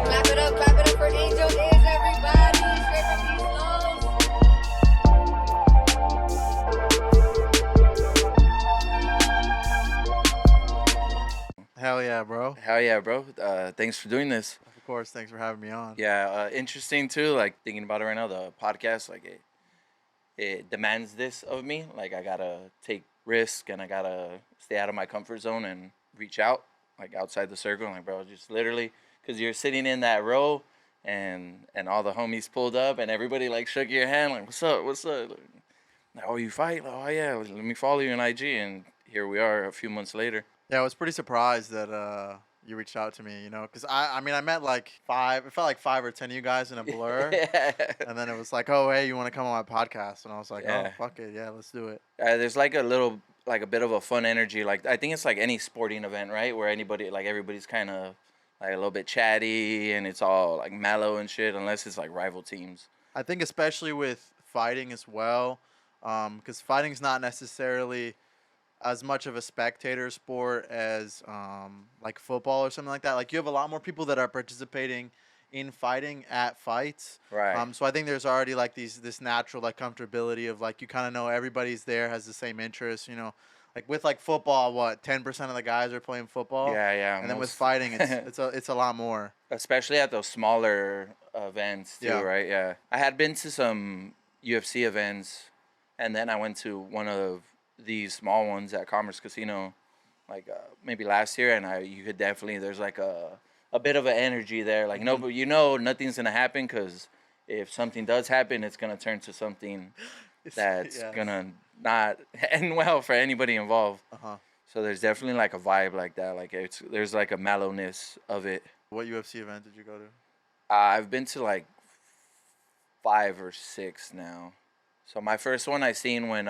Clap it up for Angel is everybody. Straight from East Los. Hell yeah, bro. Hell yeah, bro. Thanks for doing this. Of course, thanks for having me on. Yeah, interesting too. Like thinking about it right now, the podcast, like it demands this of me. Like I gotta take risk and I gotta stay out of my comfort zone and reach out, like outside the circle. Like bro, just literally, cause you're sitting in that row, and all the homies pulled up and everybody like shook your hand, like what's up, what's up? Like, oh, you fight? Like, oh yeah, let me follow you on IG, and here we are a few months later. Yeah, I was pretty surprised that you reached out to me, because I mean, I met like it felt like 5 or 10 of you guys in a blur. Yeah. And then it was like, oh, hey, you want to come on my podcast? And I was like, Yeah. oh, fuck it. Yeah, let's do it. There's like a bit of a fun energy. Like I think it's like any sporting event, right? Where everybody's kind of like a little bit chatty and it's all like mellow and shit, unless it's like rival teams. I think especially with fighting as well, because fighting's not necessarily as much of a spectator sport as like football or something like that. Like you have a lot more people that are participating in fighting at fights. Right. So I think there's already like this natural like comfortability of like you kind of know everybody's there, has the same interests. Like with like football, what 10% of the guys are playing football. Yeah. And then with fighting, it's a lot more. Especially at those smaller events too, Yeah. right? Yeah. I had been to some UFC events, and then I went to one of these small ones at Commerce Casino, like maybe last year, and you could definitely there's like a bit of an energy there, like no, but nothing's gonna happen, because if something does happen, it's gonna turn to something that's gonna not end well for anybody involved. So there's definitely like a vibe like that, like there's like a mellowness of it. What UFC event did you go to? I've been to like 5 or 6 now. So my first one I seen when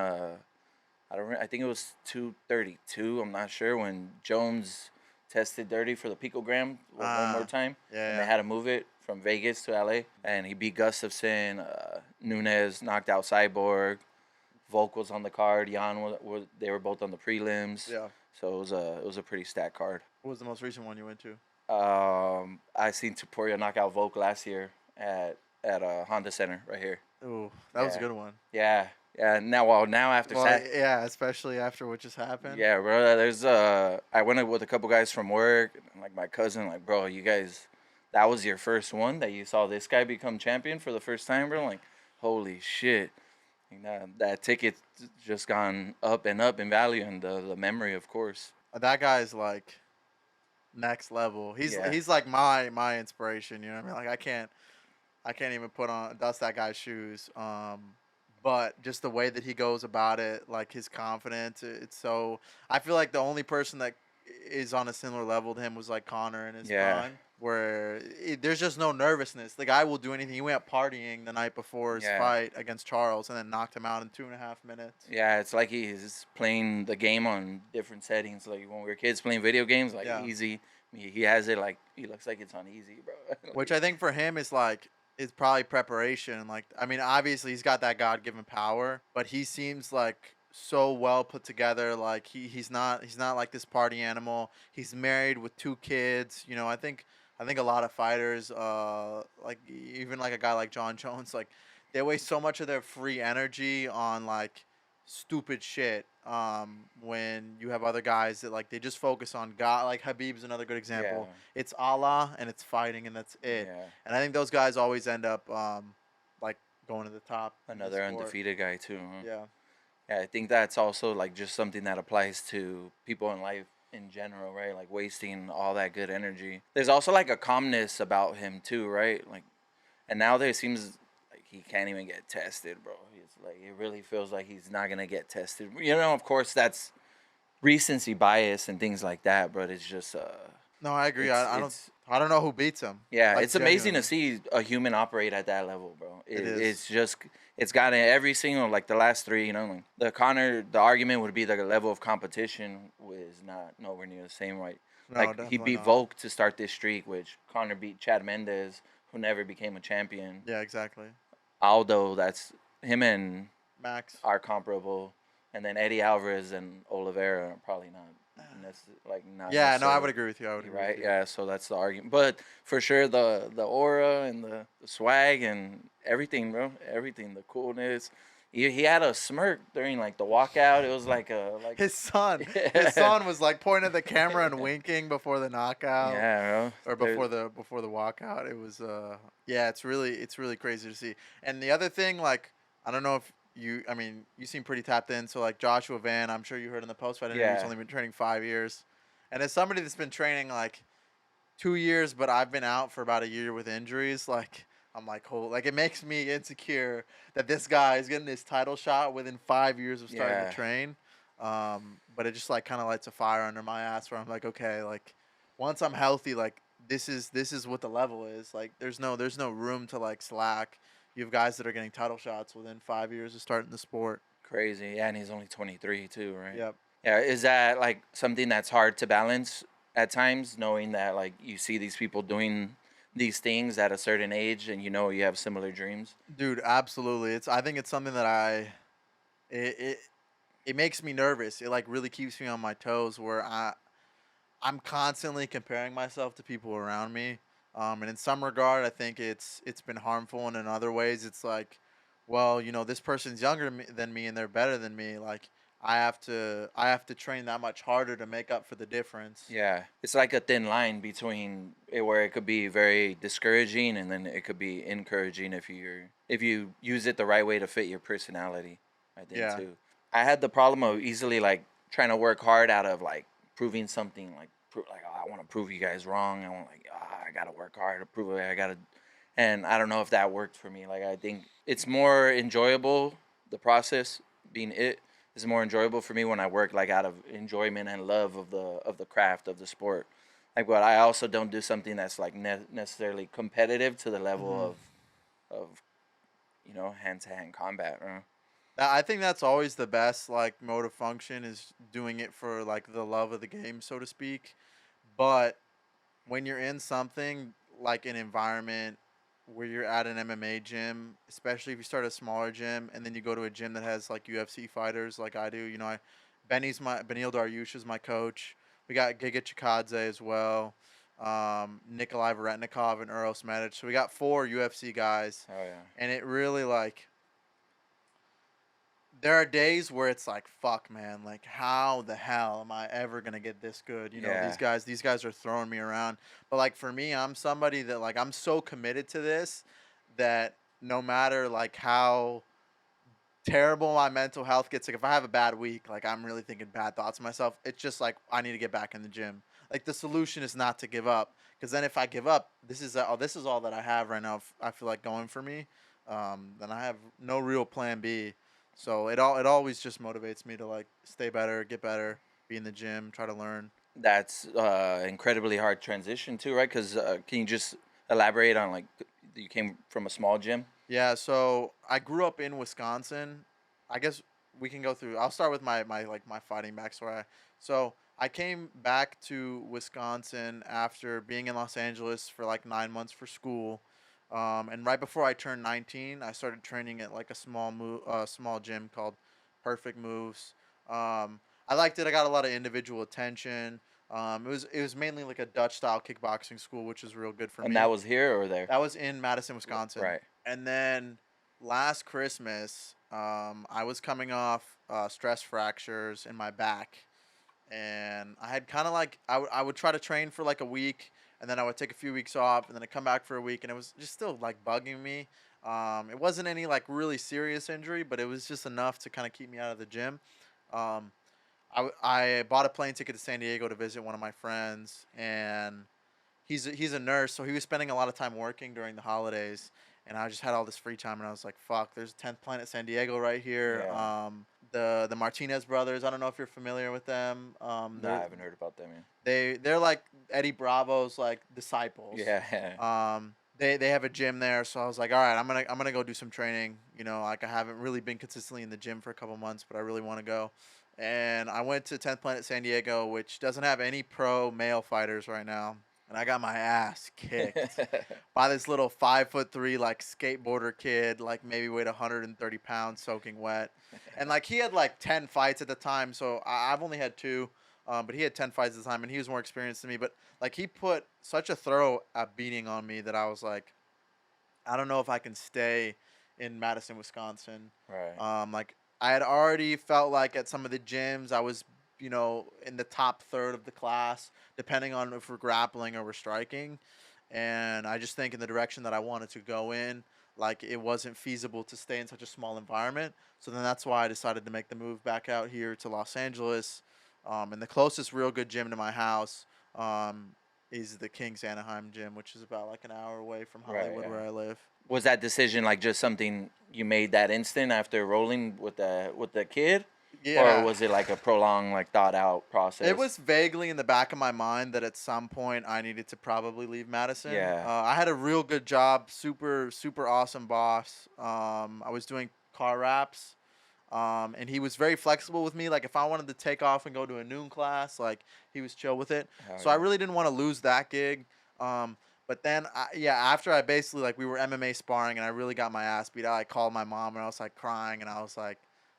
I think it was 232. I'm not sure, when Jones tested dirty for the picogram one more time. Yeah. And they had to move it from Vegas to LA, and he beat Gustafson. Nunez knocked out Cyborg. Volk was on the card. Jan they were both on the prelims. Yeah. So it was a pretty stacked card. What was the most recent one you went to? I seen Topuria knock out Volk last year at Honda Center right here. Ooh, that was a good one. Yeah. Yeah, now after yeah, especially after what just happened. Yeah, bro. There's I went with a couple guys from work, and like my cousin, like, bro, you guys, that was your first one that you saw this guy become champion for the first time, bro. Like, holy shit, that ticket's just gone up and up in value, and the memory, of course. That guy's like next level. He's like my inspiration. You know what I mean? Like I can't even dust that guy's shoes. But just the way that he goes about it, like his confidence, it's so. I feel like the only person that is on a similar level to him was like Connor in his prime, where there's just no nervousness. The guy will do anything. He went partying the night before his fight against Charles and then knocked him out in 2.5 minutes. Yeah, it's like he's playing the game on different settings. Like when we were kids playing video games, like easy. He has it like he looks like it's on easy, bro. Which I think for him is like. It's probably preparation. Like, I mean, obviously he's got that God-given power, but he seems like so well put together. Like he's not like this party animal. He's married with 2 kids. I think a lot of fighters, like even like a guy like John Jones, like they waste so much of their free energy on like stupid shit. When you have other guys that like they just focus on God, like Habib's another good example. Yeah. It's Allah and it's fighting and that's it. Yeah. And I think those guys always end up like going to the top. Another undefeated guy too. Huh? Yeah. Yeah, I think that's also like just something that applies to people in life in general, right? Like wasting all that good energy. There's also like a calmness about him too, right? Like, and now there seems like he can't even get tested, bro. It's like it really feels like he's not gonna get tested. Of course that's recency bias and things like that, but it's just No, I agree. I don't know who beats him. Yeah, like, it's amazing to see a human operate at that level, bro. It is. It's just it's gotten every single like the last 3. Like the argument would be the level of competition was not nowhere near the same, right? No, like he beat Volk to start this streak, which Conor beat Chad Mendes, who never became a champion. Yeah, exactly. Aldo, that's him and Max are comparable, and then Eddie Alvarez and Oliveira are probably not like not Yeah, no, I would necessarily. agree with you. I would You're agree right. with you. Yeah. So that's the argument. But for sure, the aura and the swag and everything, bro. Everything. The coolness. He had a smirk during like the walkout. It was like a like. His son was like pointing at the camera and winking before the knockout Yeah, bro. or There, before the walkout. It was yeah, it's really crazy to see. And the other thing, like, I don't know if I mean, you seem pretty tapped in. So like Joshua Van, I'm sure you heard in the post fight interview, he's yeah. only been training 5 years. And as somebody that's been training like 2 years, but I've been out for about a year with injuries. Like I'm like, oh, like it makes me insecure that this guy is getting his title shot within 5 years of starting to Yeah. train. But it just like kind of lights a fire under my ass where I'm like, okay, like once I'm healthy, like this is what the level is. Like there's no room to like slack. You have guys that are getting title shots within 5 years of starting the sport. Crazy. Yeah, and he's only 23 too, right? Yep. Yeah. Is that like something that's hard to balance at times, knowing that like you see these people doing these things at a certain age, and you know you have similar dreams? Dude, absolutely. I think it's something that it, it it makes me nervous. It like really keeps me on my toes where I'm constantly comparing myself to people around me. And in some regard, I think it's been harmful, and in other ways, it's like, well, this person's younger than me, and they're better than me. Like I have to train that much harder to make up for the difference. Yeah, it's like a thin line between it where it could be very discouraging and then it could be encouraging if you use it the right way to fit your personality. I think Yeah. too. I had the problem of easily like trying to work hard out of like proving something like like oh, I want to prove you guys wrong. I want like I gotta work hard to prove it. I gotta, and I don't know if that worked for me. Like I think it's more enjoyable the process being it is more enjoyable for me when I work like out of enjoyment and love of the craft of the sport. Like, but I also don't do something that's like necessarily competitive to the level Hmm. of hand to hand combat. I think that's always the best like mode of function is doing it for like the love of the game, so to speak. But when you're in something like an environment where you're at an MMA gym, especially if you start a smaller gym and then you go to a gym that has like UFC fighters like I do, Benil Dariush is my coach. We got Giga Chikadze as well. Nikolai Varetnikov and Eros Medic. So we got four UFC guys, Oh yeah, and it really like there are days where it's like, fuck, man, like how the hell am I ever gonna get this good? yeah, These guys are throwing me around. But like for me, I'm somebody that like I'm so committed to this that no matter like how terrible my mental health gets, like if I have a bad week, like I'm really thinking bad thoughts of myself, it's just like I need to get back in the gym. Like the solution is not to give up, because then if I give up, this is all that I have right now. I feel like going for me, then I have no real plan B. So it always just motivates me to like stay better, get better, be in the gym, try to learn. that's incredibly hard transition too, right? Because can you just elaborate on like you came from a small gym? Yeah, so I grew up in Wisconsin. I guess we can go through. I'll start with my fighting backstory. So I came back to Wisconsin after being in Los Angeles for like 9 months for school, and right before I turned 19, I started training at like a small gym called Perfect Moves. I liked it. I got a lot of individual attention. It was mainly like a Dutch style kickboxing school, which was real good for And me. that was here or there? That was in Madison, Wisconsin. Right. And then last Christmas, I was coming off stress fractures in my back, and I had kind of like I would try to train for like a week, and then I would take a few weeks off, and then I come back for a week, and it was just still like bugging me. It wasn't any like really serious injury, but it was just enough to kind of keep me out of the gym. Um, I bought a plane ticket to San Diego to visit one of my friends, and he's a nurse, so he was spending a lot of time working during the holidays, and I just had all this free time, and I was like, "Fuck, there's 10th Planet San Diego right here." Yeah. The Martinez brothers. I don't know if you're familiar with them. No, I haven't heard about them yet. They're like Eddie Bravo's like disciples. Yeah. They have a gym there, so I was like, all right, I'm gonna go do some training. Like I haven't really been consistently in the gym for a couple months, but I really want to go. And I went to 10th Planet San Diego, which doesn't have any pro male fighters right now. And I got my ass kicked by this little 5'3" like skateboarder kid, like maybe weighed 130 pounds, soaking wet. And like he had like 10 fights at the time, so I've only had two. But he had 10 fights at the time, and he was more experienced than me. But like he put such a thorough beating on me that I was like, I don't know if I can stay in Madison, Wisconsin. Right. Like I had already felt like at some of the gyms I was, in the top third of the class, depending on if we're grappling or we're striking. And I just think in the direction that I wanted to go in, like it wasn't feasible to stay in such a small environment. So then that's why I decided to make the move back out here to Los Angeles. And the closest real good gym to my house um, is the Kings Anaheim gym, which is about like an hour away from Right. Hollywood where Yeah. I live. Was that decision like just something you made that instant after rolling with the kid, or Yeah. was it like a prolonged, like thought out process? It was vaguely in the back of my mind that at some point I needed to probably leave Madison. Yeah. I had a real good job, super super awesome boss. I was doing car wraps, and he was very flexible with me. Like if I wanted to take off and go to a noon class, like he was chill with it. Hell So I yeah. really didn't want to lose that gig. But then, after I basically like we were MMA sparring and I really got my ass beat, I called my mom and I was like crying and I was like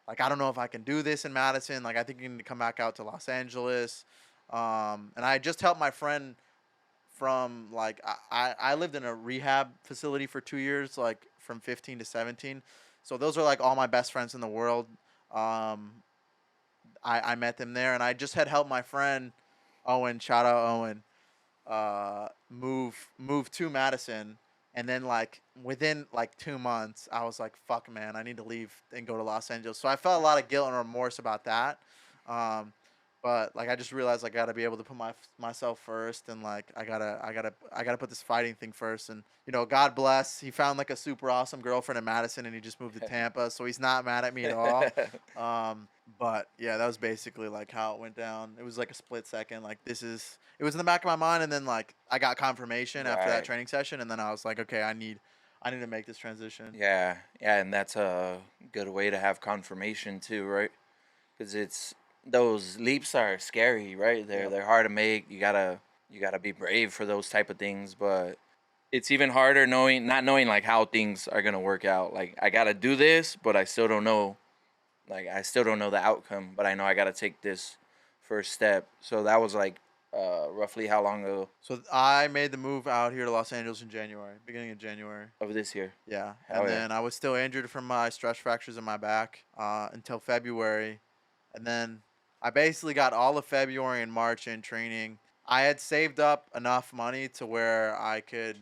I don't know if I can do this in Madison. Like I think you need to come back out to Los Angeles. And I just helped my friend from like I lived in a rehab facility for 2 years, like from 15 to 17. So those are like all my best friends in the world. Um, I met them there, and I just had helped my friend Owen. Shout out Owen. Move to Madison, and then like within like 2 months, I was like, "Fuck, man, I need to leave and go to Los Angeles." So I felt a lot of guilt and remorse about that. Um, but like I just realized I gotta be able to put myself first, and like I gotta put this fighting thing first. And God bless, he found like a super awesome girlfriend in Madison, and he just moved to Tampa, so he's not mad at me at all. But yeah, that was basically like how it went down. It was like a split second. Like it was in the back of my mind, and then like I got confirmation after that Right. training session, and then I was like, okay, I need to make this transition. Yeah, yeah, and that's a good way to have confirmation too, right? Because it's those leaps are scary, right? They're Yep. they're hard to make. You gotta be brave for those type of things, but it's even harder not knowing like how things are gonna work out. Like I gotta do this, but I still don't know. Like I still don't know the outcome, but I know I gotta take this first step. So that was like roughly how long ago So I made the move out here to Los Angeles in January, beginning of January. of this year? Yeah, Hell and yeah. then I was still injured from my stress fractures in my back until February, and then I basically got all of February and March in training. I had saved up enough money to where I could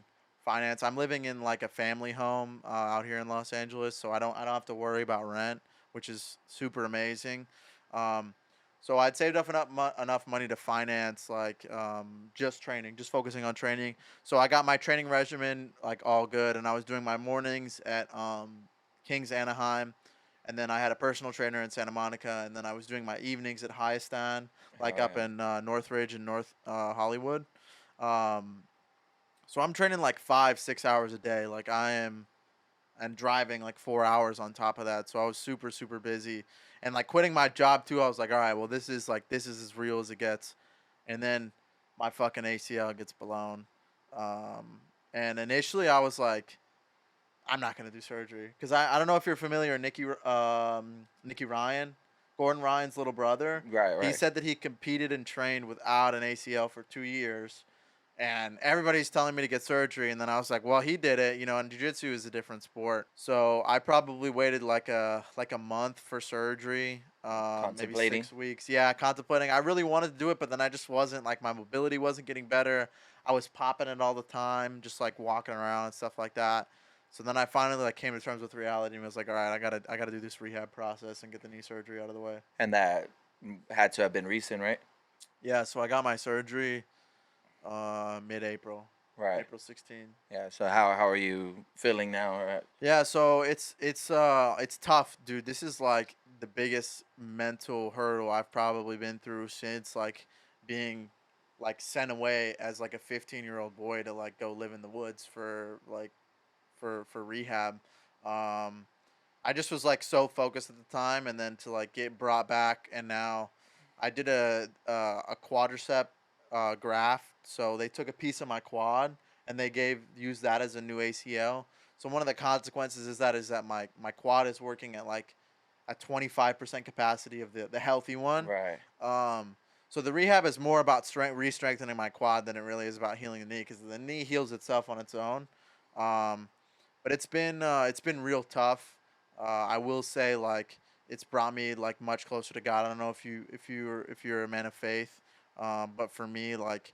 finance. I'm living in like a family home out here in Los Angeles, so I don't have to worry about rent, which is super amazing. Um, so I'd saved up enough money to finance like just training, just focusing on training. So I got my training regimen like all good, and I was doing my mornings at Kings Anaheim, and then I had a personal trainer in Santa Monica, and then I was doing my evenings at Hyastan, like Hell up yeah. in Northridge and North Hollywood. Um, so I'm training like 5-6 hours a day. Like I am, and driving like 4 hours on top of that. So I was super super busy, and like quitting my job too. I was like, all right, well this is as real as it gets, and then my fucking ACL gets blown. Um, and initially I was like, I'm not gonna do surgery because I don't know if you're familiar with Nicky Ryan, Gordon Ryan's little brother. Right, He right. said that he competed and trained without an ACL for 2 years, and everybody's telling me to get surgery. And then I was like, well, he did it, and jiu-jitsu is a different sport. So I probably waited like a month for surgery, maybe Contemplating. 6 weeks. Yeah, contemplating. I really wanted to do it, but then I just wasn't like my mobility wasn't getting better. I was popping it all the time, just like walking around and stuff like that. So then I finally like came to terms with reality and was like, all right, I gotta do this rehab process and get the knee surgery out of the way. And that had to have been recent, right? Yeah, so I got my surgery mid-April, Right. April 16. Yeah. So how are you feeling now? Right? Yeah, so it's tough, dude. This is like the biggest mental hurdle I've probably been through since like being like sent away as like a 15-year-old boy to like go live in the woods for rehab. Um, I just was like so focused at the time, and then to like get brought back, and now I did a quadricep graft. So they took a piece of my quad and they used that as a new ACL. So one of the consequences is that my quad is working at like a 25% capacity of the healthy one. Right. Um, So the rehab is more about re-strengthening my quad than it really is about healing the knee, because the knee heals itself on its own. Um, but it's been real tough. I will say, like, it's brought me like much closer to God. I don't know if you're a man of faith, but for me, like,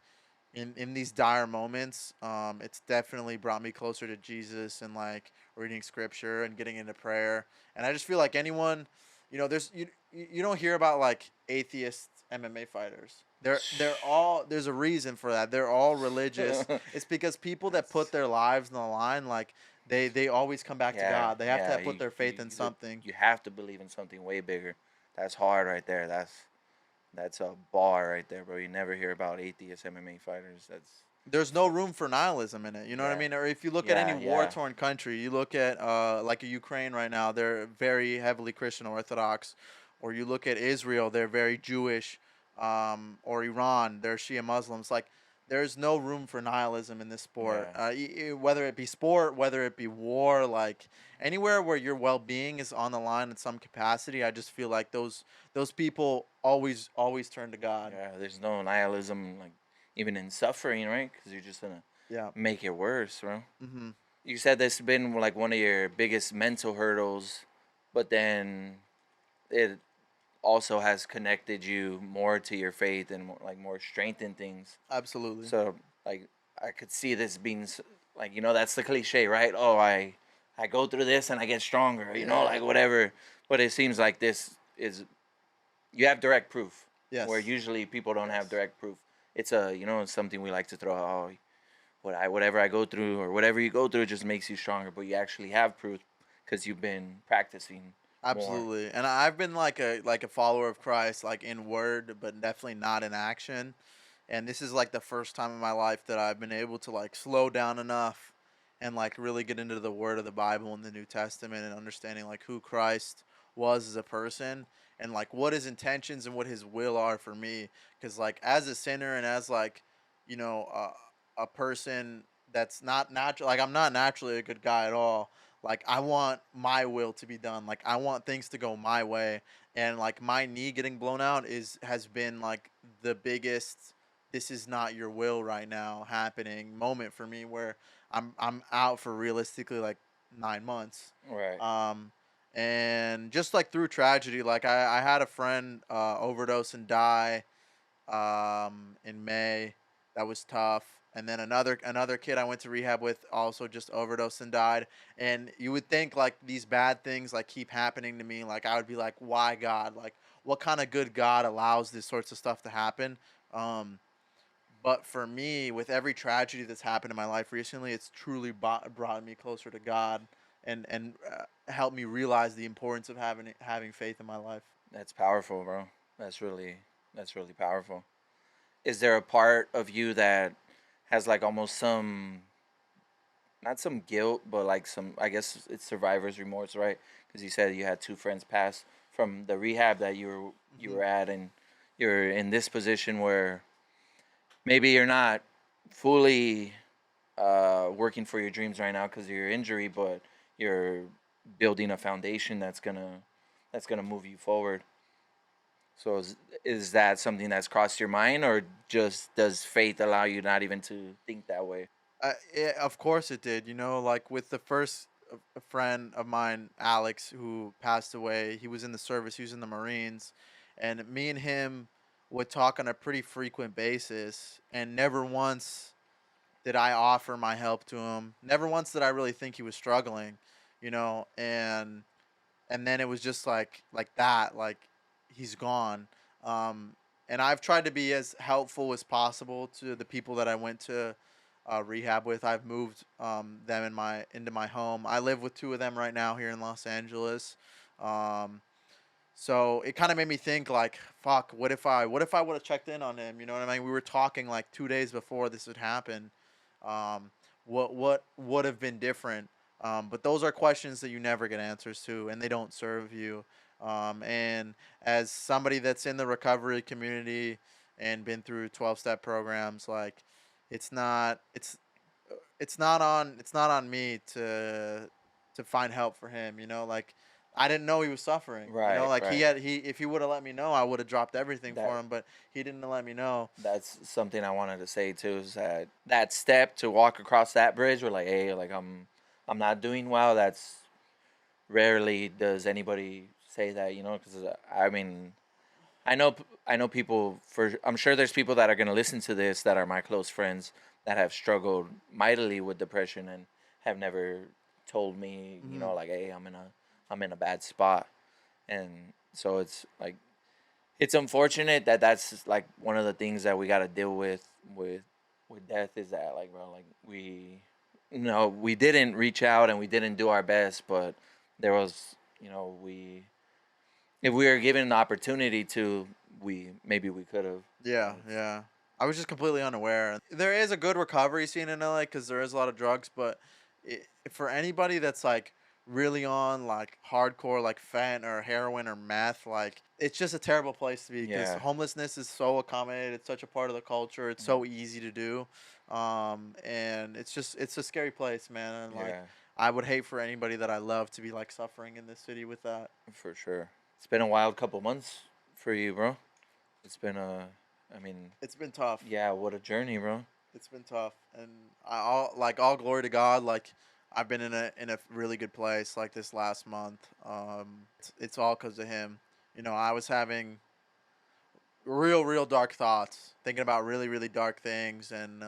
in these dire moments, it's definitely brought me closer to Jesus, and like reading scripture and getting into prayer. And I just feel like anyone, there's you don't hear about like atheist MMA fighters. They're all there's a reason for that. They're all religious. It's because people that put their lives on the line, like they always come back to Yeah, God. They have to yeah. put their faith in something. You have to believe in something way bigger. That's hard right there. That's a bar right there, bro. You never hear about atheist MMA fighters. There's no room for nihilism in it. You know what I Yeah, mean? Or if you look at any yeah, yeah. war-torn country, you look at like Ukraine right now, they're very heavily Christian Orthodox, or you look at Israel, they're very Jewish, or Iran, they're Shia Muslims. Like, there's no room for nihilism in this sport. Yeah. Whether it be sport, whether it be war, like anywhere where your well-being is on the line in some capacity, I just feel like those people always turn to God. Yeah, there's no nihilism, like even in suffering, right? Because you're just gonna Yeah. make it worse, bro. Mm-hmm. You said this has been like one of your biggest mental hurdles, but then it also has connected you more to your faith and more strengthened things. Absolutely. So like I could see this being like that's the cliche, right? Oh, I go through this and I get stronger, like whatever. But it seems like this is you have direct proof. Yes. Where usually people don't have Yes. direct proof. It's it's something we like to throw out. Whatever I go through or whatever you go through just makes you stronger, but you actually have proof because you've been practicing more. Absolutely. And I've been like a follower of Christ, like in word, but definitely not in action. And this is like the first time in my life that I've been able to like slow down enough and like really get into the word of the Bible and the New Testament, and understanding like who Christ was as a person, and like what his intentions and what his will are for me. Because like as a sinner, and as like, you know, a person that's not natural, like I'm not naturally a good guy at all. Like I want my will to be done. Like I want things to go my way. And like my knee getting blown out has been like the biggest "this is not your will right now" happening moment for me, where I'm out for realistically like 9 months. Right. Um and just like through tragedy, like I had a friend overdose and die in May. That was tough. And then another kid I went to rehab with also just overdosed and died. And you would think like these bad things like keep happening to me. Like I would be like, why God? Like what kind of good God allows this sorts of stuff to happen? Um, but for me, with every tragedy that's happened in my life recently, it's truly brought me closer to God, and helped me realize the importance of having faith in my life. That's powerful, bro. That's really powerful. Is there a part of you that has like almost some not some guilt, but like some I guess it's survivor's remorse, right? Because you said you had two friends pass from the rehab that you Hmm. were at, and you're in this position where maybe you're not fully working for your dreams right now because of your injury, but you're building a foundation that's gonna move you forward. So is that something that's crossed your mind, or just does faith allow you not even to think that way? Of course it did. You know, like with the first a friend of mine, Alex, who passed away. He was in the service. He was in the Marines, and me and him would talk on a pretty frequent basis. And never once did I offer my help to him. Never once did I really think he was struggling. You know, and then it was just like that. Like he's gone. Um, and I've tried to be as helpful as possible to the people that I went to rehab with. I've moved them into my home. I live with two of them right now here in Los Angeles. Um, so it kind of made me think like, fuck, what if I would have checked in on him? You know what I mean? We were talking like 2 days before this would happen. Um, what would have been different? But those are questions that you never get answers to, and they don't serve you. And as somebody that's in the recovery community and been through 12-step programs, like it's not it's not on me to find help for him. You know, like I didn't know he was suffering. You know, Right, like right. if he would have let me know, I would have dropped everything That for him. But he didn't let me know. that's something I wanted to say too. Is that step to walk across that bridge? We're like, hey, like I'm not doing well. That's rarely does anybody say that, you know, because I mean, I know people for I'm sure there's people that are gonna listen to this that are my close friends that have struggled mightily with depression and have never told me, you Hmm. know, like, hey, I'm in a bad spot, and so it's like it's unfortunate that that's like one of the things that we got to deal with death is that like bro like we no we didn't reach out and we didn't do our best, but there was, you know, we if we were given an opportunity to, we could have. Yeah, yeah. I was just completely unaware. There is a good recovery scene in LA because there is a lot of drugs, but for anybody that's like really on like hardcore like fent or heroin or meth, like it's just a terrible place to be because Yeah, homelessness is so accommodated. It's such a part of the culture. It's so easy to do, and it's a scary place, man. And like yeah, I would hate for anybody that I love to be like suffering in this city with that. for sure. It's been a wild couple months for you, bro. It's been a, I mean, It's been tough. yeah, what a journey, bro. It's been tough, and all glory to God. Like I've been in a really good place. Like this last month, it's all because of him. You know, I was having real dark thoughts, thinking about really dark things, and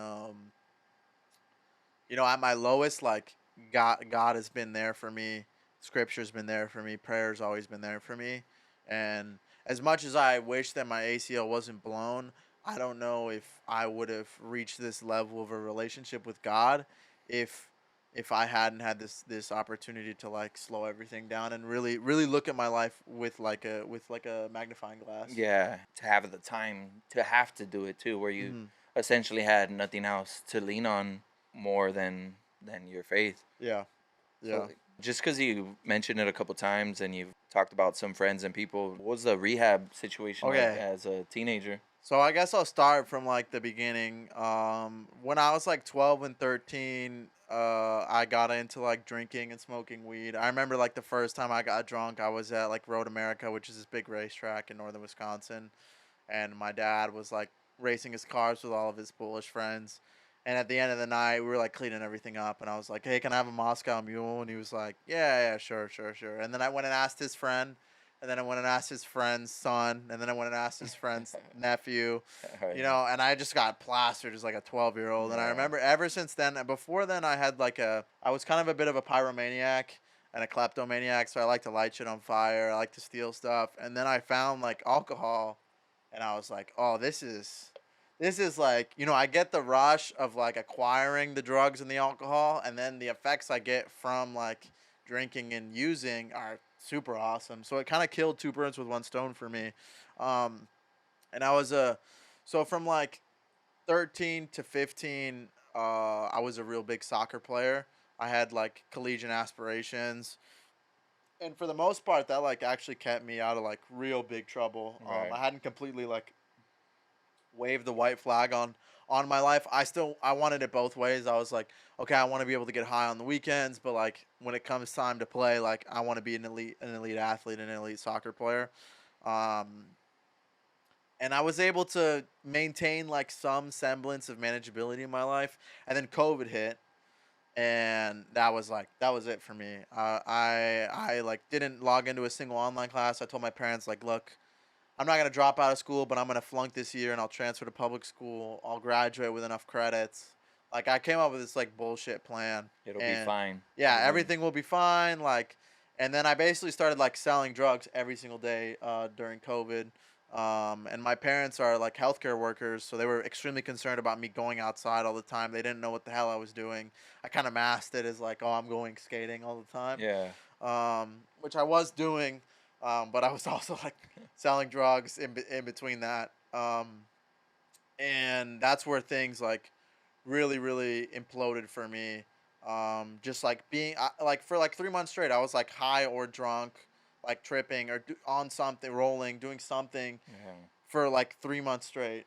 you know, at my lowest, like God has been there for me. Scripture's been there for me. Prayer's always been there for me. And as much as I wish that my ACL wasn't blown, I don't know if I would have reached this level of a relationship with God if I hadn't had this opportunity to like slow everything down and really look at my life with like a magnifying glass. Yeah, to have the time to have to do it too, where you Hmm. essentially had nothing else to lean on more than your faith. Yeah. So Yeah. like, just because you mentioned it a couple times and you've talked about some friends and people, what was the rehab situation like Okay. as a teenager? So I guess I'll start from like the beginning. When I was like 12 and 13, I got into like drinking and smoking weed. I remember like the first time I got drunk, I was at like Road America, which is this big racetrack in northern Wisconsin, and my dad was like racing his cars with all of his Polish friends. And at the end of the night, we were like cleaning everything up, and I was like, "Hey, can I have a Moscow Mule?" And he was like, "Yeah, sure." And then I went and asked his friend, and then I went and asked his friend's son, and then I went and asked his friend's nephew, Oh, you yeah. know, and I just got plastered as like a 12-year-old. And I Yeah. remember ever since then, before then, I was kind of a bit of a pyromaniac and a kleptomaniac, so I like to light shit on fire, I like to steal stuff, and then I found like alcohol, and I was like, oh, this is like, you know, I get the rush of like acquiring the drugs and the alcohol, and then the effects I get from like drinking and using are super awesome. So it kind of killed two birds with one stone for me. Um, and I was a so from like 13 to 15, I was a real big soccer player. I had like collegiate aspirations, and for the most part, that like actually kept me out of like real big trouble. Right. I hadn't completely like waved the white flag on my life. I wanted it both ways. I was like, okay, I want to be able to get high on the weekends, but like when it comes time to play, like I want to be an elite athlete, an elite soccer player. Um, and I was able to maintain like some semblance of manageability in my life. And then COVID hit, and that was it for me. I like didn't log into a single online class. I told my parents like, look, I'm not gonna drop out of school, but I'm gonna flunk this year and I'll transfer to public school. I'll graduate with enough credits. Like I came up with this like bullshit plan, It'll be and fine. yeah, Everything. everything will be fine. Like, and then I basically started like selling drugs every single day during COVID. And my parents are like healthcare workers, so they were extremely concerned about me going outside all the time. They didn't know what the hell I was doing. I kind of masked it as like, oh, I'm going skating all the time, Yeah. which I was doing, but I was also like selling drugs in between that. And that's where things like really imploded for me. Just like being like for like 3 months straight, I was like high or drunk, like tripping or on something, rolling, doing something Yeah. for like 3 months straight.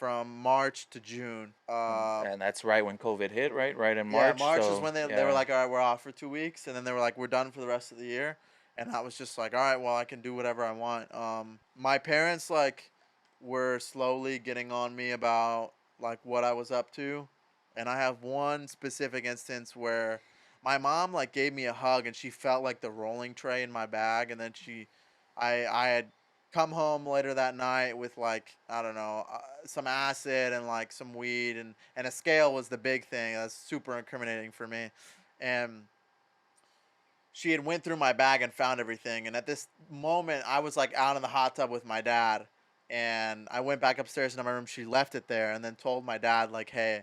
from March to June. And that's right when COVID hit, right? Right in Yeah, March. March is So, when they were yeah. like, all right, we're off for 2 weeks, and then they were like, we're done for the rest of the year, and I was just like, all right, well, I can do whatever I want. My parents like were slowly getting on me about like what I was up to, and I have one specific instance where my mom like gave me a hug, and she felt like the rolling tray in my bag, and then I had come home later that night with like I don't know some acid and like some weed and a scale was the big thing. That's super incriminating for me, and she had went through my bag and found everything. And at this moment, I was like out in the hot tub with my dad, and I went back upstairs into my room. She left it there, and then told my dad like, "Hey,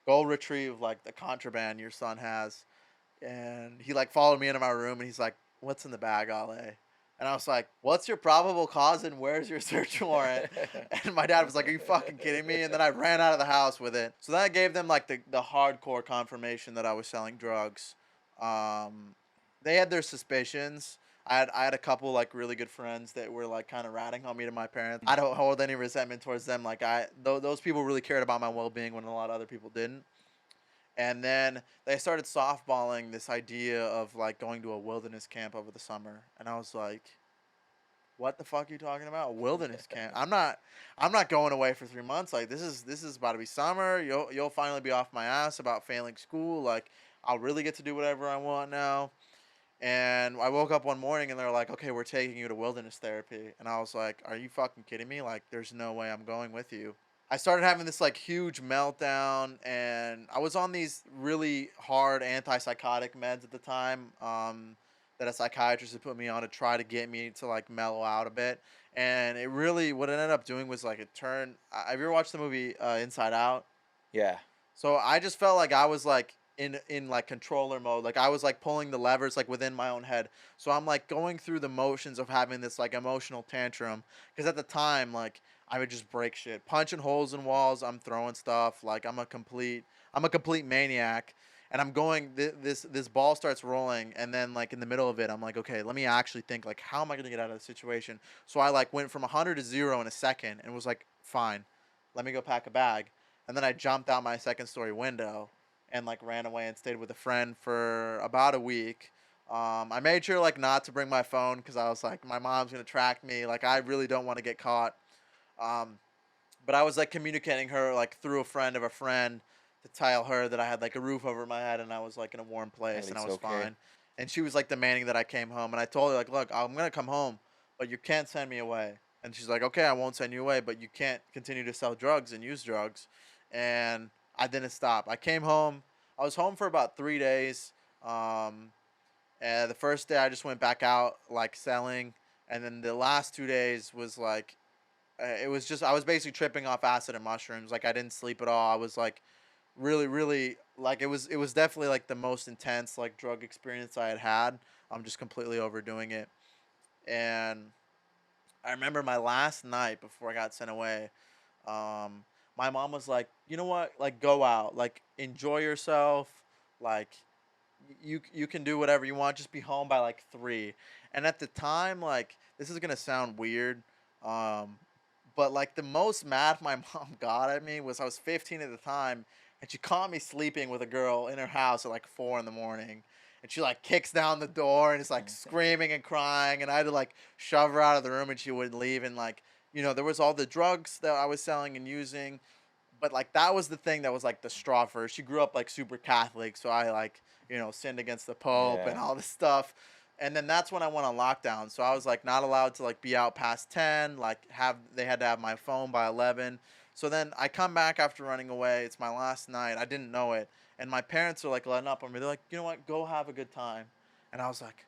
go retrieve like the contraband your son has." And he like followed me into my room, and he's like, "What's in the bag, Ale?" And I was like, "What's your probable cause and where's your search warrant?" And my dad was like, "Are you fucking kidding me?" And then I ran out of the house with it. So then I gave them like the hardcore confirmation that I was selling drugs. Um, they had their suspicions. I had a couple like really good friends that were like kind of ratting on me to my parents. I don't hold any resentment towards them. Like those people really cared about my well being when a lot of other people didn't. And then they started softballing this idea of like going to a wilderness camp over the summer, and I was like, "What the fuck are you talking about? A wilderness camp? I'm not going away for 3 months. Like this is about to be summer. You'll finally be off my ass about failing school. Like I'll really get to do whatever I want now." And I woke up one morning and they're like, "Okay, we're taking you to wilderness therapy." And I was like, "Are you fucking kidding me? Like there's no way I'm going with you." I started having this like huge meltdown, and I was on these really hard antipsychotic meds at the time that a psychiatrist had put me on to try to get me to like mellow out a bit. And it really, what it ended up doing was like it turned. Have you ever watched the movie Inside Out? Yeah. So I just felt like I was like in like controller mode. Like I was like pulling the levers like within my own head. So I'm like going through the motions of having this like emotional tantrum because at the time like I would just break shit, punching holes in walls, I'm throwing stuff, like I'm a complete maniac. And I'm going this ball starts rolling, and then like in the middle of it I'm like, okay, let me actually think, like how am I going to get out of the situation? So I like went from 100 to 0 in a second and was like, fine, let me go pack a bag. And then I jumped out my second story window and like ran away and stayed with a friend for about a week. I made sure like not to bring my phone because I was like, my mom's gonna track me. Like I really don't want to get caught. Um, but I was like communicating her like through a friend of a friend to tell her that I had like a roof over my head and I was like in a warm At place and I least was okay. fine. And she was like demanding that I came home, and I told her like, look, I'm gonna come home, but you can't send me away. And she's like, okay, I won't send you away, but you can't continue to sell drugs and use drugs. And I didn't stop. I came home. I was home for about 3 days. Um, and the first day I just went back out like selling, and then the last 2 days was like it was just I was basically tripping off acid and mushrooms. Like I didn't sleep at all. I was like really, really like it was definitely like the most intense like drug experience I had had. I'm just completely overdoing it. And I remember my last night before I got sent away. Um, my mom was like, you know what? Like go out, like enjoy yourself, like you can do whatever you want. Just be home by like 3. And at the time, like this is gonna sound weird, um, but like the most mad my mom got at me was I was 15 at the time, and she caught me sleeping with a girl in her house at like 4 in the morning. And she like kicks down the door and is like screaming and crying, and I had to like shove her out of the room, and she wouldn't leave. And like there was all the drugs that I was selling and using, but like that was the thing that was like the straw for her. She grew up like super Catholic, so I like sinned against the Pope and Yeah. all this stuff. And then that's when I went on lockdown. So I was like not allowed to like be out past 10. Like they had to have my phone by 11. So then I come back after running away. It's my last night. I didn't know it, and my parents are like letting up on me. They're like, you know what? Go have a good time. And I was like,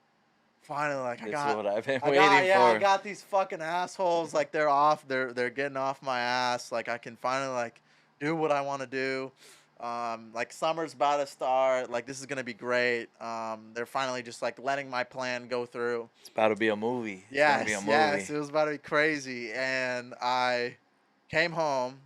finally, like I This is got. what I've been I got waiting yeah, I for. got these fucking assholes like they're getting off my ass. Like I can finally like do what I want to do. Like summer's about to start. Like this is gonna be great. They're finally just like letting my plan go through. It's about to be a movie. It's gonna be a Yes, yes, movie. it was about to be crazy. And I came home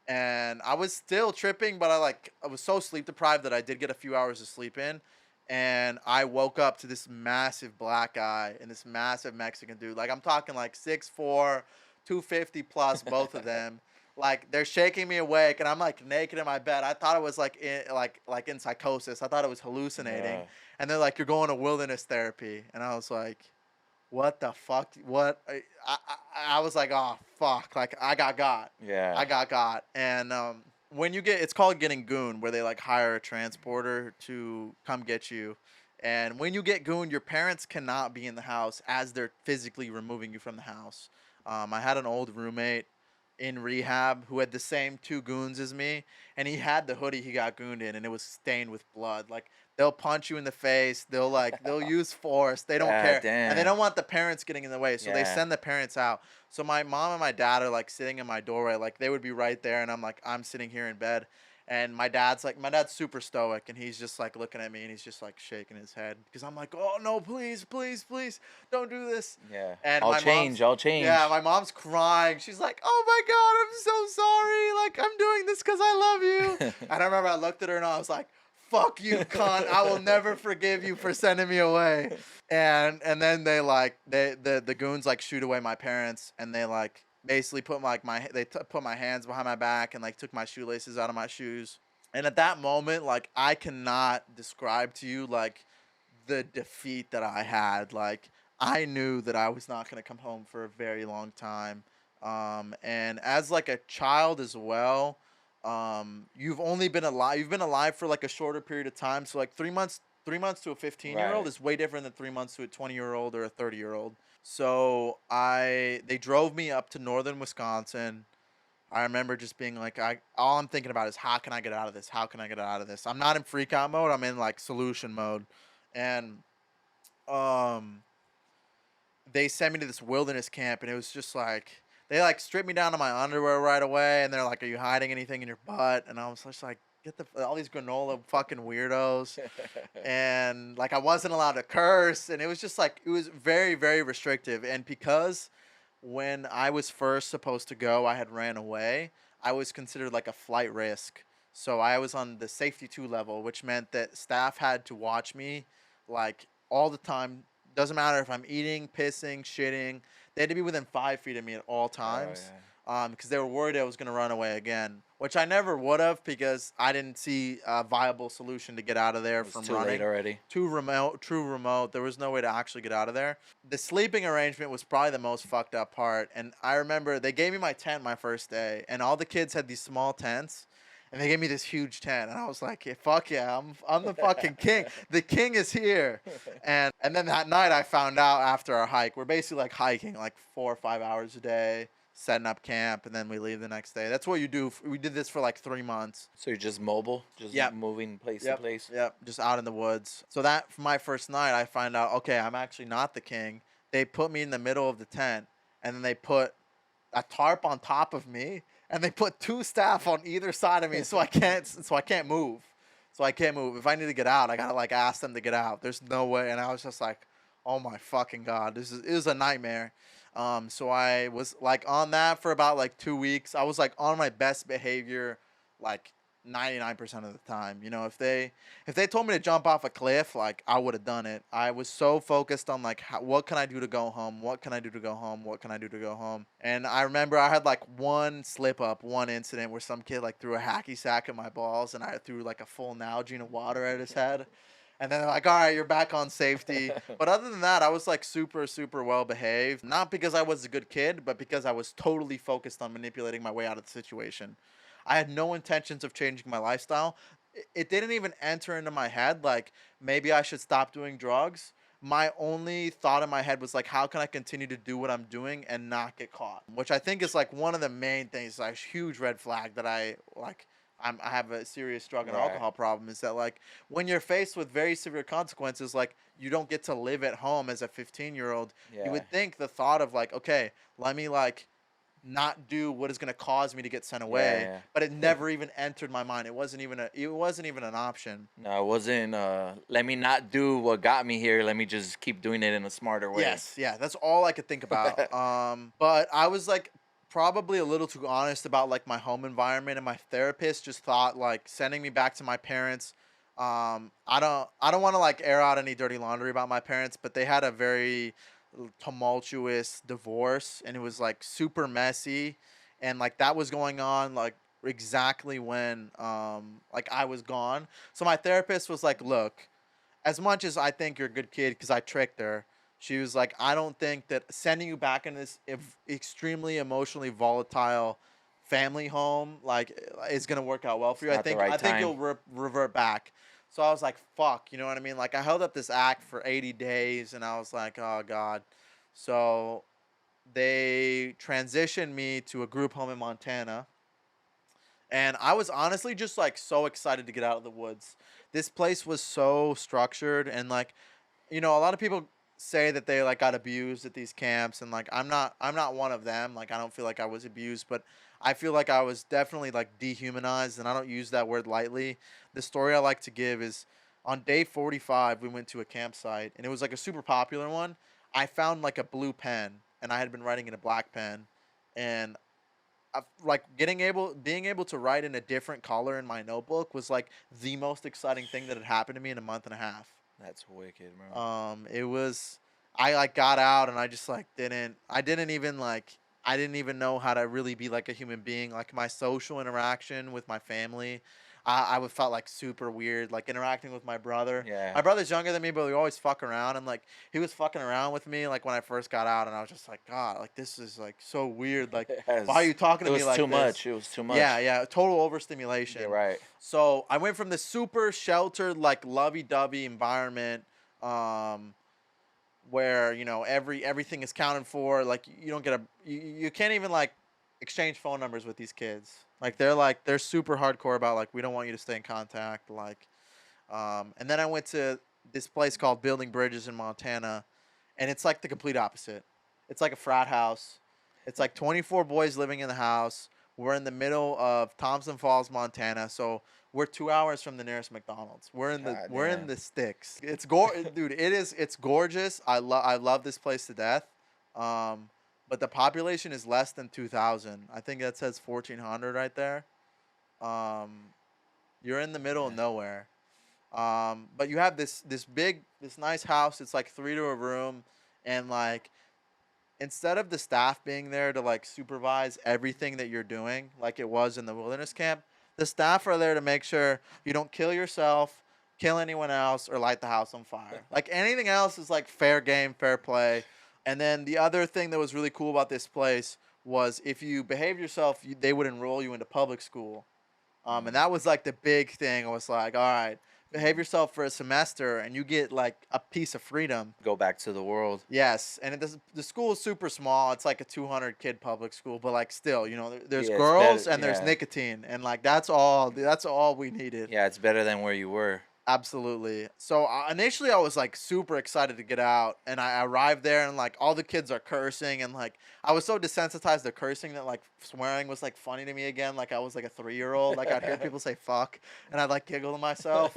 and I was still tripping, but I was so sleep deprived that I did get a few hours of sleep in. And I woke up to this massive black guy and this massive Mexican dude. Like I'm talking like 6'4", 250 plus, both of them. like they're shaking me awake, and I'm like naked in my bed. I thought it was like in psychosis. I thought it was hallucinating. Yeah. And they're like, you're going to wilderness therapy, and I was like, what the fuck? What? I was like, oh fuck! Like I got. Yeah. I got. And when you get, it's called getting gooned, where they like hire a transporter to come get you. And when you get gooned, your parents cannot be in the house as they're physically removing you from the house. I had an old roommate in rehab who had the same two goons as me, and he had the hoodie he got gooned in, and it was stained with blood. Like they'll punch you in the face, they'll use force, they don't care, and they Damn. don't want the parents getting in the way, so they Yeah. send the parents out. So my mom and my dad are like sitting in my doorway, like they would be right there, and I'm sitting here in bed. And my dad's super stoic, and he's just like looking at me, and he's just like shaking his head because I'm like, oh no, please, please, please, don't do this. Yeah. And I'll my change. mom's, I'll change. yeah, my mom's crying. She's like, oh my God, I'm so sorry. Like, I'm doing this because I love you. And I remember I looked at her and I was like, fuck you, cunt. I will never forgive you for sending me away. And then they like, the goons like shoot away my parents, and they like basically put put my hands behind my back and like took my shoelaces out of my shoes. And at that moment, like I cannot describe to you like the defeat that I had. Like I knew that I was not going to come home for a very long time. And as like a child as well, you've only been alive. You've been alive for like a shorter period of time. So like 3 months, 3 months to a 15-year-old Right. is way different than 3 months to a 20-year-old or a 30-year-old. So they drove me up to northern Wisconsin. I remember just being like, all I'm thinking about is how can I get out of this? How can I get out of this? I'm not in freak out mode. I'm in like solution mode. And um they sent me to this wilderness camp, and it was just like they like stripped me down to my underwear right away, and they're like, are you hiding anything in your butt? And I was just like, get all these granola fucking weirdos. And like I wasn't allowed to curse, and it was just like it was very, very restrictive. And because when I was first supposed to go, I had ran away, I was considered like a flight risk. So I was on the safety 2 level, which meant that staff had to watch me like all the time. Doesn't matter if I'm eating, pissing, shitting. They had to be within 5 feet of me at all times. yeah. Because they were worried I was going to run away again, which I never would have because I didn't see a viable solution to get out of there It was from too running. late already. Too remote, true remote. There was no way to actually get out of there. The sleeping arrangement was probably the most fucked up part. And I remember they gave me my tent my first day, and all the kids had these small tents. And they gave me this huge tent, and I was like, yeah, "Fuck yeah, I'm the fucking king. The king is here." And then that night, I found out after our hike, we're basically like hiking like 4 or 5 hours a day, setting up camp, and then we leave the next day. That's what you do. We did this for like 3 months. So you're just mobile, just Yep. moving place Yep. to place. Yep, just out in the woods. So that for my first night, I find out, okay, I'm actually not the king. They put me in the middle of the tent, and then they put a tarp on top of me, and they put 2 staff on either side of me, so I can't move. So I can't move. If I need to get out, I gotta like ask them to get out. There's no way. And I was just like, oh my fucking God, it was a nightmare. So I was like on that for about like 2 weeks. I was like on my best behavior, like 99% of the time. You know, if they told me to jump off a cliff, like I would have done it. I was so focused on like what can I do to go home? What can I do to go home? What can I do to go home? And I remember I had like one slip up, one incident where some kid like threw a hacky sack at my balls, and I threw like a full Nalgene of water at his head. And then they're like, all right, you're back on safety. But other than that, I was like super, super well behaved. Not because I was a good kid, but because I was totally focused on manipulating my way out of the situation. I had no intentions of changing my lifestyle. It didn't even enter into my head like maybe I should stop doing drugs. My only thought in my head was like, how can I continue to do what I'm doing and not get caught? Which I think is like one of the main things, like huge red flag that I like. I have a serious drug and Right. alcohol problem, is that like when you're faced with very severe consequences, like you don't get to live at home as a 15-year-old. Yeah. You would think the thought of like, okay, let me like not do what is going to cause me to get sent away, yeah. but it never even entered my mind. It wasn't even an option. No, it wasn't. Let me not do what got me here. Let me just keep doing it in a smarter way. Yes, yeah, that's all I could think about. But I was like probably a little too honest about like my home environment, and my therapist just thought like sending me back to my parents. I don't want to like air out any dirty laundry about my parents, but they had a very tumultuous divorce, and it was like super messy. and like that was going on like exactly when like I was gone. So my therapist was like, look, as much as I think you're a good kid because I tricked her, she was like, I don't think that sending you back in this extremely emotionally volatile family home like is gonna work out well for It's you. I not the think right I think time. you'll revert back. So I was like, fuck, you know what I mean? Like I held up this act for 80 days, and I was like, oh god. So they transitioned me to a group home in Montana, and I was honestly just like so excited to get out of the woods. This place was so structured, and like, you know, a lot of people say that they like got abused at these camps, and like I'm not one of them. Like I don't feel like I was abused, but I feel like I was definitely like dehumanized, and I don't use that word lightly. The story I like to give is on day 45 we went to a campsite, and it was like a super popular one. I found like a blue pen, and I had been writing in a black pen, and like being able to write in a different color in my notebook was like the most exciting thing that had happened to me in a month and a half. That's wicked, bro. It was, I like got out, and I just like I didn't even like, I didn't even know how to really be like a human being. Like my social interaction with my family, I would felt like super weird, like interacting with my brother. Yeah. My brother's younger than me, but we always fuck around, and like he was fucking around with me like when I first got out, and I was just like, God, like this is like so weird. Like, why are you talking It to me was like too this? much. It was too much. Yeah, yeah, total overstimulation. You're right. So I went from this super sheltered, like lovey-dovey environment, um, where you know everything is counted for. Like you don't get you can't even like exchange phone numbers with these kids. Like they're super hardcore about like we don't want you to stay in contact. Like, and then I went to this place called Building Bridges in Montana, and it's like the complete opposite. It's like a frat house. It's like 24 boys living in the house. We're in the middle of Thompson Falls, Montana. So we're 2 hours from the nearest McDonald's. God We're in damn. the sticks. Dude. It's gorgeous. I love this place to death. Um, but the population is less than 2,000. I think that says 1,400 right there. Um, you're in the middle of Yeah. nowhere. But you have this nice house. It's like three to a room, and like instead of the staff being there to like supervise everything that you're doing, like it was in the wilderness camp, the staff are there to make sure you don't kill yourself, kill anyone else, or light the house on fire. Like anything else is like fair game, fair play. And then the other thing that was really cool about this place was if you behave yourself, they would enroll you into public school. And that was like the big thing. I was like, all right, behave yourself for a semester, and you get like a piece of freedom. Go back to the world. Yes, and the school is super small. It's like a 200 kid public school, but like still, you know, there's Yeah, it's girls better. and there's Yeah. nicotine, and like that's all we needed. Yeah, it's better than where you were. Absolutely. So initially, I was like super excited to get out, and I arrived there, and like all the kids are cursing, and like I was so desensitized to cursing that like swearing was like funny to me again. Like I was like a 3-year-old. Like I'd hear people say "fuck," and I'd like giggle to myself.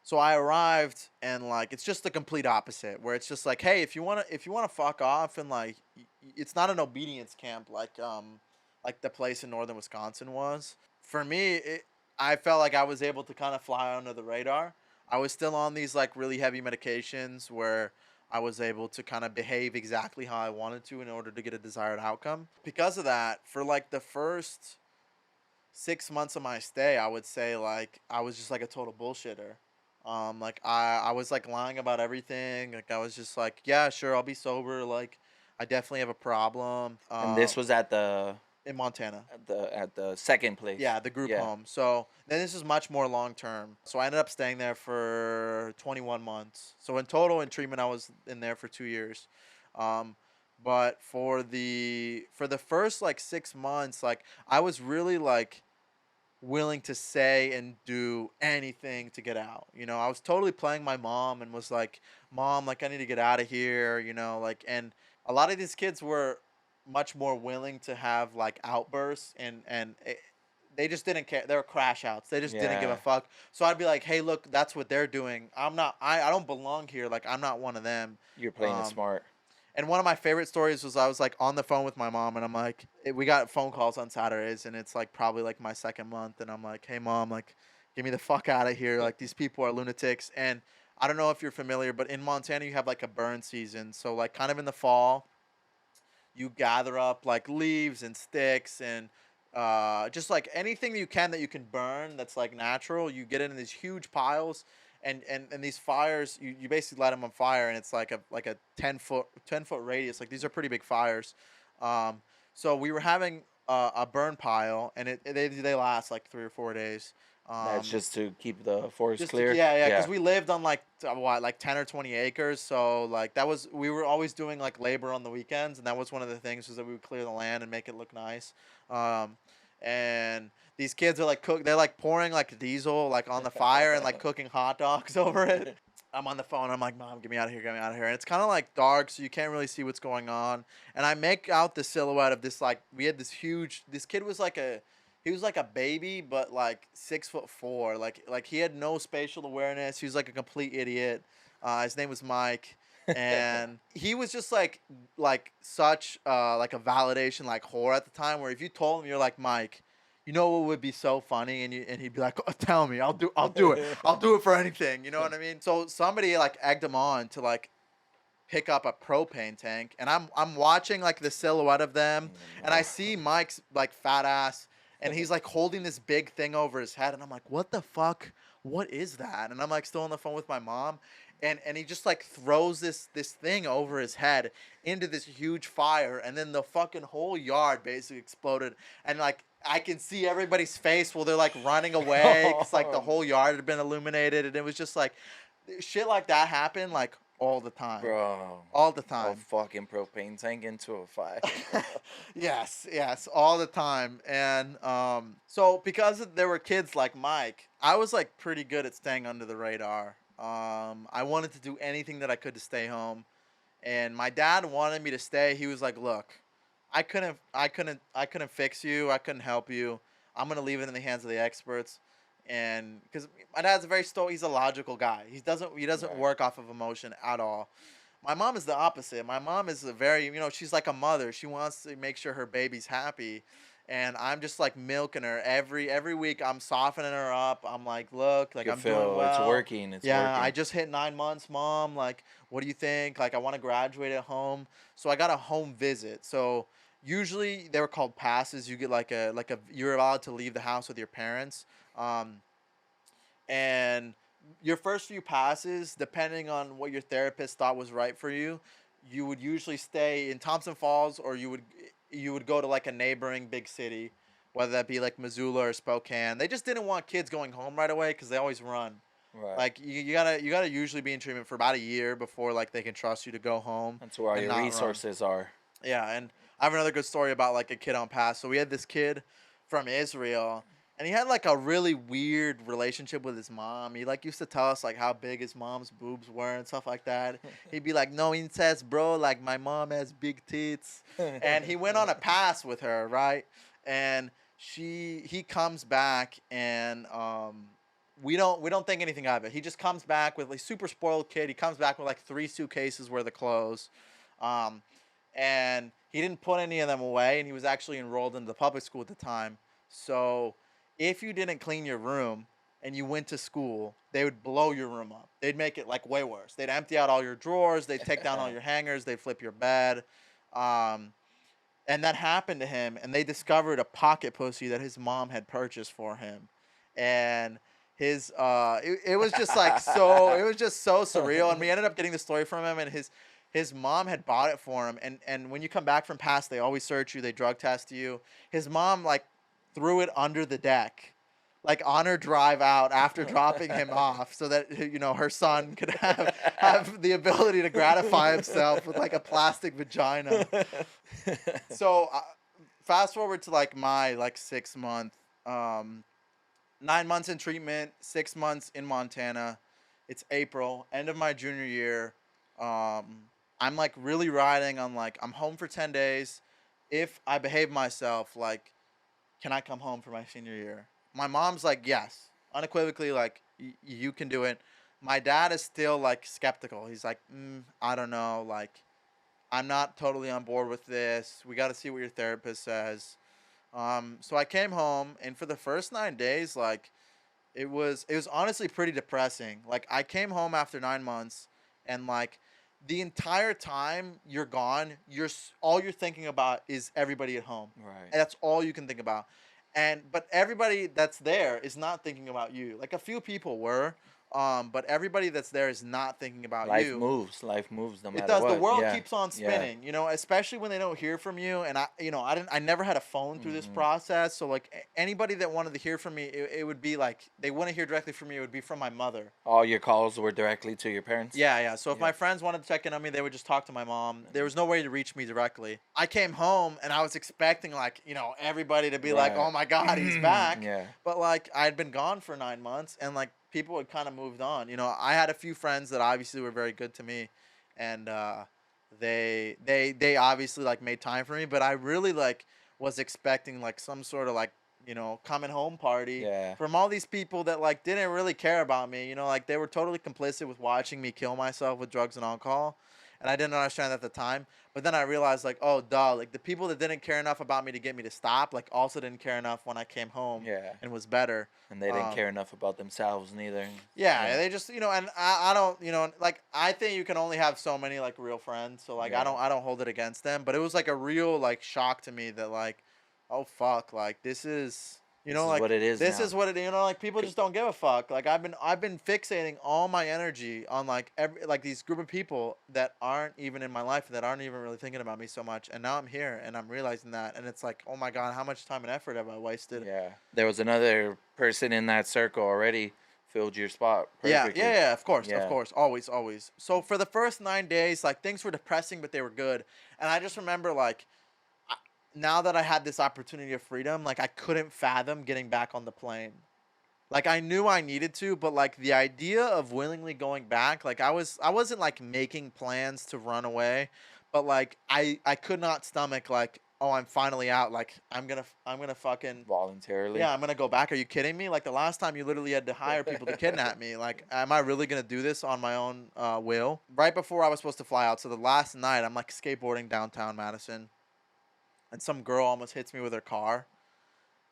So I arrived, and like it's just the complete opposite, where it's just like, hey, if you wanna fuck off, and like it's not an obedience camp like the place in northern Wisconsin was. For me, I felt like I was able to kind of fly under the radar. I was still on these like really heavy medications where I was able to kind of behave exactly how I wanted to in order to get a desired outcome. Because of that, for like the first 6 months of my stay, I would say like I was just like a total bullshitter. Like I was like lying about everything. Like I was just like, yeah, sure, I'll be sober. Like I definitely have a problem. And this was at the In Montana. second place. Yeah, the group home. So then this is much more long term. So I ended up staying there for 21 months. So in total, in treatment, I was in there for 2 years. But for the first like 6 months, like I was really like willing to say and do anything to get out. You know, I was totally playing my mom and was like, "Mom, like I need to get out of here." You know, like, and a lot of these kids were much more willing to have like outbursts, they just didn't care. They were crash outs. They just didn't give a Yeah. fuck. So I'd be like, "Hey, look, that's what they're doing. I'm not. I don't belong here. Like I'm not one of them." You're playing it Um, smart. And one of my favorite stories was I was like on the phone with my mom, and I'm like, we got phone calls on Saturdays, and it's like probably like my second month, and I'm like, hey mom, like, get me the fuck out of here. Like these people are lunatics. And I don't know if you're familiar, but in Montana you have like a burn season. So like kind of in the fall, you gather up like leaves and sticks and just like anything you can that you can burn that's like natural. You get it in these huge piles, and these fires you basically light them on fire, and it's like a 10-foot radius. Like these are pretty big fires. Um, so we were having a burn pile, and they last like 3 or 4 days. That's Um, just to keep the forest just clear. yeah, because we lived on like what, like 10 or 20 acres. So like that was, we were always doing like labor on the weekends, and that was one of the things, was that we would clear the land and make it look nice. Um, and these kids are like they're like pouring like diesel like on the fire and like cooking hot dogs over it. I'm on the phone. I'm like, Mom, get me out of here, get me out of here. And it's kind of like dark, so you can't really see what's going on. And I make out the silhouette of this, like, we had this huge. This kid was like he was like a baby, but like 6'4". Like he had no spatial awareness. He was like a complete idiot. His name was Mike, and he was just like such like a validation like whore at the time. Where if you told him, you're like, Mike, you know what would be so funny, and he'd be like, oh, tell me, I'll do it. I'll do it for anything. You know what I mean? So somebody like egged him on to like pick up a propane tank, and I'm watching like the silhouette of them, and I see Mike's like fat ass, and he's like holding this big thing over his head, and I'm like, what the fuck? What is that? And I'm like still on the phone with my mom, and he just like throws this thing over his head into this huge fire, and then the fucking whole yard basically exploded, and like I can see everybody's face while they're like running away, 'cause like the whole yard had been illuminated, and it was just like shit like that happened like all the time. Bro. All the A time. fucking propane tank into a fire. Yes, all the time. And so because there were kids like Mike, I was like pretty good at staying under the radar. I wanted to do anything that I could to stay home. And my dad wanted me to stay. He was like, "Look, I couldn't fix you. I couldn't help you. I'm gonna leave it in the hands of the experts." And because my dad's he's a logical guy. He doesn't Right. work off of emotion at all. My mom is the opposite. My mom is a very, she's like a mother. She wants to make sure her baby's happy. And I'm just like milking her every week. I'm softening her up. I'm like, look, like You I'm doing feel well. it's working. It's Yeah, I working. just hit 9 months, Mom. Like, what do you think? Like, I want to graduate at home. So I got a home visit. So usually they were called passes. You get you're allowed to leave the house with your parents. Um, and your first few passes, depending on what your therapist thought was right for you, you would usually stay in Thompson Falls, or you would go to like a neighboring big city, whether that be like Missoula or Spokane. They just didn't want kids going home right away because they always run. Right. Like you gotta usually be in treatment for about a year before like they can trust you to go home. That's where all and your not run. resources are. Yeah, and I have another good story about like a kid on pass. So we had this kid from Israel, and he had like a really weird relationship with his mom. He like used to tell us like how big his mom's boobs were and stuff like that. He'd be like, "No incest, bro. Like my mom has big tits." And he went on a pass with her, right? And he comes back, and we don't think anything of it. He just comes back with like super spoiled kid. He comes back with like 3 suitcases worth of clothes. Um, and he didn't put any of them away, and he was actually enrolled in the public school at the time. So if you didn't clean your room and you went to school, they would blow your room up. They'd make it like way worse. They'd empty out all your drawers, they'd take down all your hangers, they'd flip your bed. um, and that happened to him, and they discovered a pocket pussy that his mom had purchased for him. And it was just like so it was just so surreal, and we ended up getting the story from him, and his mom had bought it for him. And when you come back from pass, they always search you, they drug test you. His mom like threw it under the deck, like on her drive out after dropping him off, so that her son could have the ability to gratify himself with like a plastic vagina. So fast forward to like my like 6 month, 9 months in treatment, 6 months in Montana. It's April, end of my junior year. I'm like really riding on like I'm home for 10 days. If I behave myself, like, can I come home for my senior year? My mom's like, yes, unequivocally, like you can do it. My dad is still like skeptical. He's like, I don't know, like I'm not totally on board with this. We got to see what your therapist says. So I came home, and for the first 9 days, like it was honestly pretty depressing. Like I came home after 9 months, and like the entire time you're gone, all you're thinking about is everybody at home. Right. And that's all you can think about. But everybody that's there is not thinking about you. Like a few people were, but everybody that's there is not thinking about Life you. moves. Life moves no matter It does. what. The world Yeah. keeps on Yeah. spinning, especially when they don't hear from you. And I never had a phone through this Mhm. process. So like anybody that wanted to hear from me, it would be like, they wouldn't hear directly from me. It would be from my mother. All your calls were directly to your parents? Yeah, yeah. So if Yeah. my friends wanted to check in on me, they would just talk to my mom. There was no way to reach me directly. I came home and I was expecting like, everybody to be like, Right. "Oh my God, he's back." Yeah. But like I had been gone for 9 months and like people had kind of moved on. I had a few friends that obviously were very good to me, and they obviously like made time for me. But I really like was expecting like some sort of like coming home party Yeah. from all these people that like didn't really care about me. Like they were totally complicit with watching me kill myself with drugs and alcohol, and I didn't understand at the time. But then I realized like, oh duh, like the people that didn't care enough about me to get me to stop, like also didn't care enough when I came home Yeah. and was better. And they didn't care enough about themselves neither. Yeah, they just and I don't like I think you can only have so many like real friends, so like Yeah. I don't hold it against them, but it was like a real like shock to me that like, oh fuck, like this is This is like what it is this now. is what it like people just don't give a fuck. Like I've been fixating all my energy on like these group of people that aren't even in my life, that aren't even really thinking about me so much, and now I'm here and I'm realizing that, and it's like, oh my God, how much time and effort have I wasted? Yeah. There was another person in that circle already filled your spot Yeah, perfectly. yeah, of course, Yeah. always, always. So for the first 9 days, like things were depressing, but they were good, and I just remember like, now that I had this opportunity of freedom, like I couldn't fathom getting back on the plane. Like I knew I needed to, but like the idea of willingly going back, like I wasn't like making plans to run away, but like I could not stomach like, oh, I'm finally out. Like I'm gonna fucking Voluntarily. yeah, I'm gonna go back. Are you kidding me? Like the last time you literally had to hire people to kidnap me. Like, am I really gonna do this on my own will? Right before I was supposed to fly out, so the last night I'm like skateboarding downtown Madison, and some girl almost hits me with her car,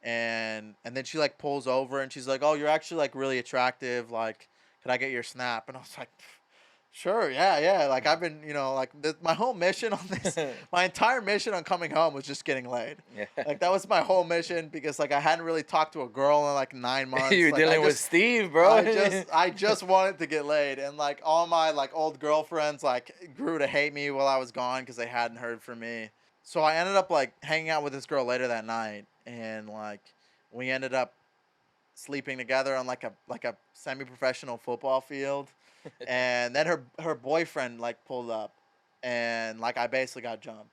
and then she like pulls over and she's like, "Oh, you're actually like really attractive. Like, could I get your snap?" And I was like, "Sure, yeah, yeah." Like I've been, like my whole mission on this, my entire mission on coming home was just getting laid. Yeah. Like that was my whole mission, because like I hadn't really talked to a girl in like 9 months. You're Like, dealing with Steve, bro. I just wanted to get laid, and like all my like old girlfriends like grew to hate me while I was gone because they hadn't heard from me. So I ended up like hanging out with this girl later that night, and like we ended up sleeping together on like a semi-professional football field. And then her boyfriend like pulled up, and like I basically got jumped.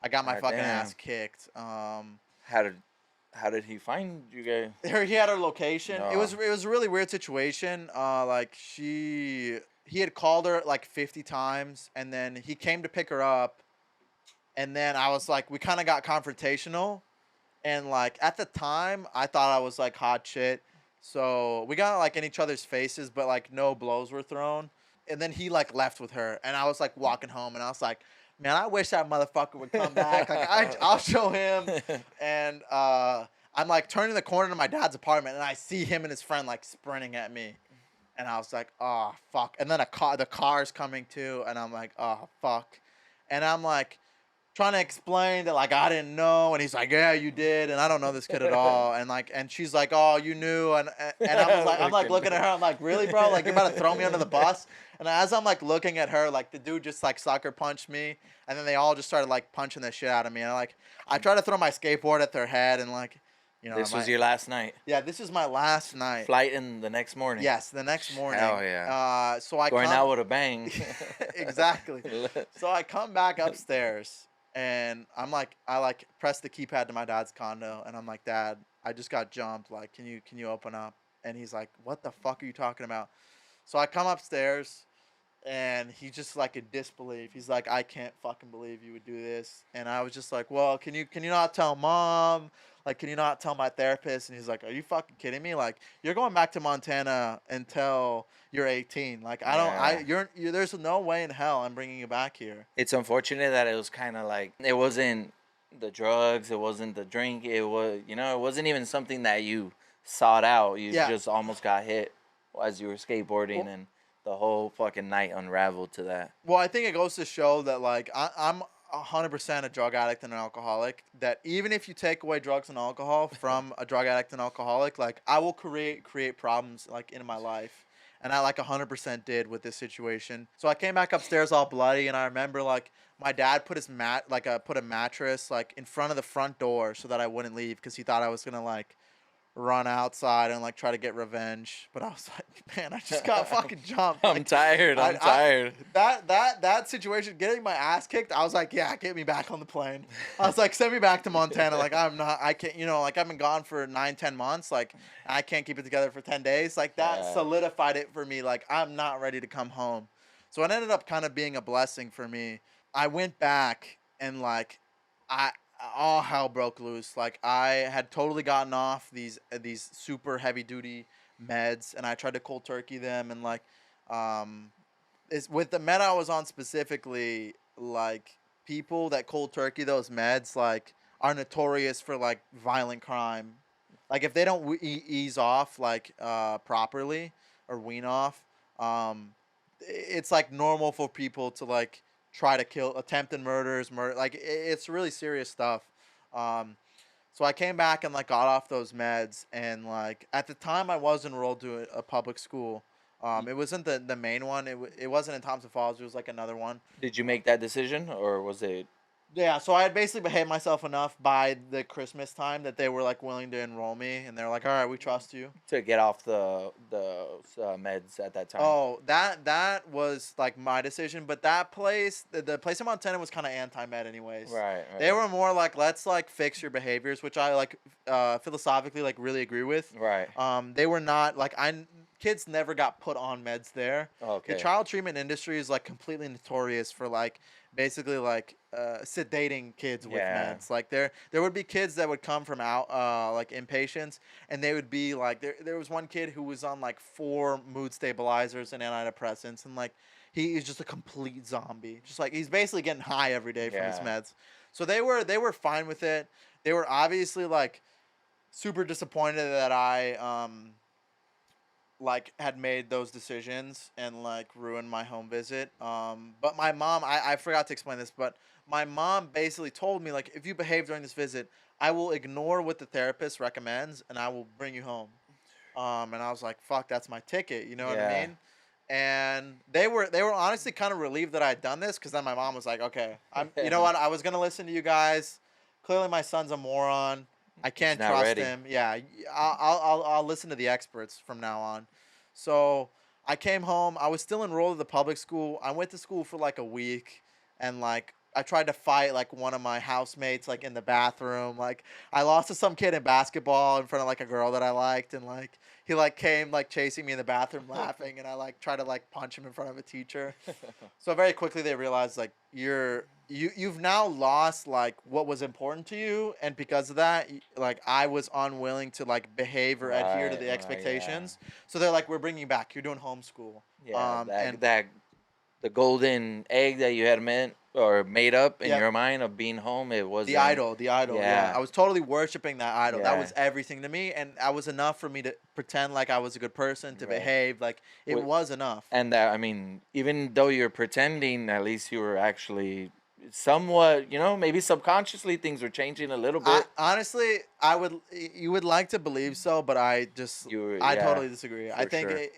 I got my God fucking damn. ass kicked. How did he find you guys? He had her location. No. It was a really weird situation. Like he had called her like 50 times, and then he came to pick her up, and then I was like, we kind of got confrontational, and like at the time I thought I was like hot shit. So we got like in each other's faces, but like no blows were thrown. And then he like left with her, and I was like walking home, and I was like, man, I wish that motherfucker would come back. Like I'll show him. And I'm like turning the corner to my dad's apartment, and I see him and his friend like sprinting at me, and I was like, oh fuck. And then the car's coming too, and I'm like, oh fuck. And I'm like trying to explain that like I didn't know, and he's like, yeah, you did, and I don't know this kid at all, and she's like, oh, you knew, and I'm like looking at her, I'm like, really, bro, like you're about to throw me under the bus. And as I'm like looking at her, like the dude just like sucker punched me, and then they all just started like punching the shit out of me, and like I tried to throw my skateboard at their head, and like, This was your last night. Yeah, this is my last night. Flight in the next morning. Yes, the next morning. Hell yeah. So I Going come, out with a bang. exactly. So I come back upstairs, and I like press the keypad to my dad's condo, and I'm like, Dad, I just got jumped. Like, can you open up? And he's like, what the fuck are you talking about? So I come upstairs, and he just like in disbelief. He's like, I can't fucking believe you would do this. And I was just like, well, can you not tell Mom? Like, can you not tell my therapist? And he's like, are you fucking kidding me? Like, you're going back to Montana until you're 18. Like, there's no way in hell I'm bringing you back here. It's unfortunate that it was kind of like, it wasn't the drugs, it wasn't the drink, it was, it wasn't even something that you sought out. You just almost got hit as you were skateboarding, and the whole fucking night unraveled to that. Well, I think it goes to show that like I'm 100% a drug addict and an alcoholic. That even if you take away drugs and alcohol from a drug addict and alcoholic, like I will create problems like in my life, and I like 100% did with this situation. So I came back upstairs all bloody, and I remember like my dad put his put a mattress like in front of the front door so that I wouldn't leave because he thought I was gonna like run outside and like try to get revenge. But I was like, man, I just got fucking jumped. I'm Like, tired. I'm tired. That situation, getting my ass kicked, I was like, yeah, get me back on the plane. I was like, send me back to Montana. Like I can't, like I've been gone for 9-10 months. Like I can't keep it together for 10 days. Like that solidified it for me. Like I'm not ready to come home. So it ended up kind of being a blessing for me. I went back and like I all hell broke loose. Like I had totally gotten off these super heavy duty meds, and I tried to cold turkey them, and like is with the med I was on specifically, like people that cold turkey those meds like are notorious for like violent crime. Like if they don't ease off like properly or wean off, it's like normal for people to like try to kill, attempted murders, like it's really serious stuff. So I came back and like got off those meds, and like at the time I was enrolled to a public school. It wasn't the main one. It wasn't in Thompson Falls. It was like another one. Did you make that decision, or was it? Yeah, so I had basically behaved myself enough by the Christmas time that they were like willing to enroll me, and they're like, "All right, we trust you." To get off the meds at that time. Oh, that was like my decision, but that place, the place in Montana was kind of anti-med anyways. Right. They were more like, let's like fix your behaviors, which I like philosophically like really agree with. Right. They were not like kids never got put on meds there. Okay. The child treatment industry is like completely notorious for like basically like sedating kids with meds. Like there would be kids that would come from out like inpatients, and they would be like there was one kid who was on like 4 mood stabilizers and antidepressants, and like he is just a complete zombie. Just like he's basically getting high every day from his meds. So they were fine with it. They were obviously like super disappointed that I like had made those decisions and like ruined my home visit. But my mom, I forgot to explain this, but my mom basically told me like, if you behave during this visit, I will ignore what the therapist recommends and I will bring you home. And I was like, fuck, that's my ticket. You know what I mean? And they were honestly kind of relieved that I had done this, because then my mom was like, okay, you know what? I was gonna listen to you guys. Clearly, my son's a moron. I can't trust him. Yeah, I'll listen to the experts from now on. So I came home. I was still enrolled at the public school. I went to school for like a week, and like I tried to fight like one of my housemates like in the bathroom. Like I lost to some kid in basketball in front of like a girl that I liked, and like he like came like chasing me in the bathroom laughing, and I like tried to like punch him in front of a teacher. So very quickly they realized like you've now lost like what was important to you, and because of that like I was unwilling to like behave or adhere to the expectations. So they're like, we're bringing you back. You're doing homeschool. That the golden egg that you had made up in your mind of being home, it was the idol. Yeah, I was totally worshiping that idol. That was everything to me, and that was enough for me to pretend like I was a good person, to behave like it was enough. And that, I mean, even though you're pretending, at least you were actually somewhat, maybe subconsciously things were changing a little bit. Honestly, you would like to believe so, but I totally disagree. I think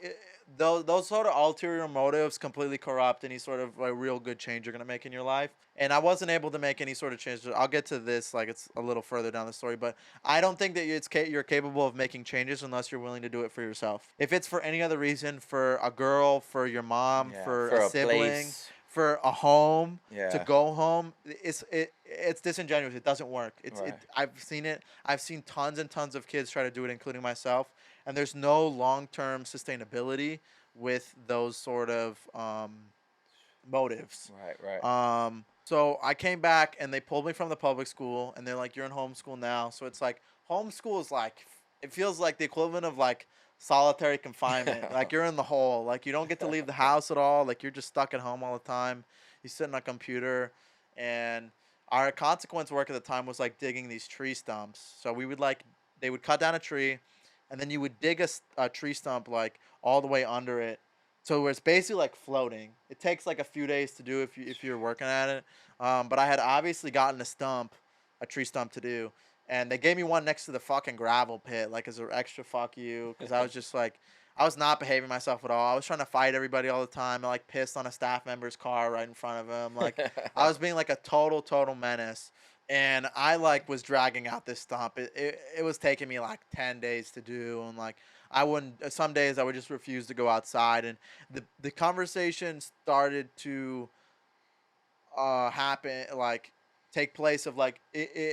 those sort of ulterior motives completely corrupt any sort of like real good change you're gonna make in your life. And I wasn't able to make any sort of change. I'll get to this, like it's a little further down the story, but I don't think that you're capable of making changes unless you're willing to do it for yourself. If it's for any other reason, for a girl, for your mom, for a sibling, place, for a home, to go home, it's disingenuous. It doesn't work. I've seen it. I've seen tons and tons of kids try to do it, including myself. And there's no long-term sustainability with those sort of motives. Right. So I came back, and they pulled me from the public school, and they're like, you're in homeschool now. So it's like, homeschool is like, it feels like the equivalent of like solitary confinement. Like you're in the hole. Like you don't get to leave the house at all. Like you're just stuck at home all the time. You sit on a computer. And our consequence work at the time was like digging these tree stumps. So they would cut down a tree, and then you would dig a tree stump like all the way under it, So where it's basically like floating. It takes like a few days to do if you're working at it. But I had obviously gotten a tree stump to do, and they gave me one next to the fucking gravel pit, like as an extra fuck you, because I was just like, I was not behaving myself at all. I was trying to fight everybody all the time. I like pissed on a staff member's car right in front of him. Like I was being like a total menace. And I like was dragging out this stump. It was taking me like 10 days to do, and like I wouldn't. Some days I would just refuse to go outside, and the conversation started to happen, like take place of like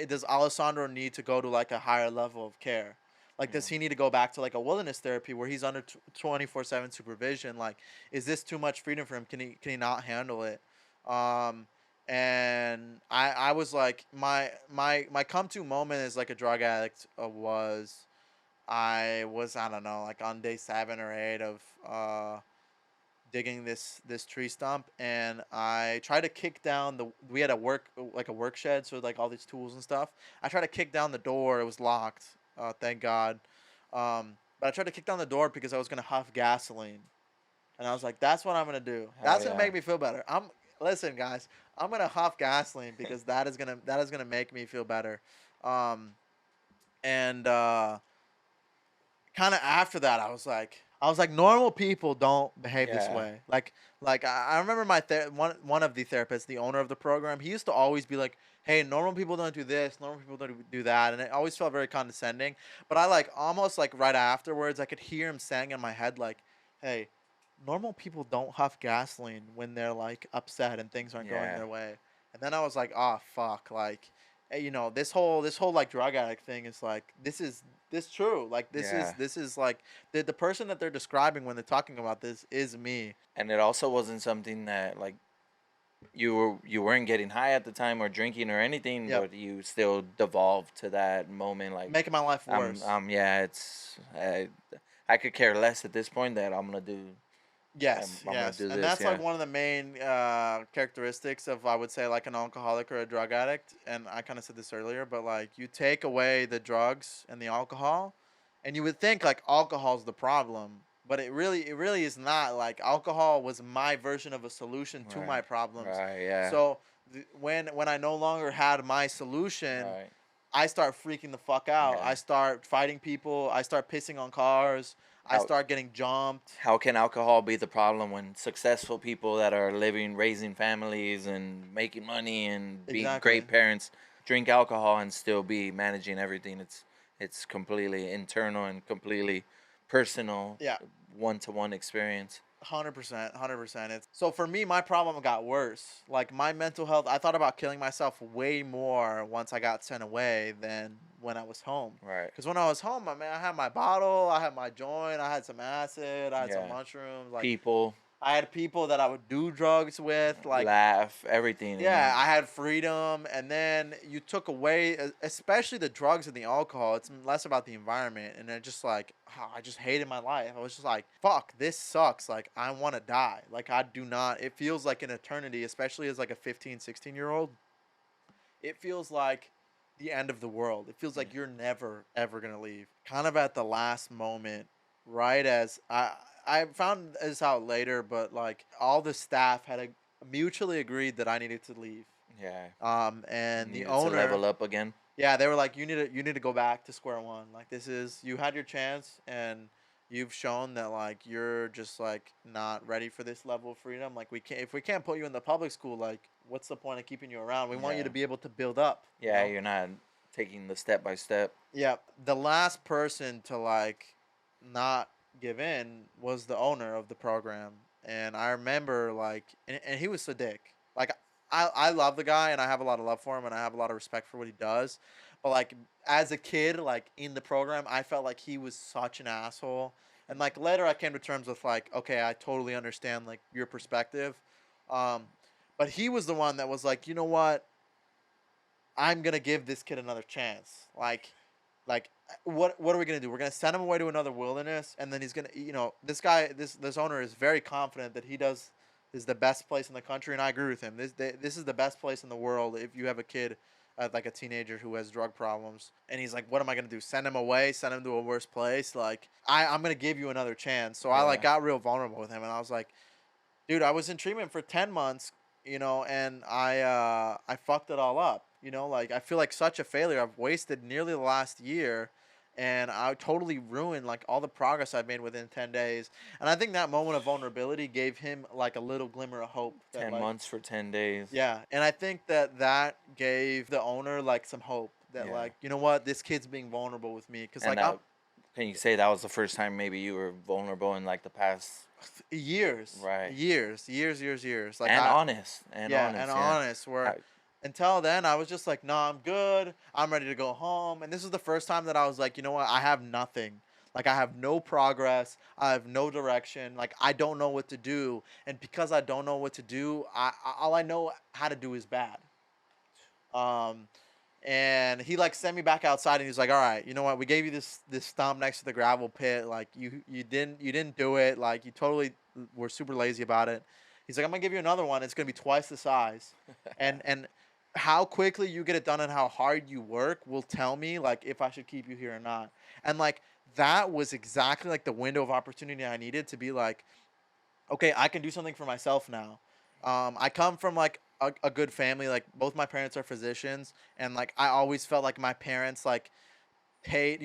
does Alessandro need to go to like a higher level of care? Like does he need to go back to like a wilderness therapy where he's under 24/7 supervision? Like is this too much freedom for him? Can he not handle it? Um and I was like my come to moment as like a drug addict was I don't know, like on day 7 or 8 of digging this tree stump, and I tried to kick down the. We had a work shed, so like all these tools and stuff. I tried to kick down the door. It was locked. Thank God. But I tried to kick down the door because I was gonna huff gasoline, and I was like, "That's what I'm gonna do. Hell That's gonna yeah. make me feel better." Listen, guys. I'm gonna huff gasoline because that is gonna make me feel better. Um, and kind of after that, I was like, normal people don't behave this Yeah. way. Like I remember one of the therapists, the owner of the program, he used to always be like, "Hey, normal people don't do this, normal people don't do that," and it always felt very condescending. But I like almost like right afterwards, I could hear him saying in my head like, "Hey, normal people don't huff gasoline when they're like upset and things aren't going Yeah. their way." And then I was like, "Oh fuck!" Like, this whole like drug addict thing is like this true. Like Yeah. this is like the person that they're describing when they're talking about this is me. And it also wasn't something that like you weren't getting high at the time or drinking or anything, Yep, but you still devolved to that moment. Like making my life worse. yeah, I could care less at this point that I'm gonna do. Yes, I'm gonna yes, do and this. that's like Yeah. one of the main characteristics of I would say like an alcoholic or a drug addict. And I kind of said this earlier, but like you take away the drugs and the alcohol, and you would think like alcohol's the problem, but it really is not. Like alcohol was my version of a solution to my Right. problems. Right. Yeah. So when I no longer had my solution, Right. I start freaking the fuck out. Yeah. I start fighting people. I start pissing on cars. I How start getting jumped. how can alcohol be the problem when successful people that are living, raising families, and making money and being Exactly. great parents drink alcohol and still be managing everything? It's completely internal and completely personal, Yeah. one-to-one experience. 100%, 100%. It's so for me, my problem got worse. Like my mental health, I thought about killing myself way more once I got sent away than when I was home. Right. Because when I was home, I had my bottle, I had my joint, I had some acid, I had some Yeah. mushrooms. Like People I had people that I would do drugs with. Like laugh, everything. yeah, And I had freedom, and then you took away, especially the drugs and the alcohol. It's less about the environment, and it just like I just hated my life. I was just like, "Fuck, this sucks." Like I want to die. Like I do not. It feels like an eternity, especially as like a 15, 16-year-old. It feels like the end of the world. It feels like you're never ever gonna leave. Kind of at the last moment, right as I found this out later, but like all the staff had mutually agreed that I needed to leave. yeah, And the needed to owner, level up again. yeah, they were like, you need to go back to square one. Like this is you had your chance, and you've shown that like you're just like not ready for this level of freedom. Like we can't if we can't put you in the public school, like what's the point of keeping you around? We want you Yeah. to be able to build up. Yeah, you're not taking the step by step. Yeah, the last person to like not give in was the owner of the program, and I remember like, and he was Sadiq. Like I love the guy, and I have a lot of love for him, and I have a lot of respect for what he does. But like as a kid, like in the program, I felt like he was such an asshole. And like later, I came to terms with like, okay, I totally understand like your perspective. Um, but he was the one that was like, you know what? I'm gonna give this kid another chance. Like what are we gonna do? We're gonna send him away to another wilderness, and then he's gonna, this guy, this owner is very confident that he does is the best place in the country, and I agree with him. This is the best place in the world if you have a kid like a teenager who has drug problems. And he's like, what am I gonna do? Send him away? Send him to a worse place? Like, I'm gonna give you another chance. So I like Yeah. got real vulnerable with him, and I was like, dude, I was in treatment for 10 months, and I fucked it all up. Like I feel like such a failure. I've wasted nearly the last year, and I totally ruined like all the progress I've made within 10 days. And I think that moment of vulnerability gave him like a little glimmer of hope that 10 like months for 10 days. yeah, and I think that gave the owner like some hope that Yeah. like, you know what, this kid's being vulnerable with me cuz And like I'm can you say that was the first time maybe you were vulnerable in like the past? years, Right. years. Like And I honest. And Yeah, honest. and Yeah. honest. Where How- until then, I was just like, "Nah, I'm good. I'm ready to go home." And this is the first time that I was like, "You know what? I have nothing. Like, I have no progress. I have no direction. Like, I don't know what to do. And because I don't know what to do, all I know how to do is bad." Um, and he like sent me back outside, and he's like, "All right, you know what? We gave you this stump next to the gravel pit. Like, you didn't do it. Like, you totally were super lazy about it." He's like, "I'm gonna give you another one. It's gonna be twice the size, and how quickly you get it done and how hard you work will tell me like if I should keep you here or not." And like that was exactly like the window of opportunity I needed to be like, okay, I can do something for myself now. I come from like a good family. Like both my parents are physicians, and like I always felt like my parents like paid.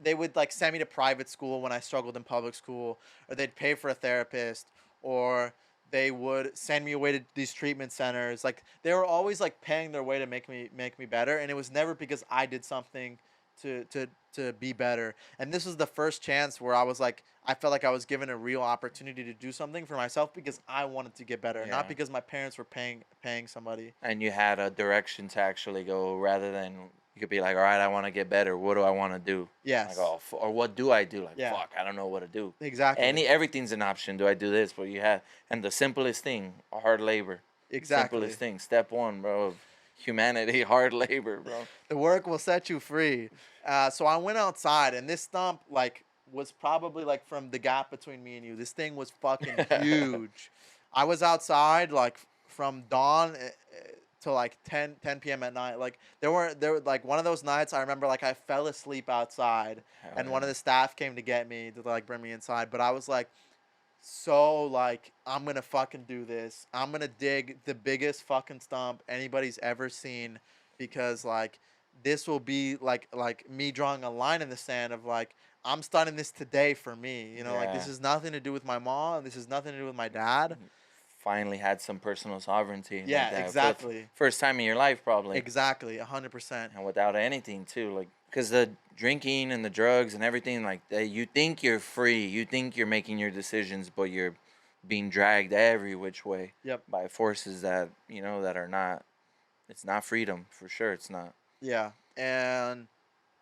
They would like send me to private school when I struggled in public school, or they'd pay for a therapist, or they would send me away to these treatment centers. Like they were always like paying their way to make me better, and it was never because I did something to be better. And this was the first chance where I was like, I felt like I was given a real opportunity to do something for myself because I wanted to get better, not Yeah. because my parents were paying somebody. And you had a direction to actually go rather than you could be like, all right, I want to get better. What do I want to do? Yes. Like, oh, or what do I do? Like, Yeah. fuck, I don't know what to do. Exactly. Everything's an option. Do I do this? But you have, and the simplest thing, hard labor. Exactly. Simplest thing. Step one, bro, of humanity, hard labor, bro. The work will set you free. So I went outside, and this stump like was probably like from the gap between me and you. This thing was fucking huge. I was outside like from dawn to like 10 p.m. at night. Like there were like one of those nights I remember like I fell asleep outside, Hell and one of yeah. the staff came to get me to like bring me inside. But I was like, so like I'm gonna fucking do this. I'm gonna dig the biggest fucking stump anybody's ever seen, because like this will be like me drawing a line in the sand of like I'm starting this today for me. Like this Yeah. has nothing to do with my mom. This has nothing to do with my dad. Finally had some personal sovereignty. Yeah, like that. For the exactly. first time in your life, probably. Exactly, 100%. And without anything too, like because the drinking and the drugs and everything, like you think you're free, you think you're making your decisions, but you're being dragged every which way Yep. by forces that that are not. It's not freedom for sure. It's not. Yeah, and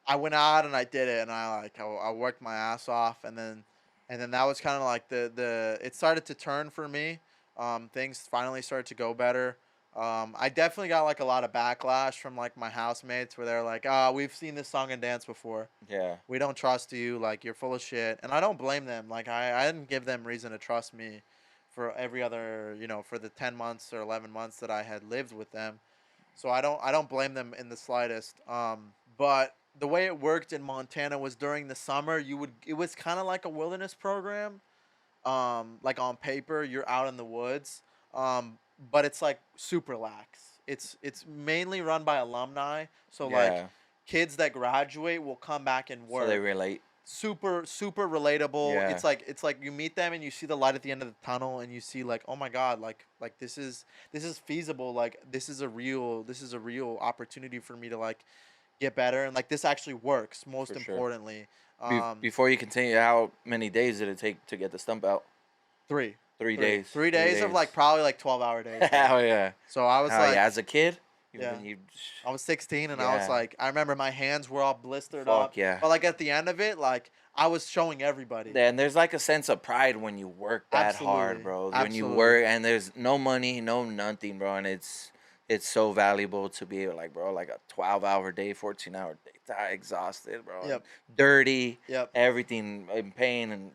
I went out and I did it, and I worked my ass off, and then that was kind of like the it started to turn for me. Things finally started to go better. I definitely got like a lot of backlash from like my housemates where they're like, "Ah, we've seen this song and dance before. Yeah. We don't trust you. Like you're full of shit." And I don't blame them. Like I didn't give them reason to trust me for every other, for the 10 months or 11 months that I had lived with them. So I don't blame them in the slightest. But the way it worked in Montana was during the summer. It was kind of like a wilderness program. Like on paper, you're out in the woods. But it's like super lax. It's mainly run by alumni. So like Yeah. kids that graduate will come back and work. So they relate. Super relatable. Yeah. It's like you meet them and you see the light at the end of the tunnel, and you see like, oh my god, like this is feasible. Like this is a real opportunity for me to like get better, and like this actually works, most For sure. importantly. Before you continue, how many days did it take to get the stump out? 3 3 days. 3 days of like probably like 12-hour days. Hell yeah. So I was Hell like, yeah. As a kid. Yeah. You, I was 16, and I was Yeah. like, I remember my hands were all blistered Fuck up. yeah. But like at the end of it, like I was showing everybody. And there's like a sense of pride when you work that hard, Absolutely. bro. When you Absolutely. work and there's no money, no nothing, bro, and it's it's so valuable to be like, bro, like a 12-hour day, 14-hour day, die exhausted, bro, and Yep. dirty, Yep. everything in pain, and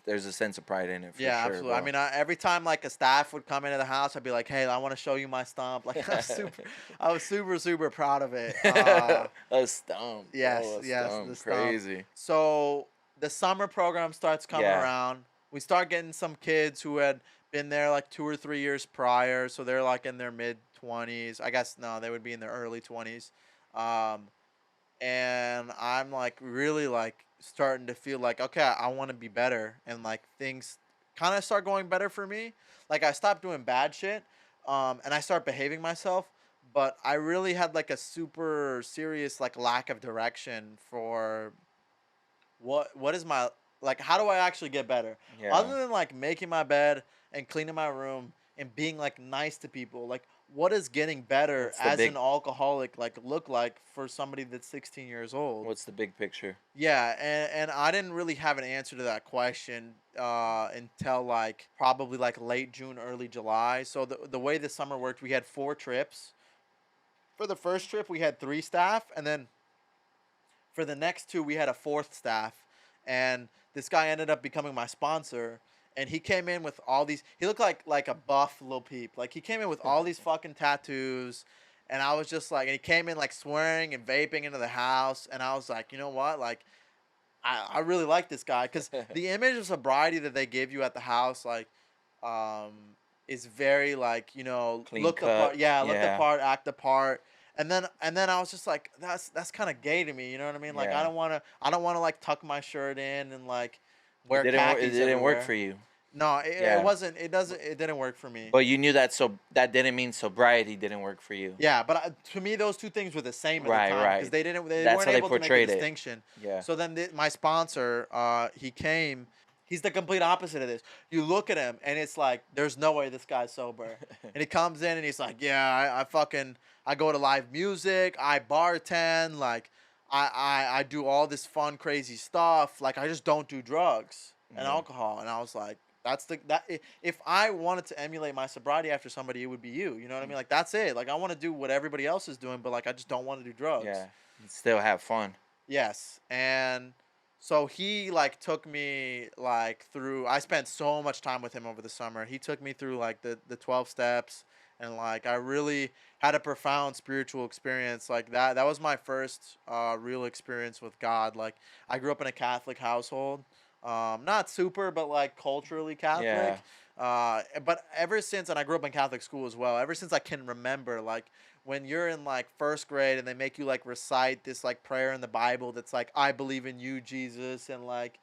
there's a sense of pride in it for Yeah, sure, absolutely. I bro. mean, every time like a staff would come into the house, I'd be like, "Hey, I want to show you my stump." Like, I was super, super proud of it. A stump, Yes, bro, a yes, the stump, stump. crazy. So the summer program starts coming Yeah. around. We start getting some kids who had been there like 2 or 3 years prior, so they're like in their mid 20s. I guess no, they would be in their early 20s. Um, and I'm like really like starting to feel like okay, I want to be better, and like things kind of start going better for me. Like I stopped doing bad shit, and I start behaving myself. But I really had like a super serious like lack of direction for what is my like how do I actually get better Yeah. other than like making my bed and cleaning my room and being like nice to people. Like what does getting better What's the as big an alcoholic like look like for somebody that's 16 years old? What's the big picture? Yeah, and I didn't really have an answer to that question until like probably like late June, early July. So the way the summer worked, we had 4 trips. For the first trip, we had 3 staff, and then for the next 2, we had a fourth staff, and this guy ended up becoming my sponsor. And he came in with all these. He looked like a buff little peep. Like he came in with all these fucking tattoos, and I was just like, and he came in like swearing and vaping into the house, and I was like, you know what, like. I really like this guy because the image of sobriety that they give you at the house, like, um, is very like Clean look the part, cut. yeah, look the Yeah. part, act the part, and then I was just like, that's kind of gay to me, you know what I mean? Like, Yeah. I don't want to like tuck my shirt in and like It wear didn't work. It khakis didn't work for everywhere. you. No, it Yeah. wasn't. It didn't work for me. But you knew that, so that didn't mean sobriety didn't work for you. Yeah, but to me, those two things were the same at the Right, time because right. they That's weren't how they able to make a portrayed it. distinction. Yeah. So then my sponsor, he came. He's the complete opposite of this. You look at him and it's like, there's no way this guy's sober. And he comes in and he's like, yeah, I go to live music, I bartend, like I do all this fun, crazy stuff. Like I just don't do drugs and Mhm. alcohol. And I was like, if I wanted to emulate my sobriety after somebody, it would be you. You know what I mean? Like that's it. Like I want to do what everybody else is doing, but like I just don't want to do drugs. Yeah. And still have fun. Yes. And so he like took me like through I spent so much time with him over the summer. He took me through like the 12 steps, and like I really had a profound spiritual experience. Like that was my first real experience with God. Like I grew up in a Catholic household. Not super, but like culturally Catholic. Yeah. But ever since, and I grew up in Catholic school as well. Ever since I can remember, like when you're in like first grade and they make you like recite this like prayer in the Bible that's like I believe in you, Jesus, and like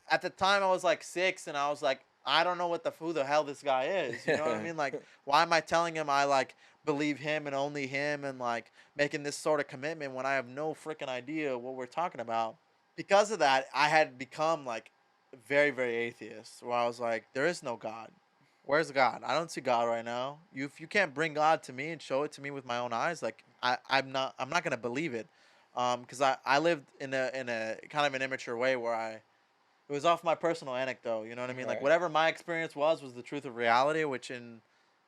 at the time I was like 6, and I was like I don't know who the hell this guy is. You know what I mean? Like why am I telling him I like believe him and only him and like making this sort of commitment when I have no freaking idea what we're talking about? Because of that, I had become like very, very atheist, where I was like, there is no God. Where's God? I don't see God right now. If you can't bring God to me and show it to me with my own eyes, like I'm not gonna believe it. Because I lived in a kind of an immature way where it was off my personal anecdote. You know what I mean? Like Right. whatever my experience was the truth of reality, which in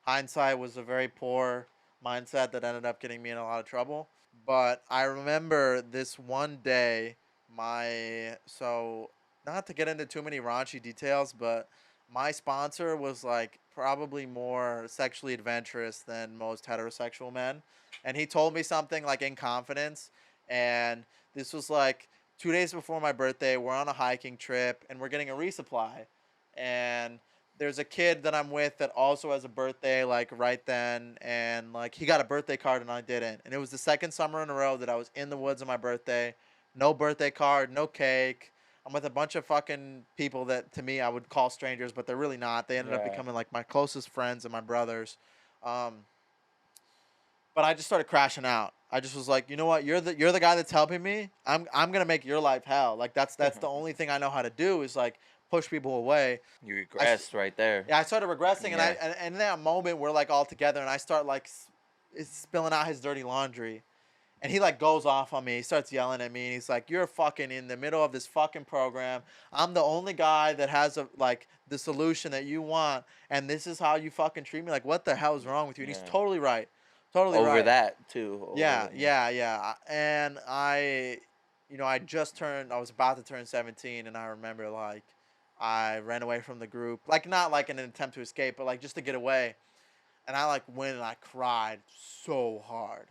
hindsight was a very poor mindset that ended up getting me in a lot of trouble. But I remember this one day, not to get into too many raunchy details, but my sponsor was like probably more sexually adventurous than most heterosexual men. And he told me something like in confidence. And this was like 2 days before my birthday. We're on a hiking trip and we're getting a resupply. And there's a kid that I'm with that also has a birthday like right then, and like he got a birthday card and I didn't. And it was the second summer in a row that I was in the woods on my birthday. No birthday card, no cake. I'm with a bunch of fucking people that to me I would call strangers, but they're really not. They ended up Yeah. becoming like my closest friends and my brothers. Um, but I just started crashing out. I just was like, you know what? You're the guy that's helping me. I'm gonna make your life hell. Like that's the only thing I know how to do is like push people away. You regressed right there. Yeah, I started regressing, Yeah. and in that moment we're like all together, and I start like spilling out his dirty laundry, and he like goes off on me. He starts yelling at me, and he's like, "You're fucking in the middle of this fucking program. I'm the only guy that has the solution that you want, and this is how you fucking treat me. Like, what the hell is wrong with you?" And he's Yeah. totally right. Totally over right. that too. Yeah, Over, yeah. And I was about to turn 17, and I remember like I ran away from the group, like not like in an attempt to escape, but like just to get away. And I like went and I cried so hard.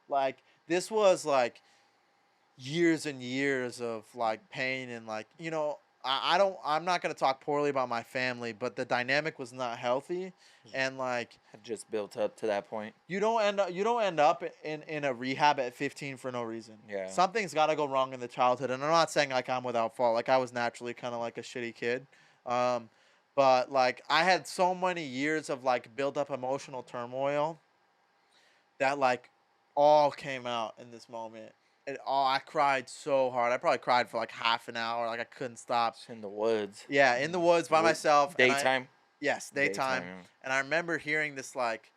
Like this was like years and years of like pain and like I'm not gonna talk poorly about my family, but the dynamic was not healthy, and like had just built up to that point. you don't end up in a rehab at 15 for no reason. Yeah. Something's got to go wrong in the childhood, and I'm not saying like I'm without fault. Like I was naturally kind of like a shitty kid, um, but like I had so many years of like built up emotional turmoil that like all came out in this moment. I cried so hard. I probably cried for like half an hour. Like I couldn't stop. It's in the woods. Yeah, in the woods by Wood- myself. Daytime. Yes, daytime. Daytime. And I remember hearing this like,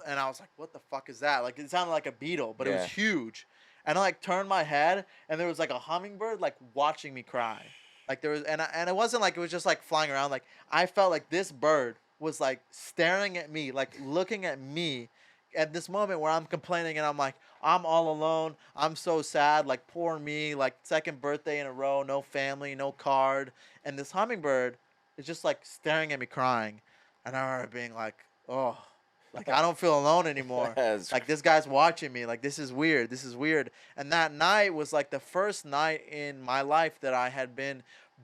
and I was like, "What the fuck is that?" Like it sounded like a beetle, but it was Yeah. huge. And I like turned my head, and there was like a hummingbird like watching me cry. Like there was, and it wasn't like it was just like flying around. Like I felt like this bird was like staring at me, like looking at me. At this moment where I'm complaining and I'm like, I'm all alone. I'm so sad. Like poor me. Like second birthday in a row, no family, no card, and this hummingbird is just like staring at me crying, and I remember being like, oh. Like I don't feel alone anymore. That's- Like this guy's watching me. Like this is weird. This is weird. And that night was like the first night in my life that I had been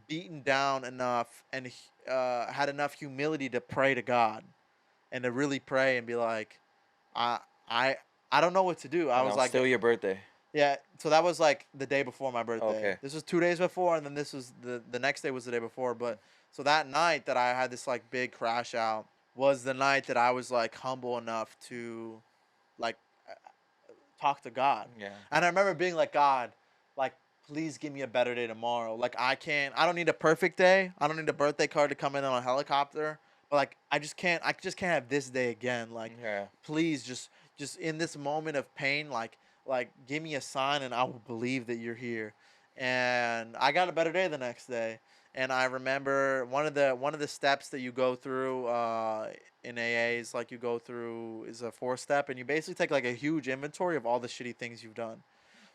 beaten down enough and had enough humility to pray to God and to really pray and be like, I I I don't know what to do. I And was it like, still your birthday. yeah. So that was like the day before my birthday. Okay. This was 2 days before, and then this was the next day was the day before. But so that night that I had this like big crash out was the night that I was like humble enough to like talk to God. Yeah. And I remember being like, God, like, please give me a better day tomorrow. Like, I don't need a perfect day. I don't need a birthday card to come in on a helicopter. But like, I just can't have this day again. Like, Yeah. please just in this moment of pain, like give me a sign and I will believe that you're here. And I got a better day the next day. And I remember one of the steps that you go through in AA is like you go through is a 4-step, and you basically take like a huge inventory of all the shitty things you've done.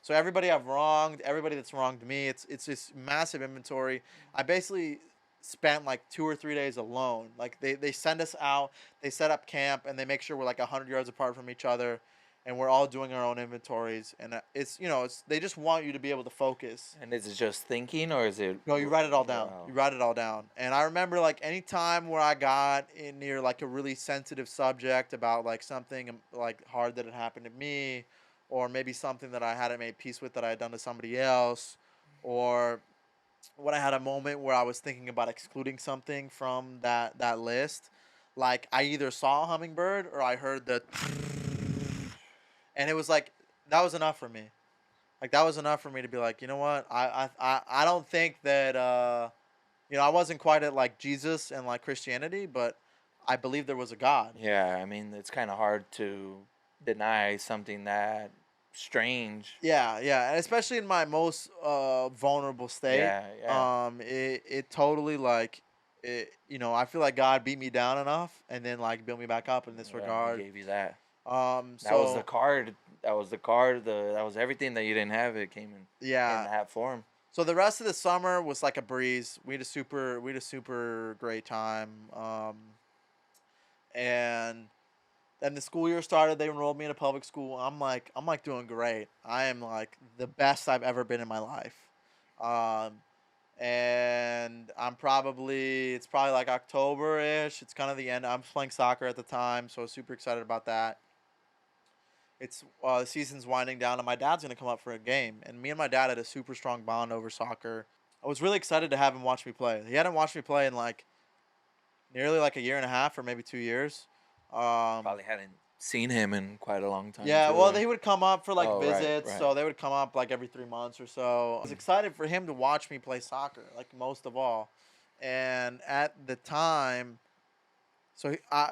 So everybody I've wronged, everybody that's wronged me, it's this massive inventory. I basically spent like 2 or 3 days alone. Like they send us out, they set up camp, and they make sure we're like 100 yards apart from each other, and we're all doing our own inventories. And it's they just want you to be able to focus. And is it just thinking or is it? No, you write it all down. Wow. You write it all down. And I remember like any time where I got in near like a really sensitive subject about like something like hard that had happened to me, or maybe something that I hadn't made peace with that I had done to somebody else, or when I had a moment where I was thinking about excluding something from that list, like I either saw a hummingbird or I heard the and it was like that was enough for me. Like that was enough for me to be like, you know what? I don't think that I wasn't quite at like Jesus and like Christianity, but I believe there was a God. Yeah, I mean, it's kind of hard to deny something that strange. Yeah, yeah, and especially in my most vulnerable state. Yeah, yeah. It totally like I feel like God beat me down enough and then like built me back up in this Yeah, regard. he gave you that. So That was the card. That was the card. That was everything that you didn't have. It came in yeah. that form. So the rest of the summer was like a breeze. We had a super great time. And then the school year started. They enrolled me in a public school. I'm like doing great. I am like the best I've ever been in my life. And it's probably like October-ish. It's kind of the end. I was playing soccer at the time, so I was super excited about that. It's the season's winding down, and my dad's gonna come up for a game. And me and my dad had a super strong bond over soccer. I was really excited to have him watch me play. He hadn't watched me play in like nearly like a year and a half or maybe 2 years. Probably hadn't seen him in quite a long time. Yeah, too, well, right? he would come up for like Oh, right, visits, right. so they would come up like every 3 months or so. I was excited for him to watch me play soccer, like most of all. And at the time,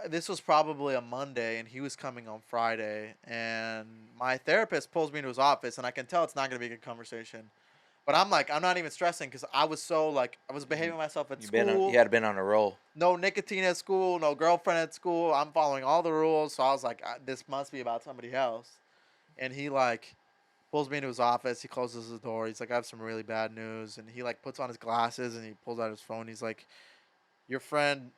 this was probably a Monday, and he was coming on Friday. And my therapist pulls me into his office, and I can tell it's not going to be a good conversation. But I'm like, I'm not even stressing because I was so like, I was behaving myself at school. You had been on a roll. No nicotine at school, no girlfriend at school. I'm following all the rules. So I was like, this must be about somebody else. And he like pulls me into his office. He closes the door. He's like, I have some really bad news. And he like puts on his glasses and he pulls out his phone. He's like, your friend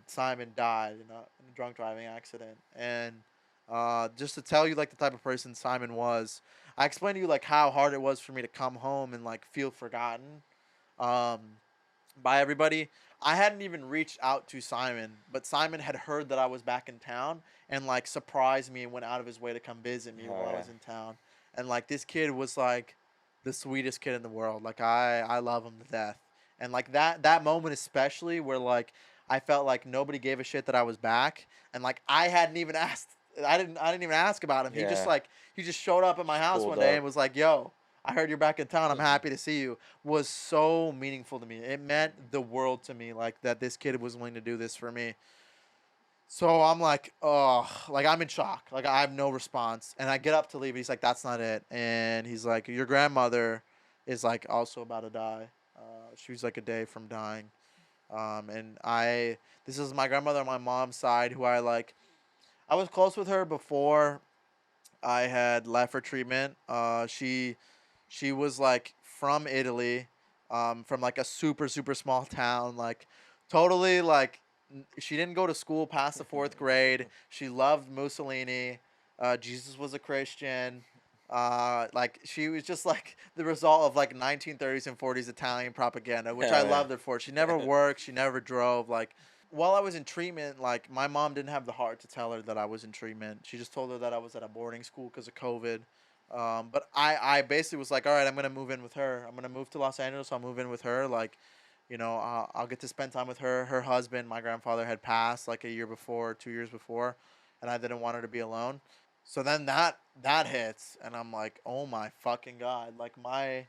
Simon died in a drunk driving accident. And just to tell you like the type of person Simon was, I explained to you like how hard it was for me to come home and like feel forgotten. Um, by everybody. I hadn't even reached out to Simon, but Simon had heard that I was back in town and like surprised me and went out of his way to come visit me while I was in town. And like this kid was like the sweetest kid in the world. Like I love him to death. And like that moment especially where like I felt like nobody gave a shit that I was back and like I hadn't even asked I didn't even ask about him. Yeah. He just showed up at my house Pulled one day up. and was like, "Yo, I heard you're back in town. I'm happy to see you." Was so meaningful to me. It meant the world to me, like that this kid was willing to do this for me. So I'm like, oh, like I'm in shock. Like I have no response. And I get up to leave. He's like, that's not it. And he's like, your grandmother is like also about to die. She was like a day from dying. This is my grandmother on my mom's side who I was close with her before I had left for treatment. She was like from Italy, from like a super super small town, like totally like she didn't go to school past the fourth grade. She loved Mussolini. Jesus was a Christian. Like she was just like the result of like 1930s and 40s Italian propaganda, which I loved her for. She never worked. She never drove. Like while I was in treatment, like my mom didn't have the heart to tell her that I was in treatment. She just told her that I was at a boarding school because of COVID. But I basically was like, all right, I'm gonna move in with her. I'm gonna move to Los Angeles. I'll move in with her. Like, I'll get to spend time with her. Her husband, my grandfather, had passed like a year before, 2 years before, and I didn't want her to be alone. So then that hits, and I'm like, oh my fucking god, like my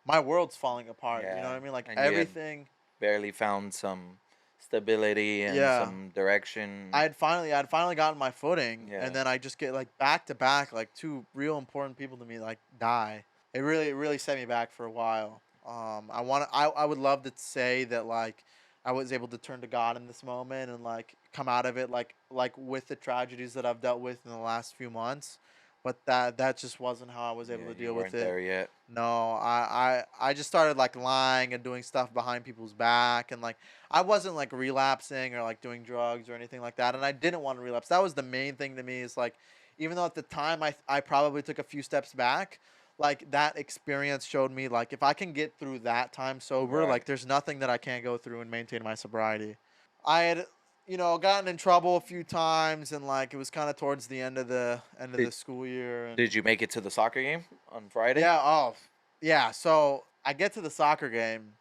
world's falling apart. You know what I mean? Like And you had everything. barely found some stability and Yeah. some direction. I'd finally gotten my footing, Yeah. and then I just get like back to back, like two real important people to me like die. It really set me back for a while. I would love to say that like I was able to turn to God in this moment and like come out of it like with the tragedies that I've dealt with in the last few months, but that just wasn't how I was able Yeah, to you deal with weren't it. there yet. No, I just started like lying and doing stuff behind people's back and like I wasn't like relapsing or like doing drugs or anything like that and I didn't want to relapse. That was the main thing to me is like even though at the time I probably took a few steps back, like that experience showed me like if I can get through that time sober, Right. like there's nothing that I can't go through and maintain my sobriety. I had gotten in trouble a few times and like it was kind of towards the end of the Did school year and Did you make it to the soccer game on Friday? yeah, oh, yeah. So I get to the soccer game,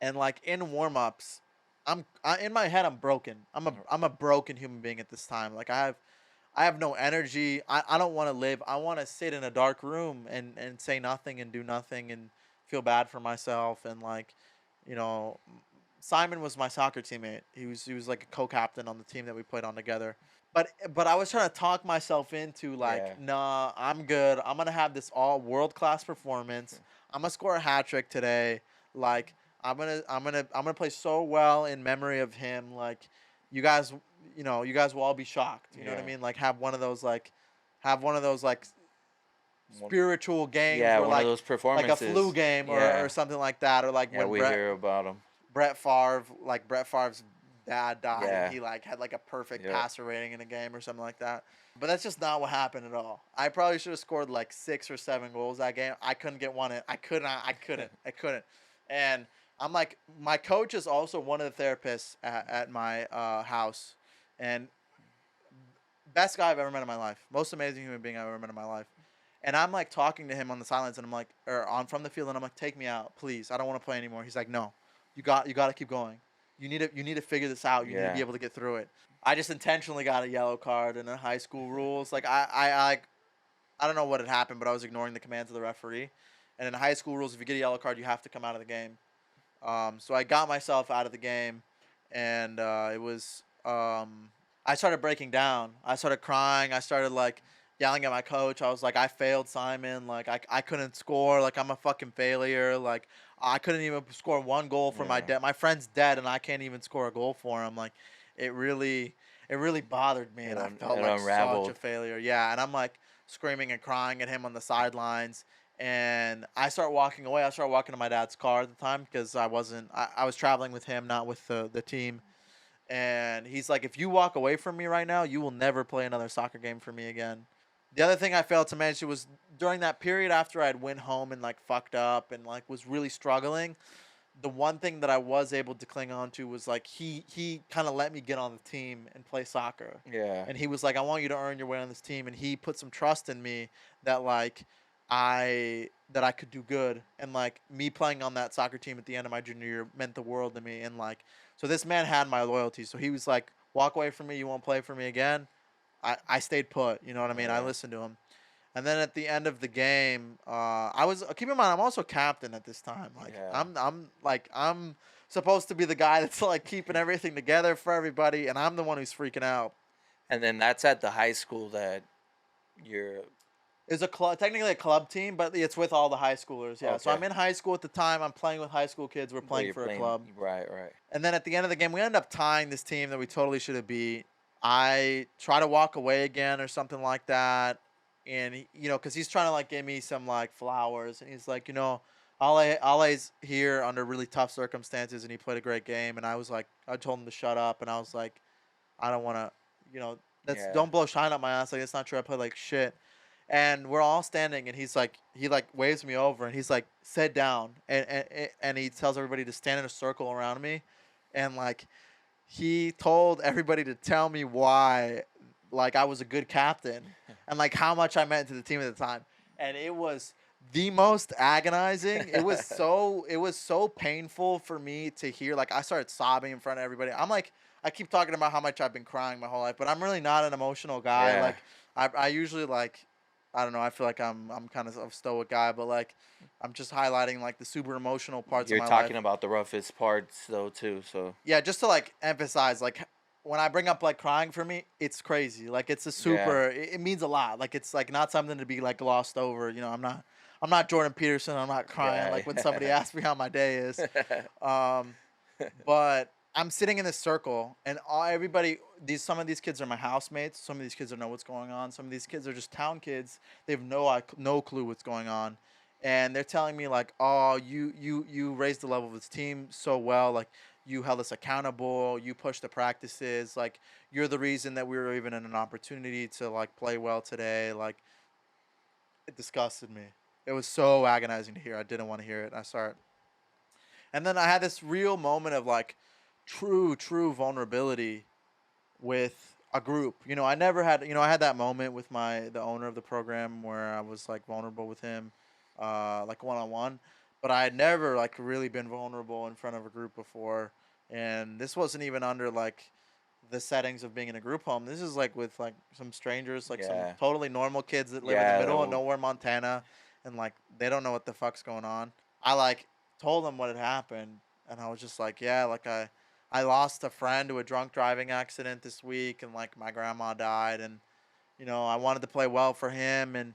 and like in warm-ups, in my head I'm broken. I'm a broken human being at this time. Like I have no energy. I don't want to live. I want to sit in a dark room and say nothing and do nothing and feel bad for myself and like, you know, Simon was my soccer teammate. He was like a co-captain on the team that we played on together. But I was trying to talk myself into Yeah. like, nah, I'm good. I'm gonna have this all world class performance. I'm gonna score a hat trick today. Like I'm gonna play so well in memory of him. Like you guys, you guys will all be shocked. You know what I Yeah. mean? Like have one of those like One, spiritual games yeah, where one of like those like a flu performances. game or Yeah. something like that or like Yeah, when we hear about them. Brett Favre's dad died and Yeah. he like had like a perfect Yep. passer rating in a game or something like that. But that's just not what happened at all. I probably should have scored like 6 or 7 goals that game. I couldn't get one in. I could not. I couldn't. I couldn't. And I'm like, my coach is also one of the therapists at my house, and best guy I've ever met in my life. Most amazing human being I've ever met in my life. And I'm like talking to him on the sidelines, and I'm like, or on from the field, and I'm like, take me out, please. I don't want to play anymore. He's like, no, you got to keep going. You need to figure this out. You need to be Yeah. able to get through it. I just intentionally got a yellow card in the high school rules. Like I don't know what had happened, but I was ignoring the commands of the referee. And in high school rules, if you get a yellow card, you have to come out of the game. So I got myself out of the game, and it was I started breaking down. I started crying. I started like yelling at my coach. I was like, I failed Simon. Like, I couldn't score. Like, I'm a fucking failure. Like, I couldn't even score one goal for my Yeah. dad. My friend's dead, and I can't even score a goal for him. Like, it really, it really bothered me, and I felt It like such a unraveled. failure. Yeah, and I'm like screaming and crying at him on the sidelines. And I start walking away. I start walking to my dad's car at the time because I wasn't. I was traveling with him, not with the team. And he's like, if you walk away from me right now, you will never play another soccer game for me again. The other thing I failed to mention was during that period after I'd went home and like fucked up and like was really struggling. The one thing that I was able to cling on to was like he kind of let me get on the team and play soccer. Yeah. And he was like, I want you to earn your way on this team. And he put some trust in me that like I could do good. And like me playing on that soccer team at the end of my junior year meant the world to me. And like so this man had my loyalty. So he was like, walk away from me, you won't play for me again. I stayed put, you know what I mean? I Yeah. listened to him. And then at the end of the game, I was keep in mind I'm also captain at this time. Like Yeah. I'm supposed to be the guy that's like keeping everything together for everybody, and I'm the one who's freaking out. And then that's at the high school that you're. It's a club, technically a club team, but it's with all the high schoolers. Yeah, so Okay. I'm in high school at the time. I'm playing with high school kids. We're But playing you're for a club. Right. Right. And then at the end of the game, we end up tying this team that we totally should have beat. I try to walk away again or something like that, and because he's trying to like give me some like flowers, and he's like, Ale's here under really tough circumstances, and he played a great game. And I was like, I told him to shut up, and I was like, I don't want to, that's Yeah. don't blow shine up my ass. Like it's not true. I played like shit. And we're all standing, and he like waves me over, and he's like, sit down, and he tells everybody to stand in a circle around me, and like he told everybody to tell me why like I was a good captain and like how much I meant to the team at the time. And it was the most agonizing. It was so painful for me to hear. Like I started sobbing in front of everybody. I'm like I keep talking about how much I've been crying my whole life, but I'm really not an emotional guy. Yeah. Like I usually like I don't know, I feel like I'm kind of a stoic guy, but like I'm just highlighting like the super emotional parts You're of my talking life. about the roughest parts though too. So. Yeah, just to like emphasize, like when I bring up like crying for me, it's crazy. Like it's a Yeah. super. It means a lot. Like it's like not something to be like glossed over. I'm not Jordan Peterson. I'm not crying like when somebody Yeah. asks me how my day is. Um, but I'm sitting in this circle, and everybody. Some of these kids are my housemates. Some of these kids don't know what's going on. Some of these kids are just town kids. They have no clue what's going on, and they're telling me like, "Oh, you raised the level of this team so well. Like you held us accountable. You pushed the practices. Like you're the reason that we were even in an opportunity to like play well today." Like it disgusted me. It was so agonizing to hear. I didn't want to hear it. I started, and then I had this real moment of like true vulnerability with a group. I never had, I had that moment with the owner of the program where I was like vulnerable with him, like one on one, but I had never like really been vulnerable in front of a group before, and this wasn't even under like the settings of being in a group home. This is like with like some strangers, like some Yeah. totally normal kids that live in the Yeah. middle of nowhere, Montana, and like they don't know what the fuck's going on. I like told them what had happened, and I was just like, yeah, like I lost a friend to a drunk driving accident this week, and like my grandma died, and I wanted to play well for him, and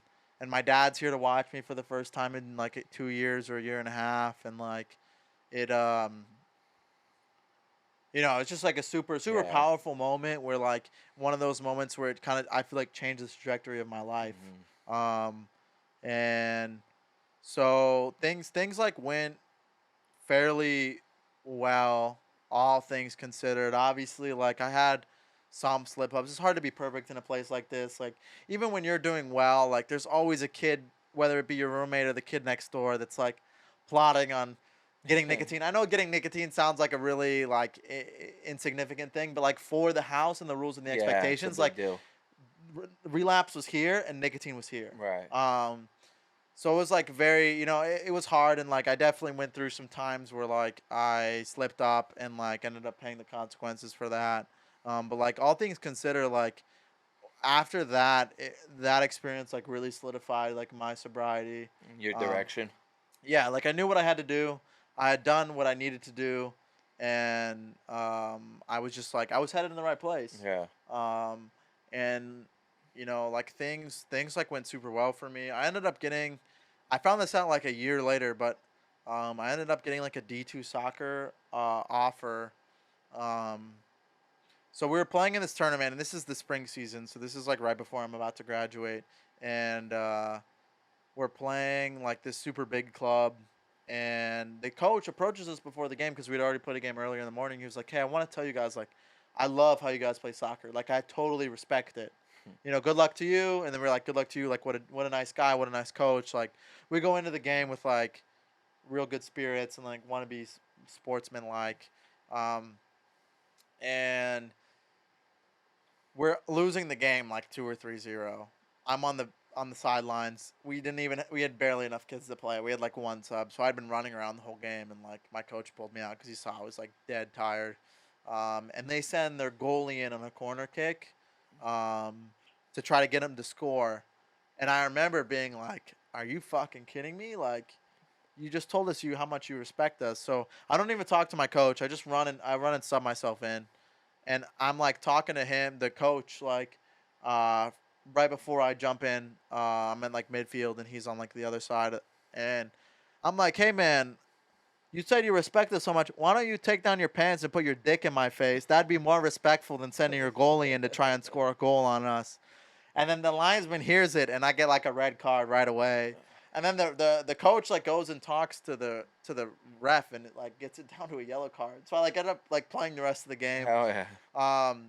my dad's here to watch me for the first time in like 2 years or a year and a half, and like it it's just like a super Yeah. powerful moment where like one of those moments where it kind of I feel like changed the trajectory of my life. Mhm. And so things like went fairly well, all things considered. Obviously, like I had some slip ups. It's hard to be perfect in a place like this. Like even when you're doing well, like there's always a kid, whether it be your roommate or the kid next door, that's like plotting on getting nicotine. I know getting nicotine sounds like a really like insignificant thing, but like for the house and the rules and the Yeah. It's a expectations, big like deal. relapse was here and nicotine was here. Right. So it was like very, it was hard, and like I definitely went through some times where like I slipped up and like ended up paying the consequences for that. But like all things considered, like after that, that experience like really solidified like my sobriety. Your Um, direction. yeah, like I knew what I had to do. I had done what I needed to do, and I was just like I was headed in the right place. Yeah. And like things like went super well for me. I ended up getting, I found this out like a year later, but I ended up getting like a D2 soccer offer. Um, so we were playing in this tournament, and this is the spring season. So this is like right before I'm about to graduate, and we're playing like this super big club. And the coach approaches us before the game because we'd already played a game earlier in the morning. He was like, "Hey, I want to tell you guys, like, I love how you guys play soccer. Like, I totally respect it. Good luck to you." And then we're like, "Good luck to you. Like, what a nice guy, what a nice coach." Like, we go into the game with like real good spirits and like want to be sportsman like. Um, and we're losing the game like 2 or 3-0. I'm on the sidelines. We had barely enough kids to play. We had like one sub, so I'd been running around the whole game, and like my coach pulled me out because he saw I was like dead tired. And they send their goalie in on a corner kick, um, to try to get him to score. And I remember being like, "Are you fucking kidding me? Like, you just told us how much you respect us." So I don't even talk to my coach. I run and sub myself in, and I'm like talking to him, the coach, like, uh, right before I jump in. I'm in like midfield, and he's on like the other side, and I'm like, "Hey man, you said you respect us so much. Why don't you take down your pants and put your dick in my face? That'd be more respectful than sending your goalie in to try and score a goal on us." And then the linesman hears it, and I get like a red card right away. And then the coach like goes and talks to the ref, and it like gets it down to a yellow card. So I like end up like playing the rest of the game. Hell yeah. Um,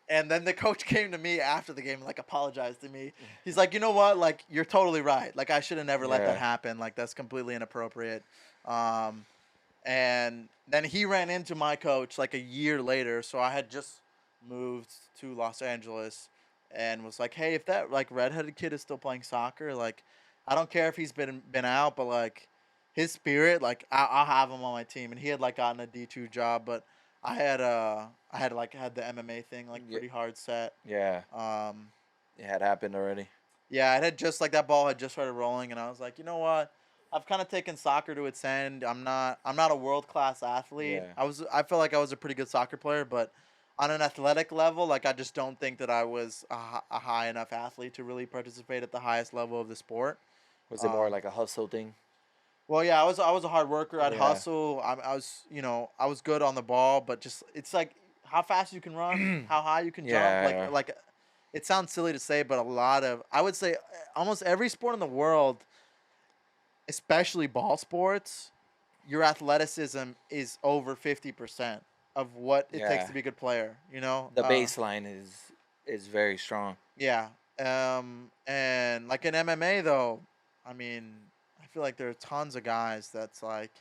and then the coach came to me after the game and like apologized to me. He's like, "You know what? Like, you're totally right. Like, I should have never let that Yeah. happen. Like, that's completely inappropriate." Um, and then he ran into my coach like a year later. So I had just moved to Los Angeles, and was like, "Hey, if that like redheaded kid is still playing soccer, like, I don't care if he's been out, but like his spirit, like, I'll have him on my team." And he had like gotten a D2 job, but I had the MMA thing like Yeah. pretty hard set. Yeah. Um, It had happened already. yeah, it had just like that ball had just started rolling, and I was like, "You know what? I've kind of taken soccer to its end. I'm not a world class athlete. Yeah. I feel like I was a pretty good soccer player, but on an athletic level, like, I just don't think that I was a high enough athlete to really participate at the highest level of the sport." Was it more Um, like a hustle thing? well, yeah, I was a hard worker. I'd Yeah. hustle. I was good on the ball, but just it's like how fast you can run, how high you can jump. Yeah. Like it sounds silly to say, but I would say almost every sport in the world, especially ball sports, your athleticism is over 50% of what it takes Yeah. to be a good player. The baseline is very strong. Yeah. And like in MMA though, I mean, I feel like there are tons of guys that's like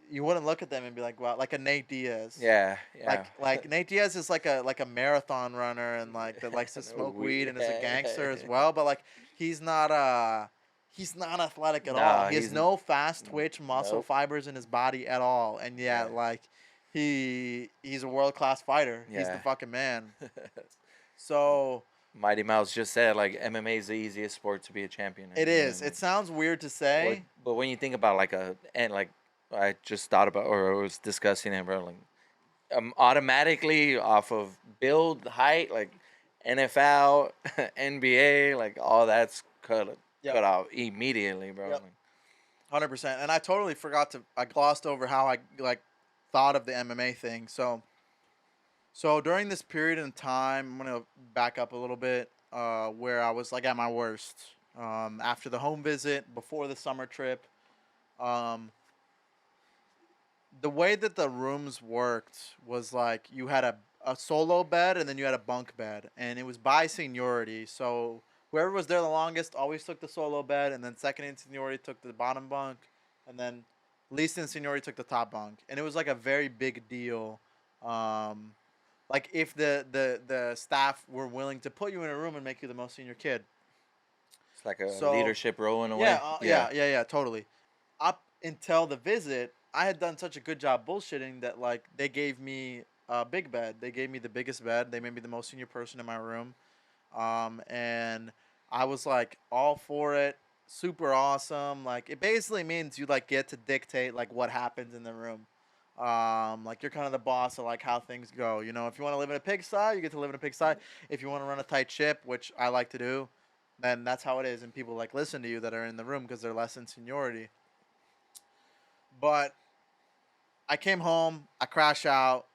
you wouldn't look at them and be like, "Wow," like a Nate Diaz. Yeah. Yeah. Like Nate Diaz is like a marathon runner and like that likes to No smoke weed. weed and is a Yeah. gangster as well, but like he's not he's not athletic at No, all. He has he's no fast twitch muscle nope. fibers in his body at all. And yet Yeah. like he's a world class fighter. He's the Yeah. fucking man. So Mighty Mouse just said like MMA is the easiest sport to be a champion in. it is. It sounds weird to say. But when you think about like I just thought about or was discussing it, bro, like automatically off of build height, like NFL, NBA, like all that's cut Yep. cut out immediately, bro. Yep. 100%. And I totally forgot I glossed over how I like thought of the MMA thing. So during this period in time, I'm gonna back up a little bit, where I was like at my worst. After the home visit, before the summer trip, um, the way that the rooms worked was like you had a solo bed and then you had a bunk bed, and it was by seniority. So whoever was there the longest always took the solo bed, and then second in seniority took the bottom bunk, and then least in seniority took the top bunk. And it was like a very big deal. Like if the staff were willing to put you in a room and make you the most senior kid. It's like a So leadership role in a way. yeah, totally. Up until the visit, I had done such a good job bullshitting that like they gave me a big bed. They gave me the biggest bed. They made me the most senior person in my room, and I was like all for it. Super awesome. Like it basically means you like get to dictate like what happens in the room. Like you're kind of the boss of like how things go. You know, if you want to live in a pigsty, you get to live in a pigsty. If you want to run a tight ship, which I like to do, then that's how it is. And people like listen to you that are in the room because they're less in seniority. But I came home, I crash out.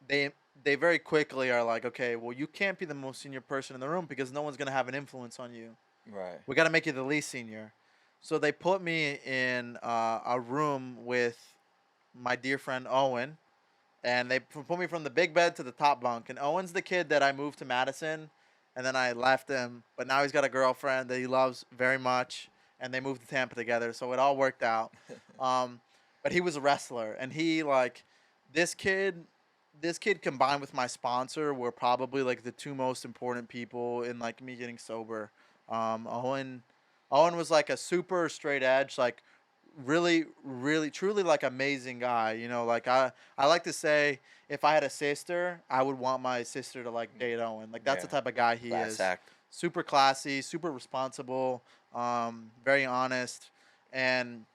They they very quickly are like, okay, well you can't be the most senior person in the room because no one's gonna have an influence on you. Right. We got to make you the least senior. So they put me in a room with my dear friend Owen, and they put me from the big bed to the top bunk. And Owen's the kid that I moved to Madison, and then I left him. But now he's got a girlfriend that he loves very much, and they moved to Tampa together. So it all worked out. Um, but he was a wrestler, and he like this kid. This kid combined with my sponsor were probably like the two most important people in like me getting sober. Owen was like a super straight edge, like really, really, truly like amazing guy. You know, like I like to say if I had a sister, I would want my sister to like date Owen. Like that's Yeah. the type of guy he Class is. act. Super classy, super responsible, very honest, and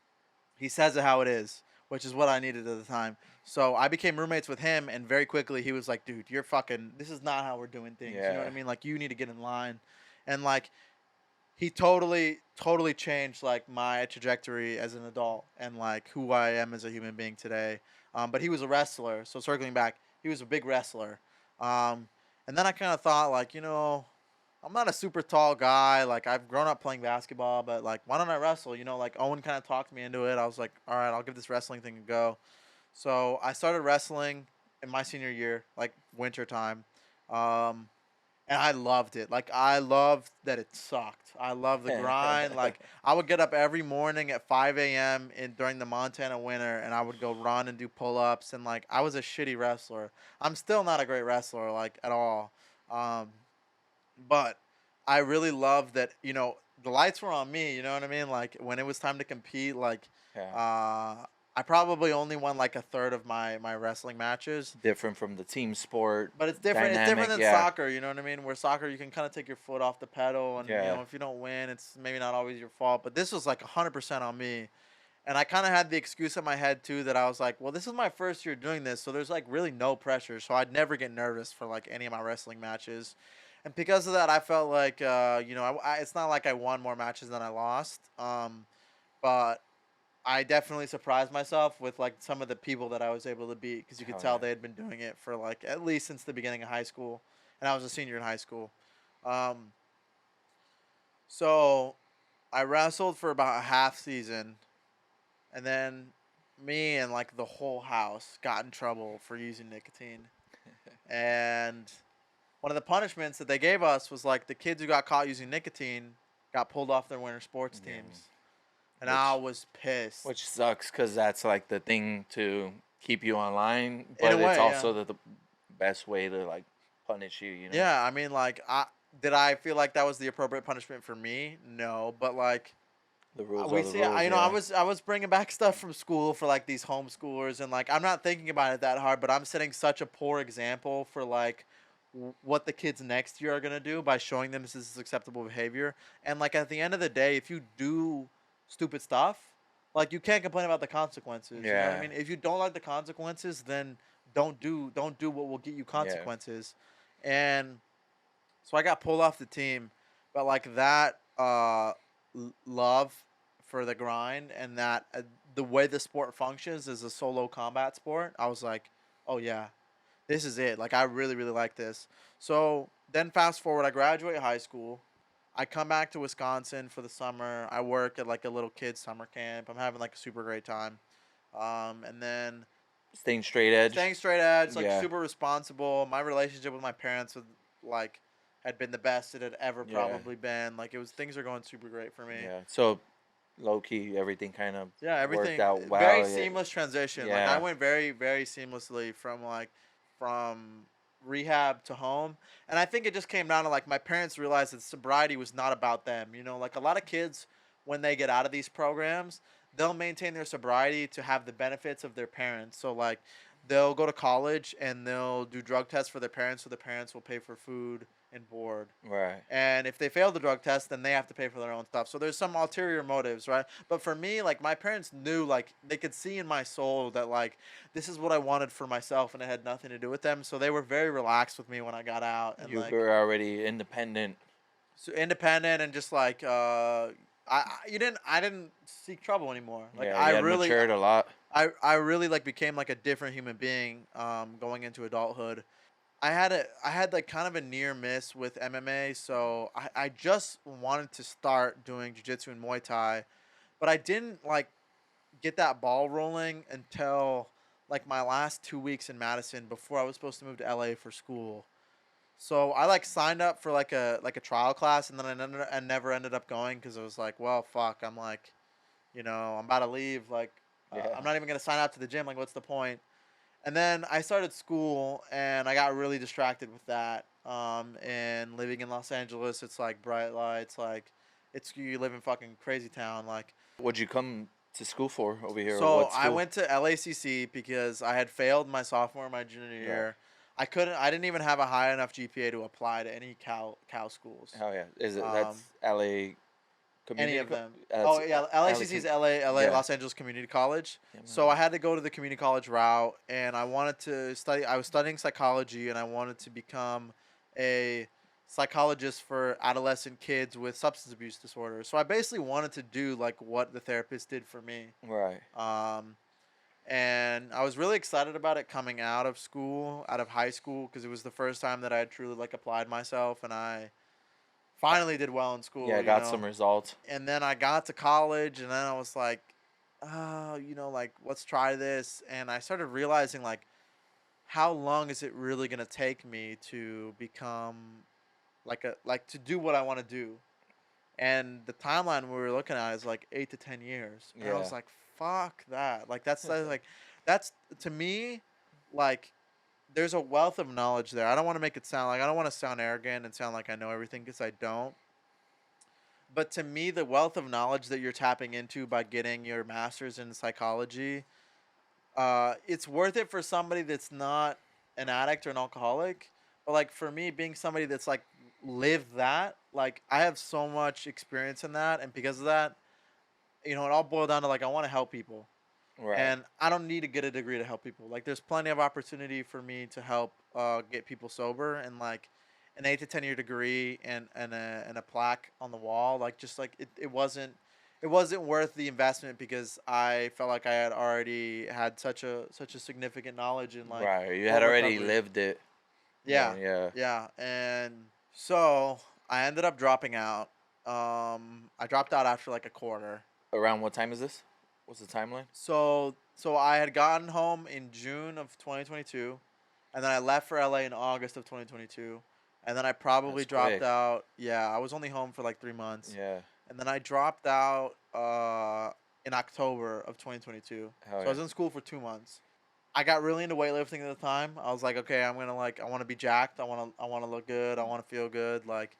he says it how it is, which is what I needed at the time. So I became roommates with him, and very quickly he was like, "Dude, you're fucking. This is not how we're doing things. You know what Yeah. I mean? Like you need to get in line." And like he totally changed like my trajectory as an adult and like who I am as a human being today. But he was a wrestler, so circling back, he was a big wrestler. And then I kind of thought like, you know, I'm not a super tall guy. Like I've grown up playing basketball, but like why don't I wrestle? You know, like Owen kind of talked me into it. I was like, all right, I'll give this wrestling thing a go. So I started wrestling in my senior year, like winter time. Um, and I loved it. Like I loved that it sucked. I love the grind. Like I would get up every morning at 5 a.m. in during the Montana winter, and I would go run and do pull ups. And like I was a shitty wrestler. I'm still not a great wrestler, like at all. Um, but I really loved that. You know, the lights were on me. You know what I mean? Like when it was time to compete, like Yeah. I probably only won like a third of my wrestling matches. Different from the team sport. But it's different. It's different Dynamic, than yeah. soccer. You know what I mean? Where soccer, you can kind of take your foot off the pedal, and you Yeah. know if you don't win, it's maybe not always your fault. But this was like 100% on me, and I kind of had the excuse in my head too that I was like, well, this is my first year doing this, so there's like really no pressure, so I'd never get nervous for like any of my wrestling matches, and because of that, I felt like you know it's not like I won more matches than I lost, but I definitely surprised myself with like some of the people that I was able to beat because you could Hell tell yeah. they had been doing it for like at least since the beginning of high school, and I was a senior in high school. Um, so I wrestled for about a half season, and then me and like the whole house got in trouble for using nicotine. And one of the punishments that they gave us was like the kids who got caught using nicotine got pulled off their winter sports Yeah. teams, and Which- I was pissed. Which sucks because that's like the thing to keep you online, In a but it's way, also yeah. the best way to like punish you. You know. Yeah, I mean, like, I feel like that was the appropriate punishment for me? No, but like, The rules we are the see, rules. you know, Yeah. I was bringing back stuff from school for like these homeschoolers, and like, I'm not thinking about it that hard, but I'm setting such a poor example for like what the kids next year are gonna do by showing them this is acceptable behavior. And like at the end of the day, if you do stupid stuff, like you can't complain about the consequences. You know what I Yeah. mean? If you don't like the consequences, then don't do what will get you consequences. And so I got pulled off the team, but like that love for the grind and that the way the sport functions is a solo combat sport. I was like, oh yeah, this is it. Like I really like this. So then fast forward, I graduate high school. I come back to Wisconsin for the summer. I work at like a little kids summer camp. I'm having like a super great time. And then Staying straight edge. staying straight edge, like Yeah. super responsible. My relationship with my parents was like had been the best it had ever Yeah. probably been. Like it was things are going super great for me. Yeah. So low key, everything kind of Yeah, everything worked out well. very Yeah. seamless transition. Like Yeah. I went very seamlessly from rehab to home. And I think it just came down to like my parents realized that sobriety was not about them. You know, like a lot of kids when they get out of these programs, they'll maintain their sobriety to have the benefits of their parents. So like they'll go to college and they'll do drug tests for their parents, so their parents will pay for food and board. Right. And if they fail the drug test, then they have to pay for their own stuff. So there's some ulterior motives, right? But for me, like, my parents knew, like, they could see in my soul that, like, this is what I wanted for myself, and it had nothing to do with them. So they were very relaxed with me when I got out, and You like, were already independent. so independent, and just like, I didn't seek trouble anymore. Like, Yeah, you had matured a lot. I really like became like a different human being, going into adulthood. I had like kind of a near miss with MMA, so I just wanted to start doing jiu-jitsu and Muay Thai, but I didn't like get that ball rolling until like my last 2 weeks in Madison before I was supposed to move to LA for school. So I like signed up for like a trial class, and then I never ended up going because I was like, well, fuck, I'm like, I'm about to leave. Like, Yeah. I'm not even gonna sign up to the gym. Like, what's the point? And then I started school, and I got really distracted with that. And living in Los Angeles, it's like bright lights, like you live in fucking crazy town. Like, What'd you come to school for over here? Or so what I school? went to LACC because I had failed my sophomore and my junior year. I didn't even have a high enough GPA to apply to any Cal schools. Oh yeah, is it Um, that's LA community? Any of them. That's Oh yeah, LACC is LA yeah. Los Angeles Community College. Yeah, So I had to go to the community college route, and I wanted to study. I was studying psychology, and I wanted to become a psychologist for adolescent kids with substance abuse disorders. So I basically wanted to do like what the therapist did for me. Right. And I was really excited about it coming out of school, out of high school, because it was the first time that I had truly like applied myself, and I finally did well in school. Yeah, got some results. And then I got to college, and then I was like, like, let's try this. And I started realizing, like, how long is it really gonna take me to become to do what I want to do? And the timeline we were looking at is like 8 to 10 years. And I was Yeah. like, fuck that. Like, that's to me, like, there's a wealth of knowledge there. I don't want to make it sound like, I don't want to sound arrogant and sound like I know everything, because I don't. But to me, the wealth of knowledge that you're tapping into by getting your master's in psychology, it's worth it for somebody that's not an addict or an alcoholic. But like for me, being somebody that's like lived that, like I have so much experience in that, and because of that, it all boiled down to like I want to help people. Right. And I don't need to get a degree to help people. Like, there's plenty of opportunity for me to help get people sober, and like an 8 to 10 year degree and a plaque on the wall. Like, just like it wasn't worth the investment, because I felt like I had already had such a significant knowledge in like Right. You had already recovery. lived it. Yeah, Yeah. yeah. And so I ended up dropping out. I dropped out after like a quarter. Around what time is this? What's the timeline? So I had gotten home in June of 2022, and then I left for LA in August of 2022, and then I probably That's dropped quick. out. Yeah, I was only home for like 3 months, Yeah. and then I dropped out in October of 2022. Hell So I was yeah. in school for 2 months. I got really into weightlifting at the time. I was like, okay, I want to be jacked. I want to look good. I want to feel good. Like,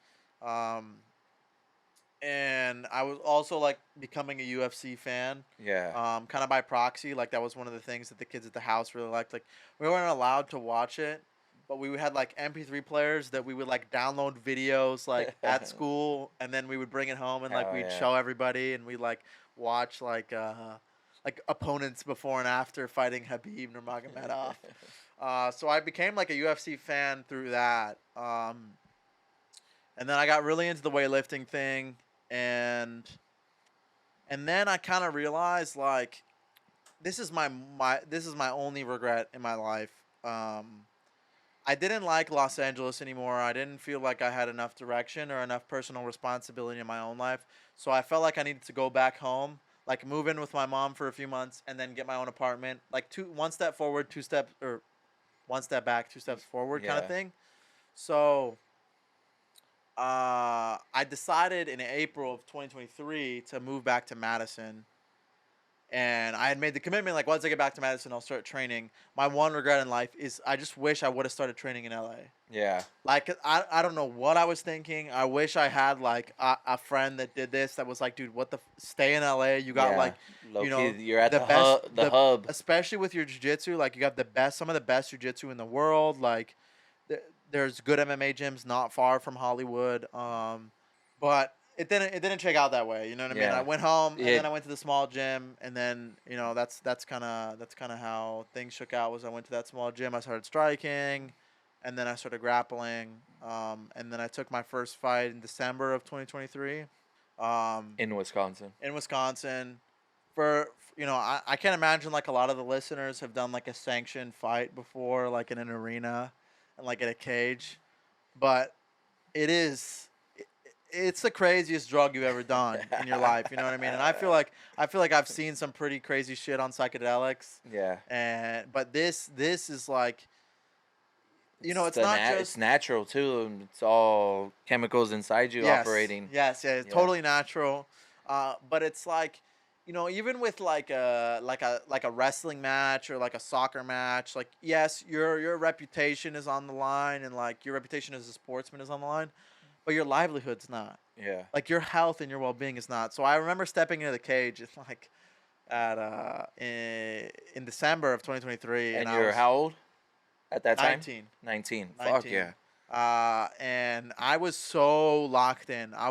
and I was also like becoming a UFC fan. Yeah. Kind of by proxy. Like, that was one of the things that the kids at the house really liked. Like, we weren't allowed to watch it, but we had like MP3 players that we would like download videos like at school, and then we would bring it home, and like Hell we'd yeah. show everybody, and we like watch like opponents before and after fighting Habib Nurmagomedov. So I became like a UFC fan through that. And then I got really into the weightlifting thing, and then I kind of realized like this is my only regret in my life. I didn't like Los Angeles anymore. I didn't feel like I had enough direction or enough personal responsibility in my own life. So I felt like I needed to go back home, like move in with my mom for a few months, and then get my own apartment. Like one step forward, one step back, 2 steps forward kind of Yeah. thing. So I decided in April of 2023 to move back to Madison. And I had made the commitment, like, once I get back to Madison, I'll start training. My one regret in life is I just wish I would have started training in LA. Yeah. Like, I don't know what I was thinking. I wish I had, like, a friend that did this that was like, dude, stay in LA. You got, Yeah. like, Low you key, know, you're at the the best, hub. The hub. especially with your jiu-jitsu. Like, you got some of the best jiu-jitsu in the world. Like, there's good MMA gyms not far from Hollywood. But it didn't check out that way. You know what I mean? I Yeah. went home and It then I went to the small gym, and then that's kind of how things shook out. Was I went to that small gym, I started striking, and then I started grappling. And then I took my first fight in December of 2023. in Wisconsin. In Wisconsin. I can't imagine like a lot of the listeners have done like a sanctioned fight before, like in an arena and like in a cage, but it is it's the craziest drug you've ever done in your life. You know what I mean? And I feel like I've seen some pretty crazy shit on psychedelics, Yeah. but this is like, it's not it's just natural too. And it's all chemicals inside you yes, operating. yes, yeah, it's Yeah. totally natural. But it's like, even with like a wrestling match or like a soccer match, like, yes, your reputation is on the line, and like your reputation as a sportsman is on the line, but your livelihood's not. Yeah. Like your health and your well-being is not. So I remember stepping into the cage, it's like at in December of 2023, And and I you're was how old at that time? 19. 19. Fuck 19. yeah. And I was so locked in. I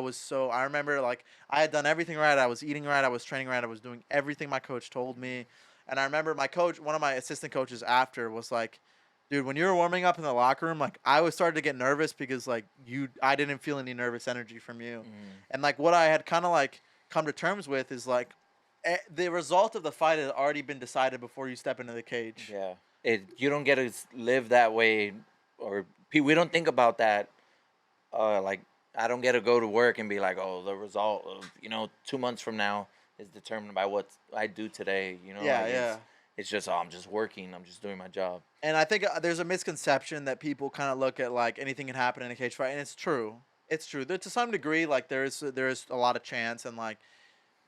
remember like I had done everything right. I was eating right. I was training right. I was doing everything my coach told me. And I remember my coach, one of my assistant coaches after, was like, dude, when you were warming up in the locker room, like I was starting to get nervous because like I didn't feel any nervous energy from you. And like what I had kind of like come to terms with is like the result of the fight had already been decided before you step into the cage. Yeah. You don't get to live that way, or we don't think about that. Like, I don't get to go to work and be like, oh, the result of 2 months from now is determined by what I do today. Yeah, like yeah. It's just, oh, I'm just working. I'm just doing my job. And I think there's a misconception that people kind of look at like anything can happen in a cage fight, and it's true. It's true. To some degree, like there's a lot of chance, and like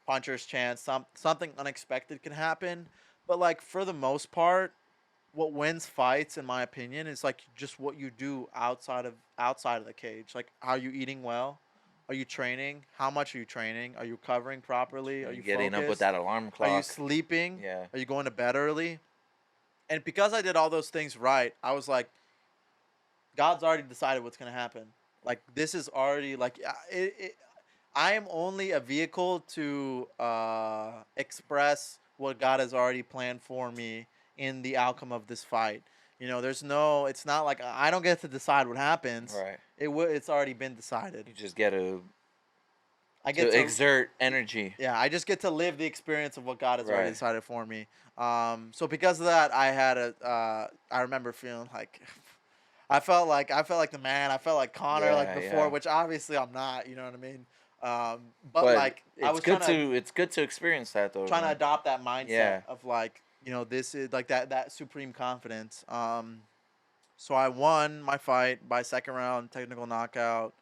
puncher's chance, something unexpected can happen. But like for the most part, what wins fights, in my opinion, is like just what you do outside of the cage. Like, are you eating well? Are you training? How much are you training? Are you covering properly? Are you getting up with focused? that alarm clock? Are you sleeping? Yeah. Are you going to bed early? And because I did all those things right, I was like, God's already decided what's gonna happen. Like this is already like I am only a vehicle to express what God has already planned for me in the outcome of this fight. It's not like I don't get to decide what happens. Right. It's already been decided. You just get to I get to exert energy. Yeah, I just get to live the experience of what God has already Right. decided for me. So because of that, I remember feeling like I felt like the man. I felt like Connor like Yeah, before, yeah. which obviously I'm not. You know what I mean? But like I it's was good trying it's good to experience that though. to man. adopt that mindset Yeah. of like, this is like that supreme confidence. So I won my fight by second round technical knockout.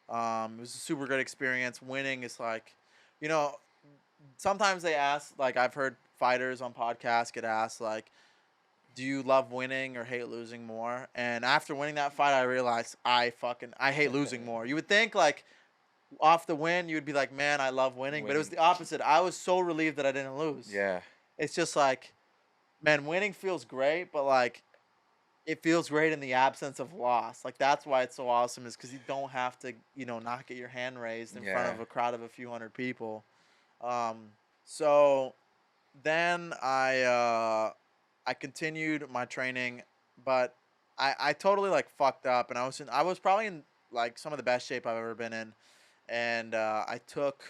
It was a super good experience. Winning is like, you know, sometimes they ask, like I've heard fighters on podcasts get asked like, do you love winning or hate losing more? And after winning that fight, I realized I hate losing more. You would think like off the win, you would be like, man, I love winning, but it was the opposite. I was so relieved that I didn't lose. Yeah. It's just like, man, winning feels great, but like it feels great in the absence of loss. Like that's why it's so awesome, is because you don't have to, not get your hand raised in front Yeah. of a crowd of a few hundred people. So then I continued my training, but I totally like fucked up, and I was probably in like some of the best shape I've ever been in, and I took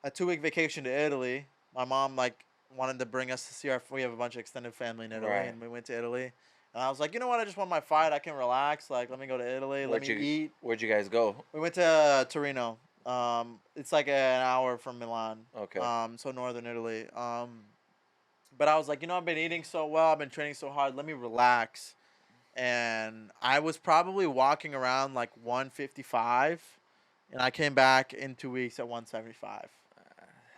a 2-week vacation to Italy. My mom like wanted to bring us to see we have a bunch of extended family in Italy, Right. and we went to Italy. And I was like, you know what? I just won my fight. I can relax. Like, let me go to Italy. Let me eat. Where'd you guys go? We went to Torino. It's like an hour from Milan. Okay. So northern Italy. But I was like, I've been eating so well. I've been training so hard. Let me relax. And I was probably walking around like 155, and I came back in 2 weeks at 175.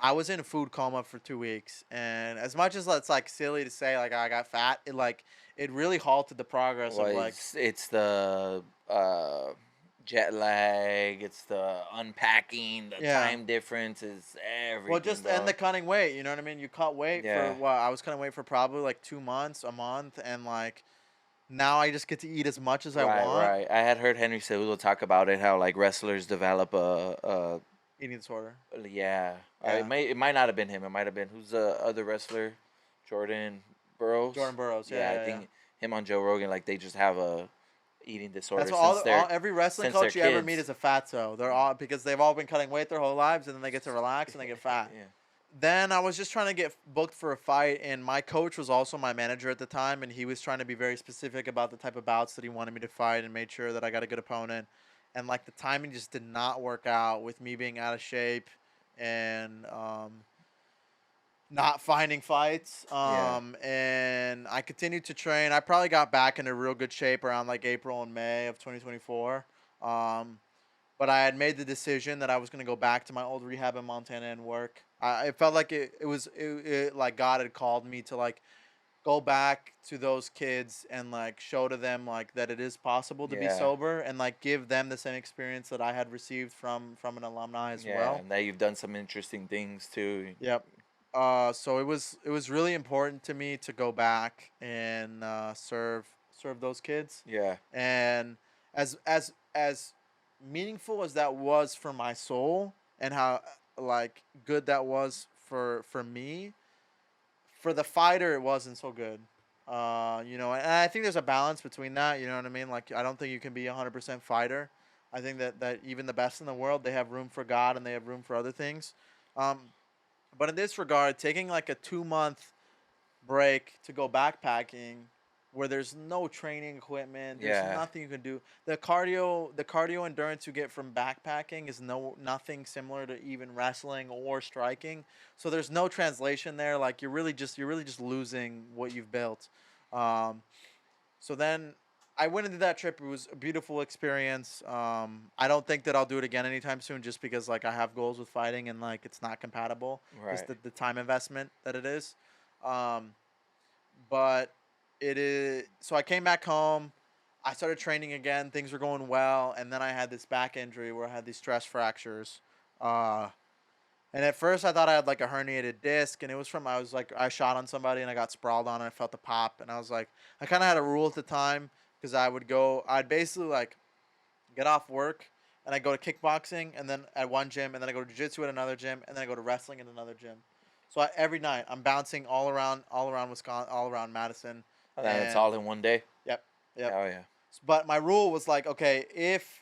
I was in a food coma for 2 weeks, and as much as it's like silly to say like I got fat, it really halted the progress Well, of like. it's the jet lag, it's the unpacking, the Yeah. time difference, is Well, everything, just and the dog. cutting weight, you know what I mean? You cut weight for Yeah. what? I was cutting weight for probably like 2 months, a month, and like now I just get to eat as much as I Right, want. right. I had heard Henry Cejudo talk about it, how like wrestlers develop Eating disorder. yeah. Yeah. It might not have been him. It might have been who's the other wrestler, Jordan Burroughs. Jordan Burroughs. Yeah, I Yeah. think him on Joe Rogan, like they just have a eating disorder That's what since they're every wrestling since they're coach you ever meet kids. is a fatso. They're all because they've all been cutting weight their whole lives, and then they get to relax and they get fat. Yeah. Then I was just trying to get booked for a fight, and my coach was also my manager at the time, and he was trying to be very specific about the type of bouts that he wanted me to fight, and made sure that I got a good opponent. And like the timing just did not work out with me being out of shape, and not finding fights. Yeah. And I continued to train. I probably got back into real good shape around like April and May of 2024. But I had made the decision that I was going to go back to my old rehab in Montana and work. It felt like it like God had called me to like go back to those kids and like show to them like that it is possible to be Yeah. sober, and like give them the same experience that I had received from an alumni as Yeah, well. and that you've done some interesting things too. Yep. So it was really important to me to go back and serve those kids. Yeah. And as meaningful as that was for my soul, and how like good that was for me, for the fighter it wasn't so good. And I think there's a balance between that. You know what I mean? Like I don't think you can be 100% fighter. I think that even the best in the world, they have room for God and they have room for other things. Um, but in this regard, taking like a 2 month break to go backpacking where there's no training equipment, there's Yeah. nothing you can do. The cardio endurance you get from backpacking is nothing similar to even wrestling or striking. So there's no translation there. Like you're really just losing what you've built. Um, so then I went into that trip. It was a beautiful experience. I don't think that I'll do it again anytime soon, just because like I have goals with fighting and like it's not compatible. Just Right. the time investment that it is. Um, but it is. So I came back home. I started training again. Things were going well, and then I had this back injury where I had these stress fractures. Uh, and at first I thought I had like a herniated disc, and it was from I shot on somebody and I got sprawled on it. I felt the pop, and I was like, I kind of had a rule at the time because I'd basically like get off work and I go to kickboxing and then at one gym, and then I go to jiu-jitsu at another gym, and then I go to wrestling at another gym. So every night I'm bouncing all around Wisconsin, all around Madison. And then it's And all in one day. yep, yep. Oh yeah. But my rule was like, okay, if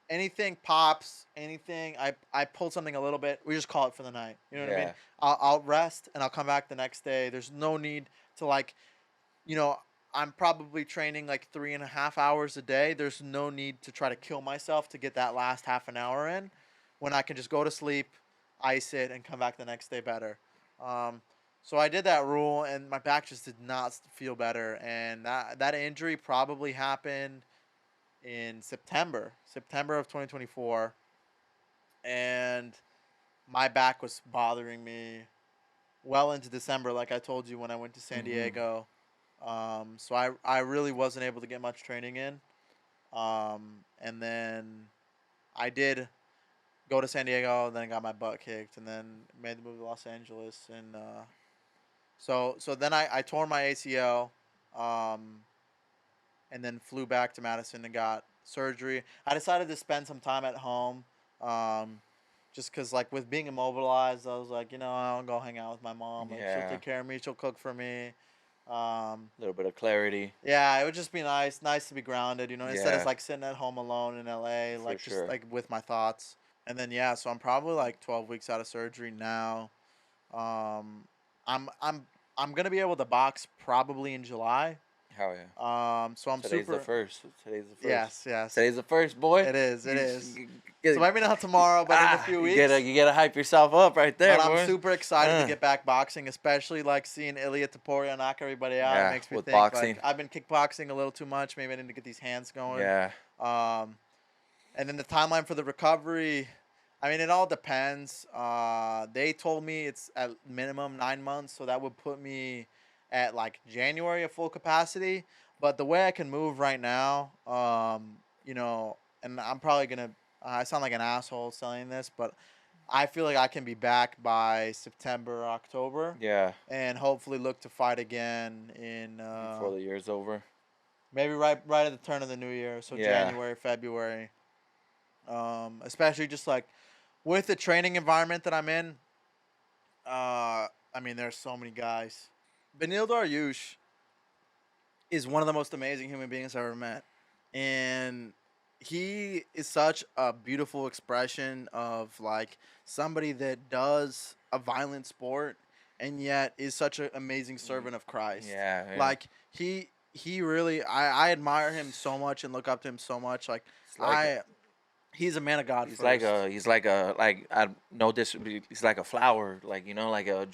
anything pops, I pull something a little bit, we just call it for the night. You know what I mean? Yeah. I'll rest and I'll come back the next day. There's no need to like, I'm probably training like 3.5 hours a day. There's no need to try to kill myself to get that last half an hour in, when I can just go to sleep, ice it, and come back the next day better. Um, so I did that rule, and my back just did not feel better, and that injury probably happened in September of 2024, and my back was bothering me well into December, like I told you when I went to San Mhm. Diego. So I really wasn't able to get much training in. And then I did go to San Diego, and then got my butt kicked, and then made the move to Los Angeles, and so then I tore my ACL, um, and then flew back to Madison and got surgery. I decided to spend some time at home, um, just because like with being immobilized, I was like, I'll go hang out with my mom. Like she'll Yeah. take care of me, she'll cook for me. A little bit of clarity. Yeah, it would just be nice to be grounded, instead of Yeah. like sitting at home alone in LA, like just sure. like with my thoughts. And then yeah, so I'm probably like 12 weeks out of surgery now. Um, I'm gonna be able to box probably in July. Hell yeah. So I'm Today's the super. first. Today's the first. Yes. Today's the first, boy. It is. It You- is. you So maybe not tomorrow, but in a few weeks. You gotta hype yourself up right there, But I'm boy. super excited to Uh. get back boxing, especially like seeing Ilya Taporia knock everybody out. Yeah, It makes me with think boxing. like I've been kickboxing a little too much. Maybe I need to get these hands going. Yeah. And then the timeline for the recovery, I mean, it all depends. They told me it's at minimum 9 months, so that would put me at like January at full capacity. But the way I can move right now, and I'm probably gonna, I sound like an asshole saying this, but I feel like I can be back by September, October, Yeah, and hopefully look to fight again in before the year's over. maybe right at the turn of the new year, so Yeah, January, February. Especially just like with the training environment that I'm in. I mean, there's so many guys. Benil Dariush is one of the most amazing human beings I've ever met, and he is such a beautiful expression of like somebody that does a violent sport and yet is such an amazing servant of Christ. yeah, yeah. Like he really, I admire him so much and look up to him so much. Like It's like I he's a man of God he's first. like a like I know this. He's like a flower, like like a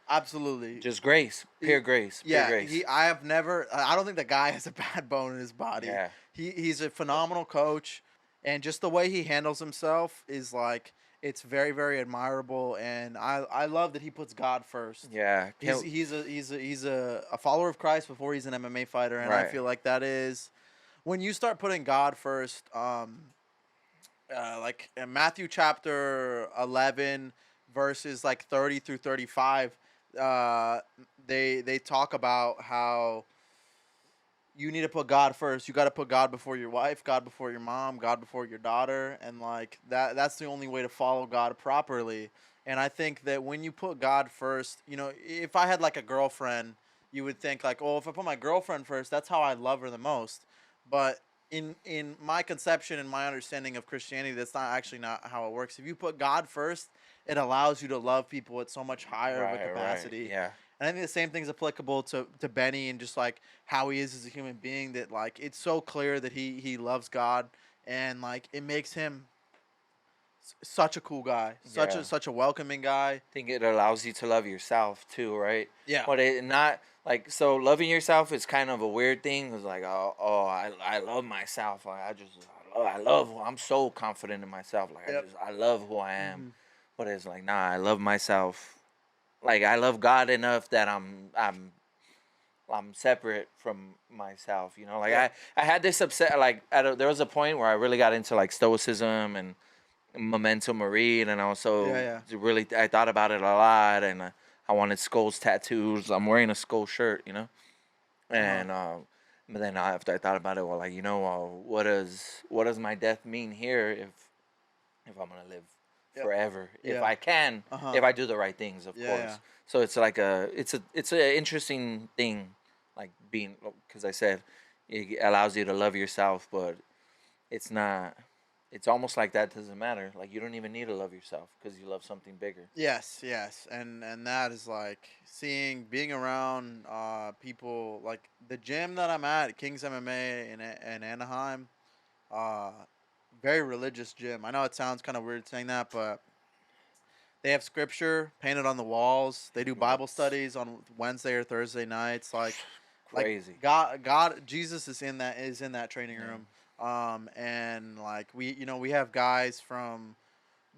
Absolutely. just grace, pure grace, pure Yeah, grace. I have never. I don't think the guy has a bad bone in his body. Yeah, He's a phenomenal coach, and just the way he handles himself is like it's very very admirable, and I love that he puts God first. yeah. He's a follower of Christ before he's an MMA fighter, and I Right. feel like that is when you start putting God first. Like in Matthew chapter 11, verses like 30 through 35, uh, they talk about how you need to put God first. You got to put God before your wife, God before your mom, God before your daughter, and like that's the only way to follow God properly. And I think that when you put God first, if I had like a girlfriend, you would think like, "Oh, if I put my girlfriend first, that's how I love her the most." But in my conception and my understanding of Christianity, that's not how it works. If you put God first, it allows you to love people at so much higher of a Right. capacity. Yeah. And I think the same thing's applicable to Benny and just like how he is as a human being, that like it's so clear that he loves God, and like it makes him such a cool guy, Yeah. such a welcoming guy. I think it allows you to love yourself too, right? Yeah. But it not like so loving yourself is kind of a weird thing. It's like I love myself. Like I love who I'm so confident in myself. Like Yep. I love who I am. Hmm. But it's like nah, I love myself. Like I love God enough that I'm separate from myself. Like Yeah. I had this upset. Like there was a point where I really got into like stoicism and memento mori, and also Yeah. really I thought about it a lot, and I wanted skulls tattoos. I'm wearing a skull shirt, Uh-huh. and but then after I thought about it, well, like what does my death mean here if I'm gonna live Yep. forever, if Yeah. I can, Uh-huh. if I do the right things, of Yeah. course. So it's like it's an interesting thing, like being, because I said it allows you to love yourself, but it's not. It's almost like that doesn't matter. Like you don't even need to love yourself because you love something bigger. Yes, and that is like being around people like the gym that I'm at, Kings MMA in Anaheim. Uh, Very religious gym. I know it sounds kind of weird saying that, but they have scripture painted on the walls. They do Bible It's studies on Wednesday or Thursday nights. Like crazy. God, Jesus is in that training Yeah. room. And like we have guys from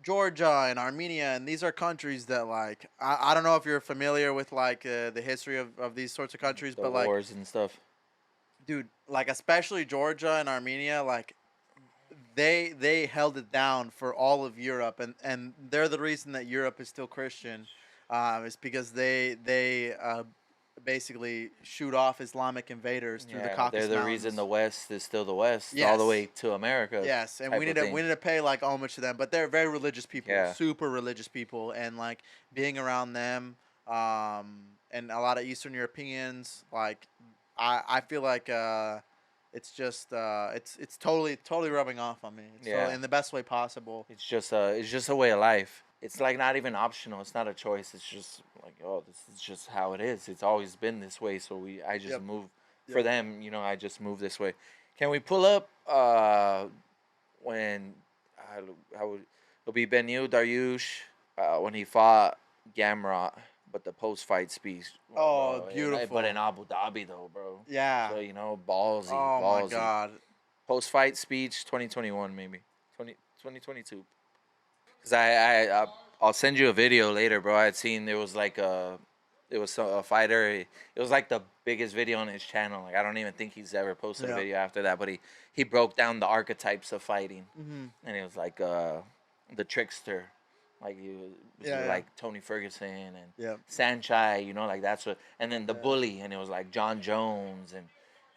Georgia and Armenia, and these are countries that like I don't know if you're familiar with like the history of these sorts of countries, The but like wars and stuff. dude, like especially Georgia and Armenia, like they held it down for all of Europe, and they're the reason that Europe is still Christian. Is because they basically shoot off Islamic invaders through the Yeah, they're Caucasus the reason the Mountains. West is still the West, all the Yes. way to America. Yes, and Type we of need to thing. we need to pay like homage to them, but they're very religious people, Yeah. super religious people, and like being around them, and a lot of Eastern Europeans, like I feel like it's just it's totally rubbing off on me, so Yeah. in the best way possible. It's just a way of life. It's like not even optional. It's not a choice. It's just like, oh, this is just how it is. It's always been this way. So I just Yep. move for Yep. them. I just move this way. Can we pull up when how would it'll be Benil Dariush when he fought Gamrot, but the post fight speech. Oh, But beautiful. in Abu Dhabi though, bro. Yeah. So ballsy, Oh my ballsy. God. Post fight speech, 2021 maybe, 2022. Cause I'll send you a video later, bro. I had seen there was like a fighter. It was like the biggest video on his channel. Like I don't even think he's ever posted a Yeah. video after that. But he broke down the archetypes of fighting, Mm-hmm. and it was like the trickster, like he was Yeah, yeah. like Tony Ferguson and Yeah. Sanchai. You know, like that's what. And then the bully, and it was like John Jones,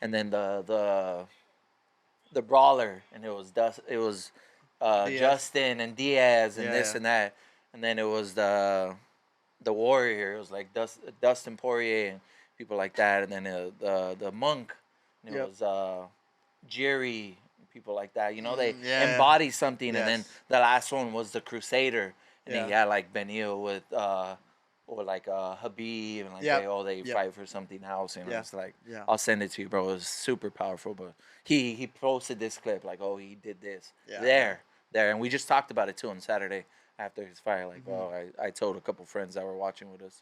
and then the brawler, and it was Diaz. Justin and Diaz and Yeah, this yeah. and that, and then it was the warrior. It was like Dustin Poirier and people like that, and then the monk. And it Yep. was Jerry, people like that. You know, they yeah, embody something, and then Yes. the last one was the Crusader, and Yeah. he had like Benio with or like Habib, and like Yep. they Yep. fight for something else. You know, Yeah. it's like Yeah. I'll send it to you, bro. It was super powerful, but he posted this clip like, oh, he did this Yeah. there, and we just talked about it too on Saturday after his fight. Like, oh, I told a couple friends that were watching with us.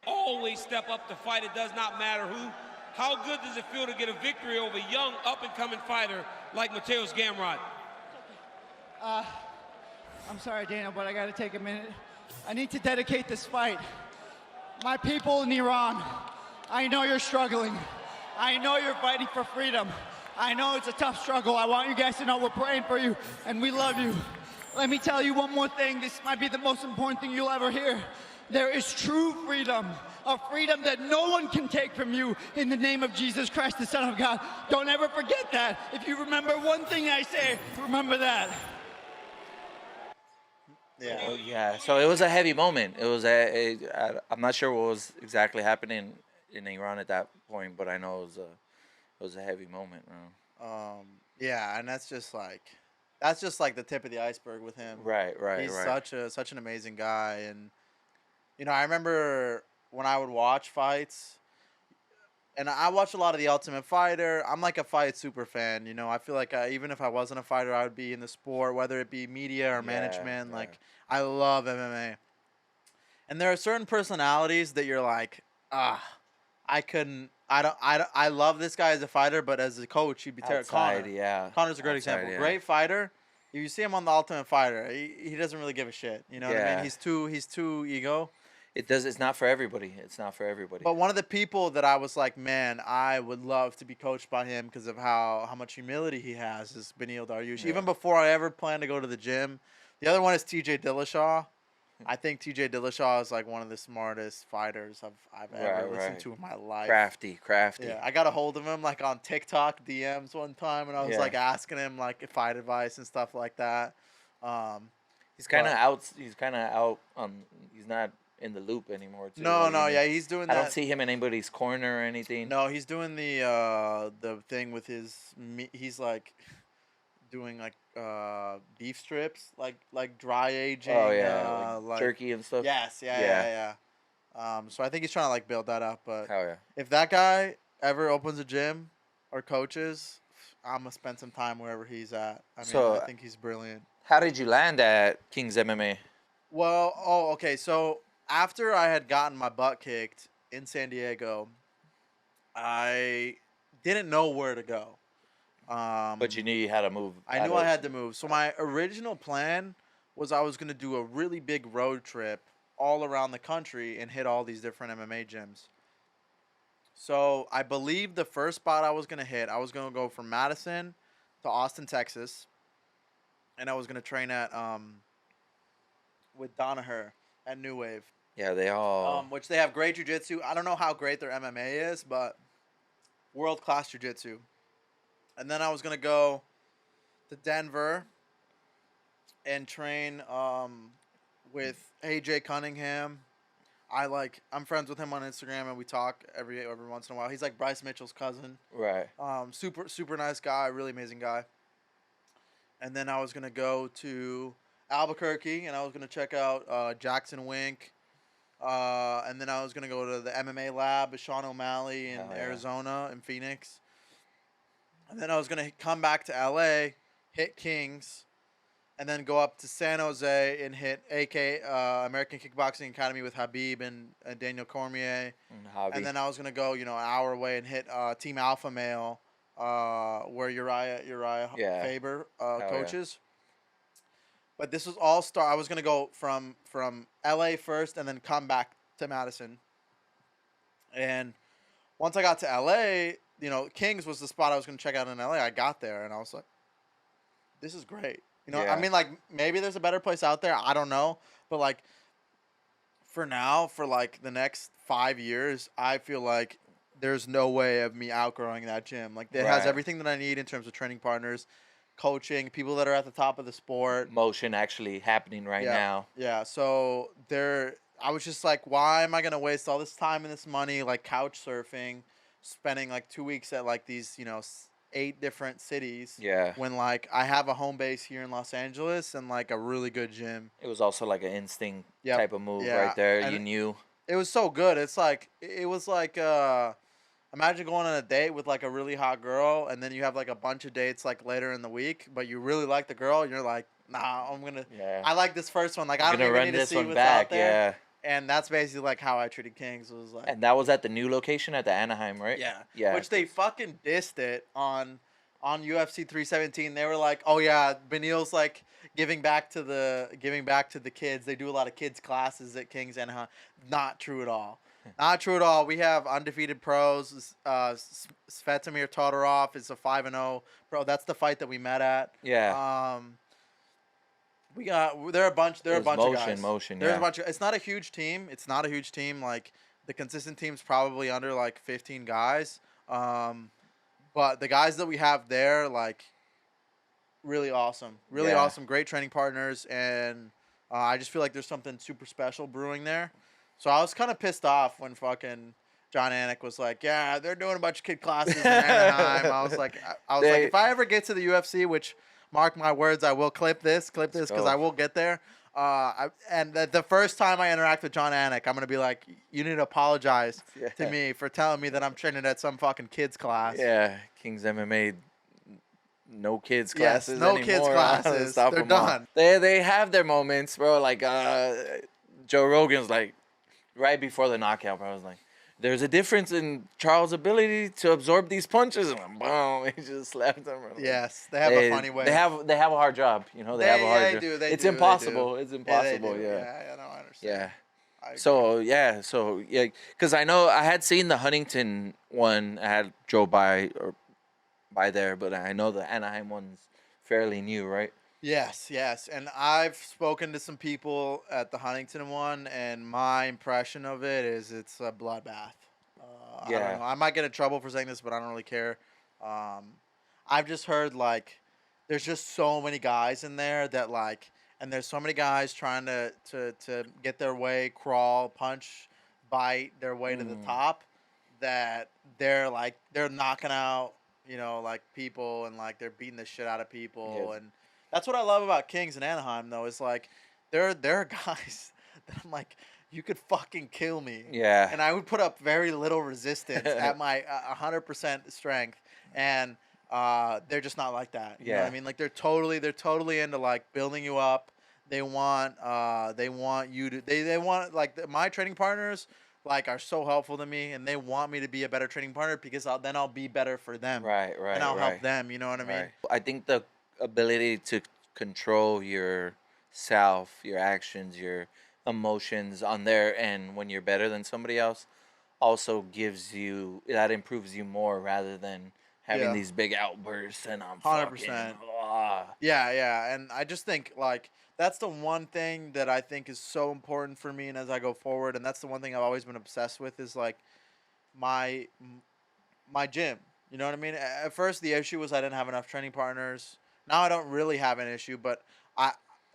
Always step up to fight. It does not matter who. How good does it feel to get a victory over a young, up-and-coming fighter like Mateus Gamrot? I'm sorry, Dana, but I got to take a minute. I need to dedicate this fight. My people in Iran, I know you're struggling. I know you're fighting for freedom. I know it's a tough struggle. I want you guys to know we're praying for you and we love you. Let me tell you one more thing. This might be the most important thing you'll ever hear. There is true freedom, a freedom that no one can take from you in the name of Jesus Christ, the Son of God. Don't ever forget that. If you remember one thing I say, remember that. Yeah. Oh, yeah, so it was a heavy moment. It was I'm not sure what was exactly happening in Iran at that point, but I know it was a heavy moment, bro. Yeah, and that's just like the tip of the iceberg with him. Right. He's such an amazing guy, and I remember when I would watch fights, and I watch a lot of The Ultimate Fighter. I'm like a fight super fan. I feel like even if I wasn't a fighter, I would be in the sport, whether it be media or management. yeah. Like I love MMA, and there are certain personalities that you're like, I couldn't. I love this guy as a fighter, but as a coach, he'd be terrible. Outside, yeah. Connor's a great Outside, example. yeah. Great fighter. If you see him on The Ultimate Fighter, he doesn't really give a shit. You know what I Yeah. mean? He's too ego. It's not for everybody. It's not for everybody. But one of the people that I was like, man, I would love to be coached by him because of how much humility he has is Beneil Dariush. Yeah. Even before I ever planned to go to the gym. The other one is TJ Dillashaw. I think TJ Dillashaw is like one of the smartest fighters I've ever listened to in my life. Crafty. Yeah, I got a hold of him like on TikTok DMs one time, and I was Yeah. like asking him like fight advice and stuff like that. He's kind of but- out. He's kind of out. He's not in the loop anymore. Too. No, Like, no, yeah, he's doing that. I don't see him in anybody's corner or anything. No, he's doing the thing with his. He's like doing like beef strips, like dry aging. Oh yeah, like jerky and stuff. Yes, yeah. So I think he's trying to like build that up. But Hell yeah. if that guy ever opens a gym or coaches, I'm gonna spend some time wherever he's at. I mean, So- I think he's brilliant. How did you land at Kings MMA? Well, okay. So after I had gotten my butt kicked in San Diego, I didn't know where to go. But you knew you had to move. I knew I had to move. So my original plan was I was going to do a really big road trip all around the country and hit all these different MMA gyms. So I believe the first spot I was going to hit, I was going to go from Madison to Austin, Texas. And I was going to train at with Danaher at New Wave. Yeah, they all. Which they have great jiu-jitsu. I don't know how great their MMA is, but world-class jiu-jitsu. And then I was going to go to Denver and train with AJ Cunningham. I'm friends with him on Instagram, and we talk every once in a while. He's like Bryce Mitchell's cousin. Right. Super nice guy, really amazing guy. And then I was going to go to Albuquerque, and I was going to check out Jackson Wink. And then I was going to go to the MMA lab with Sean O'Malley in Arizona and Phoenix. And then I was going to come back to LA, hit Kings, and then go up to San Jose and hit American Kickboxing Academy with Habib and Daniel Cormier. And then I was going to go, an hour away and hit Team Alpha Male, where Uriah Faber coaches. But this was all start. I was gonna go from LA first and then come back to Madison. And once I got to LA, you know, Kings was the spot I was gonna check out in LA. I got there and I was like, this is great. You know, I Yeah. mean, like maybe there's a better place out there. I don't know, but like for now, for like the next 5 years, I feel like there's no way of me outgrowing that gym. Like it has Right. everything that I need in terms of training partners, coaching, people that are at the top of the sport. Motion actually happening right Yeah. now. Yeah. So I was just like, why am I gonna waste all this time and this money like couch surfing, spending like 2 weeks at like these 8 different cities. Yeah. When like I have a home base here in Los Angeles and like a really good gym. It was also like an instinct Yep. type of move Yeah, right there. and You knew. It was so good. It was like imagine going on a date with like a really hot girl and then you have like a bunch of dates like later in the week, but you really like the girl and you're like, nah, Yeah. I like this first one. Like I I'm don't gonna even run need to this see one what's back. out there. Yeah. And that's basically like how I treated Kings. Was like And that was at the new location at the Anaheim, right? yeah. Yeah. Which they fucking dissed it on UFC 317. They were like, "Oh yeah, Benil's like giving back to the kids. They do a lot of kids classes at Kings Anaheim." Not true at all. Not true at all. We have undefeated pros. Svetomir Todorov is a 5-0 pro. That's the fight that we met at. Yeah. There are a bunch It was of guys. motion, There's yeah. a bunch of, it's not a huge team. It's not a huge team. Like the consistent team's probably under like 15 guys. But the guys that we have there, like, really awesome. Really Yeah. awesome. Great training partners. And I just feel like there's something super special brewing there. So I was kind of pissed off when fucking John Anik was like, yeah, they're doing a bunch of kid classes in Anaheim. I was like, if I ever get to the UFC, which, mark my words, I will clip this because go. I will get there. The first time I interact with John Anik, I'm going to be like, you need to apologize to Yeah. me for telling me that I'm training at some fucking kids class. Yeah. Kings MMA. No kids Yes, classes. no kids anymore. classes. Stop They're them all. done. They have their moments, bro. Like Joe Rogan's like right before the knockout, bro. I was like, there's a difference in Charles' ability to absorb these punches, and boom, he just slapped them. Bro. Yes, they have a funny way. They have a hard job, you know. They have a hard job. It's do, impossible. They do. It's Yeah, impossible. they do. Yeah. Yeah, no, I understand. Yeah. So yeah, because I know I had seen the Huntington one. I had Joe by there, but I know the Anaheim one's fairly new, right? Yes, and I've spoken to some people at the Huntington one, and my impression of it is it's a bloodbath. I Yeah. don't know. I might get in trouble for saying this, but I don't really care. I've just heard like there's just so many guys in there that like, and there's so many guys trying to get their way, crawl, punch, bite their way to the top, that they're knocking out, like people, and like they're beating the shit out of people. Yeah. And that's what I love about Kings in Anaheim, though, is like there are guys that I'm like, you could fucking kill me. Yeah. And I would put up very little resistance at my 100% strength, and they're just not like that. You know what I mean? Like they're totally into like building you up. They want you to they want like my training partners like are so helpful to me, and they want me to be a better training partner because then I'll be better for them. Right. And I'll help them. You know what I mean? Right. I think the ability to control yourself, your actions, your emotions on their end when you're better than somebody else also improves you more rather than having these big outbursts and I'm 100%. fucking Yeah, and I just think like that's the one thing that I think is so important for me, and as I go forward, and that's the one thing I've always been obsessed with is like my gym. You know what I mean? At first, the issue was I didn't have enough training partners. Now I don't really have an issue, but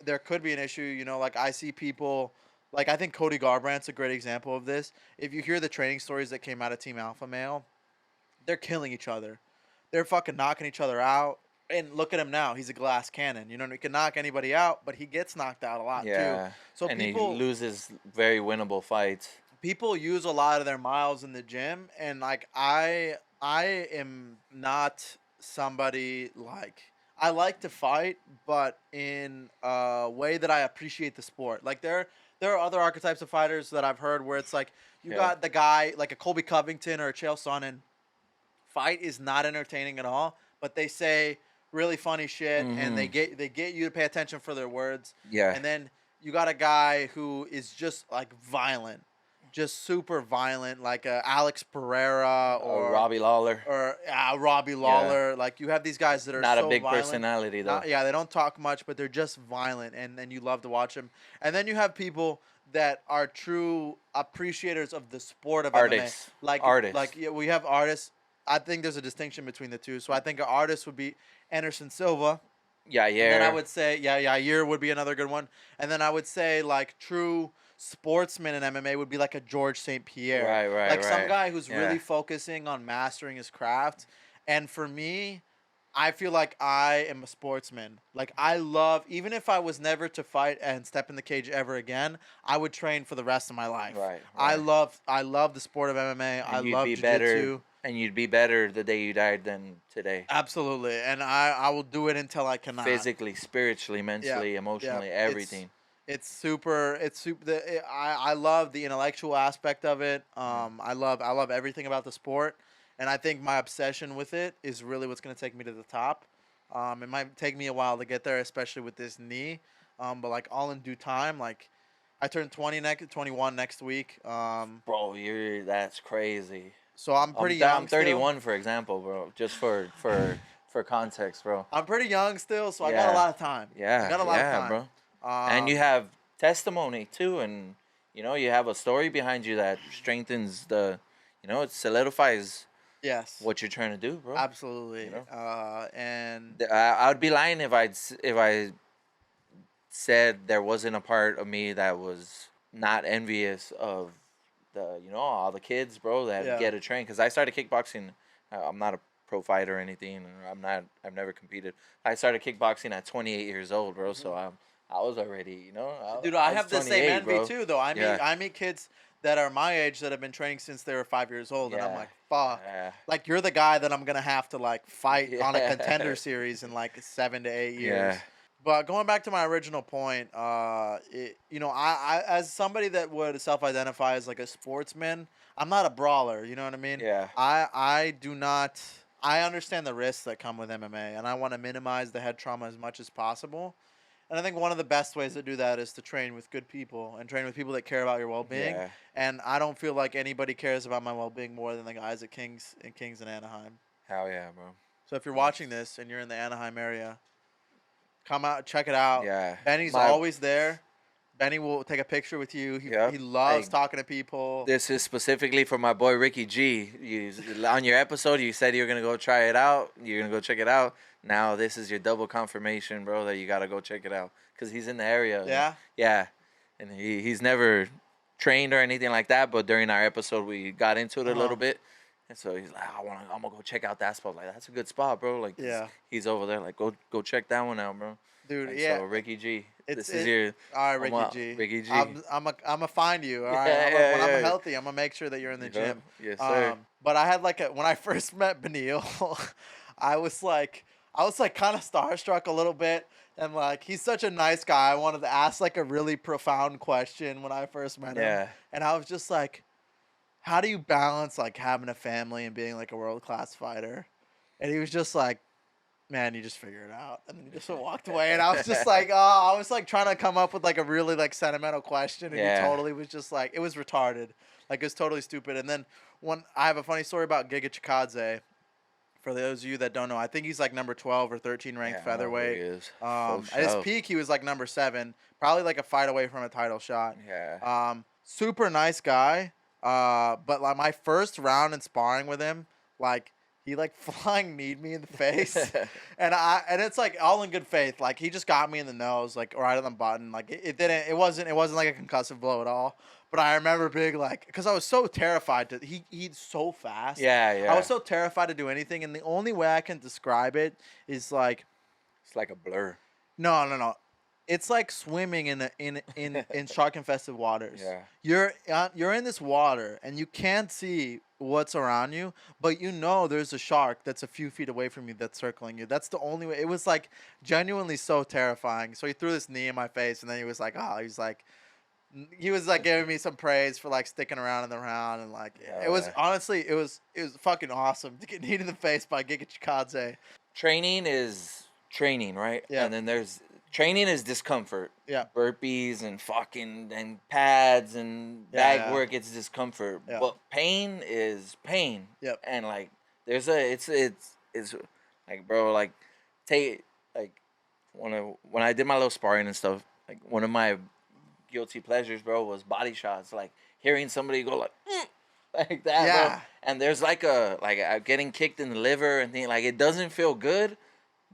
there could be an issue. Like I see people. Like, I think Cody Garbrandt's a great example of this. If you hear the training stories that came out of Team Alpha Male, they're killing each other. They're fucking knocking each other out. And look at him now. He's a glass cannon. You know, he can knock anybody out, but he gets knocked out a lot, too. So and people he loses very winnable fights. People use a lot of their miles in the gym, and, like, I am not somebody, like... I like to fight, but in a way that I appreciate the sport. Like, there are other archetypes of fighters that I've heard where it's like you got the guy like a Colby Covington or a Chael Sonnen. Fight is not entertaining at all, but they say really funny shit, and they get you to pay attention for their words. Yeah. And then you got a guy who is just like violent, just super violent, like Alex Pereira or Robbie Lawler. or Robbie Lawler. Like you have these guys that are Not so a big violent. personality though. Yeah, they don't talk much, but they're just violent, and you love to watch them. And then you have people that are true appreciators of the sport of Artists. MMA. Like Artists. Like yeah, we have artists. I think there's a distinction between the two. So I think an artist would be Anderson Silva. Yeah, And then I would say, Yair would be another good one. And then I would say, like, true sportsman in MMA would be like a George St. Pierre. Right, like some right. guy who's Yeah. really focusing on mastering his craft. And for me, I feel like I am a sportsman. Like, I love, even if I was never to fight and step in the cage ever again, I would train for the rest of my life. Right, I right. love the sport of MMA. I And love be jiu-jitsu. better. And you'd be better the day you died than today. Absolutely. And I will do it until I cannot. Physically, spiritually, mentally, emotionally, everything. It's super. I love the intellectual aspect of it. I love everything about the sport, and I think my obsession with it is really what's going to take me to the top. It might take me a while to get there, especially with this knee, but like all in due time. Like I turn 21 next week. Bro, that's crazy. So I'm pretty young. I'm 31, for example, bro. Just for context, bro. I'm pretty young still, so I got a lot of time. Yeah, I got a lot of time, bro. And you have testimony too, and you have a story behind you that strengthens it solidifies Yes. what you're trying to do, bro. Absolutely. And I would be lying if I said there wasn't a part of me that was not envious of the all the kids, bro, that get to train. Because I started kickboxing. I'm not a pro fighter or anything. I've never competed. I started kickboxing at 28 years old, bro. So I was already, dude, I was have the 28, same envy bro. too, though. I meet kids that are my age that have been training since they were 5 years old, and I'm Yeah. like, fuck. Yeah. Like you're the guy that I'm gonna have to like fight on a Yeah. contender series in like 7 to 8 years. Yeah. But going back to my original point, I as somebody that would self-identify as like a sportsman, I'm not a brawler. You know what I mean? Yeah. I do not. I understand the risks that come with MMA, and I want to minimize the head trauma as much as possible. And I think one of the best ways to do that is to train with good people and train with people that care about your well-being. Yeah. And I don't feel like anybody cares about my well-being more than the guys at Kings and Anaheim. Hell yeah, bro. So if you're watching this and you're in the Anaheim area, come out, check it out. Yeah. Benny's always there. Benny will take a picture with you. He loves talking to people. This is specifically for my boy Ricky G. On your episode, you said you were gonna go try it out. You're gonna go check it out. Now this is your double confirmation, bro, that you gotta go check it out because he's in the area. Yeah. Yeah, and he's never trained or anything like that. But during our episode, we got into it a little bit, and so he's like, I'm gonna go check out that spot. Like that's a good spot, bro. Like he's over there. Like go check that one out, bro. Dude, And yeah. So Ricky G. All right, Ricky G. Ricky G. I'm gonna find you. All right. Yeah, When I'm yeah. healthy, I'm gonna make sure that you're in the gym. Yes, sir. But I had when I first met Benil, I was kind of starstruck a little bit, and like he's such a nice guy. I wanted to ask like a really profound question when I first met him. Yeah. And I was just like, how do you balance like having a family and being like a world-class fighter? And he was just like, man, you just figure it out. And then he just walked away. And I was just like, I was like trying to come up with like a really like sentimental question. And he totally was just like, it was retarded. Like it was totally stupid. And then I have a funny story about Giga Chikadze. For those of you that don't know, I think he's like number 12 or 13 ranked featherweight. He is. At his peak, he was like number 7, probably like a fight away from a title shot. Yeah. Super nice guy. But like my first round in sparring with him, like he like flying kneed me in the face, and it's like all in good faith. Like he just got me in the nose, like right on the button. Like it wasn't like a concussive blow at all. But I remember being like, because I was so terrified he's so fast. Yeah. I was so terrified to do anything, and the only way I can describe it is like, It's like a blur. no. It's like swimming in shark infested waters. Yeah. You're in this water and you can't see what's around you, but you know there's a shark that's a few feet away from you that's circling you. That's the only way. It was like genuinely so terrifying. So he threw this knee in my face, and then he was like giving me some praise for like sticking around in the round, and like it was honestly it was fucking awesome to get kneed in the face by Giga Chikadze. training is training, right? Yeah. And then there's training is discomfort. Yeah. Burpees and fucking and pads and Yeah, bag yeah. work, it's discomfort. Yeah. But pain is pain. Yep. And like there's a it's like, bro, like take like when I did my little sparring and stuff, like one of my guilty pleasures, bro, was body shots. Like hearing somebody go like like that, Yeah. bro. And there's like a getting kicked in the liver and thing, like it doesn't feel good,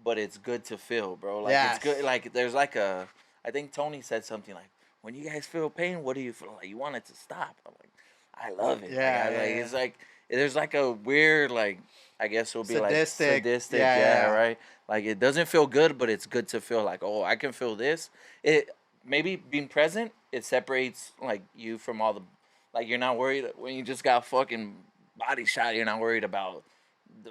but it's good to feel, bro. Like Yes. it's good. Like there's like a, I think Tony said something like, when you guys feel pain, what do you feel like? You want it to stop. I'm like, I love it. Yeah, like, yeah. It's like there's like a weird, like, I guess it'll be Sadistic. like sadistic. Yeah, Yeah, yeah. right. Like it doesn't feel good, but it's good to feel like, oh, I can feel this. It maybe being present, it separates like you from all the, like you're not worried when you just got fucking body shot. You're not worried about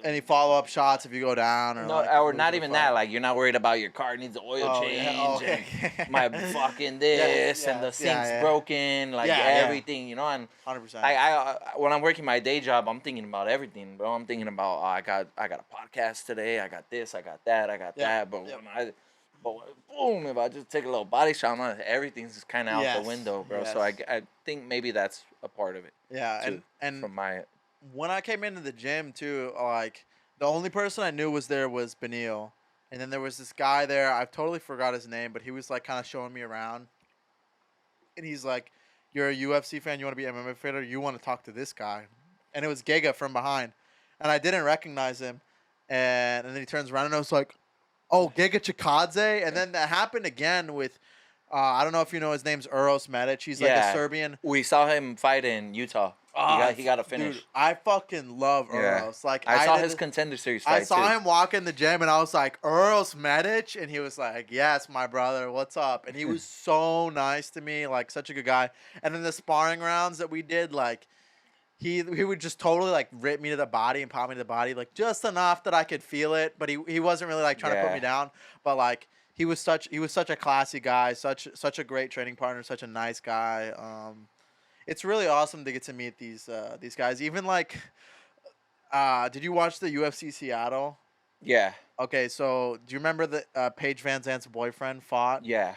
Any follow-up shots if you go down, or no, like, or lose not the even fight? that. Like you're not worried about your car needs an oil Oh, change. yeah. Oh, okay. And my fucking this and the yes, sink's yeah. broken. Like Yeah, yeah. everything, you know. And 100%. I when I'm working my day job, I'm thinking about everything, bro. I'm thinking about I got a podcast today. I got this. I got that. I got Yeah, that. But yeah. boom, if I just take a little body shot, everything's just kind of out Yes, the window, bro. So yes. I think maybe that's a part of it. Yeah, too, and from my when I came into the gym too, like the only person I knew was Benil, and then there was this guy there. I totally forgot his name, but he was like kind of showing me around, and he's like, "You're a UFC fan. You want to be an MMA fighter. You want to talk to this guy," and it was Giga from behind, and I didn't recognize him, and then he turns around and I was like, "Oh, Giga Chikadze," and then that happened again with. I don't know if you know his name's Uros Medic. He's like a Serbian. We saw him fight in Utah. He got a finish. Dude, I fucking love Yeah. Uros. Like I saw did his the- Contender Series fight I saw too. him walk in the gym and I was like, Uros Medic? And he was like, yes, my brother, what's up? And he was so nice to me, like such a good guy. And then the sparring rounds that we did, like he would just totally like rip me to the body and pop me to the body, like just enough that I could feel it. But he wasn't really like trying to put me down. But like he was such a classy guy, such a great training partner, such a nice guy. It's really awesome to get to meet these guys. Even like, did you watch the UFC Seattle? Yeah. Okay, so do you remember that Paige Van Zant's boyfriend fought? Yeah.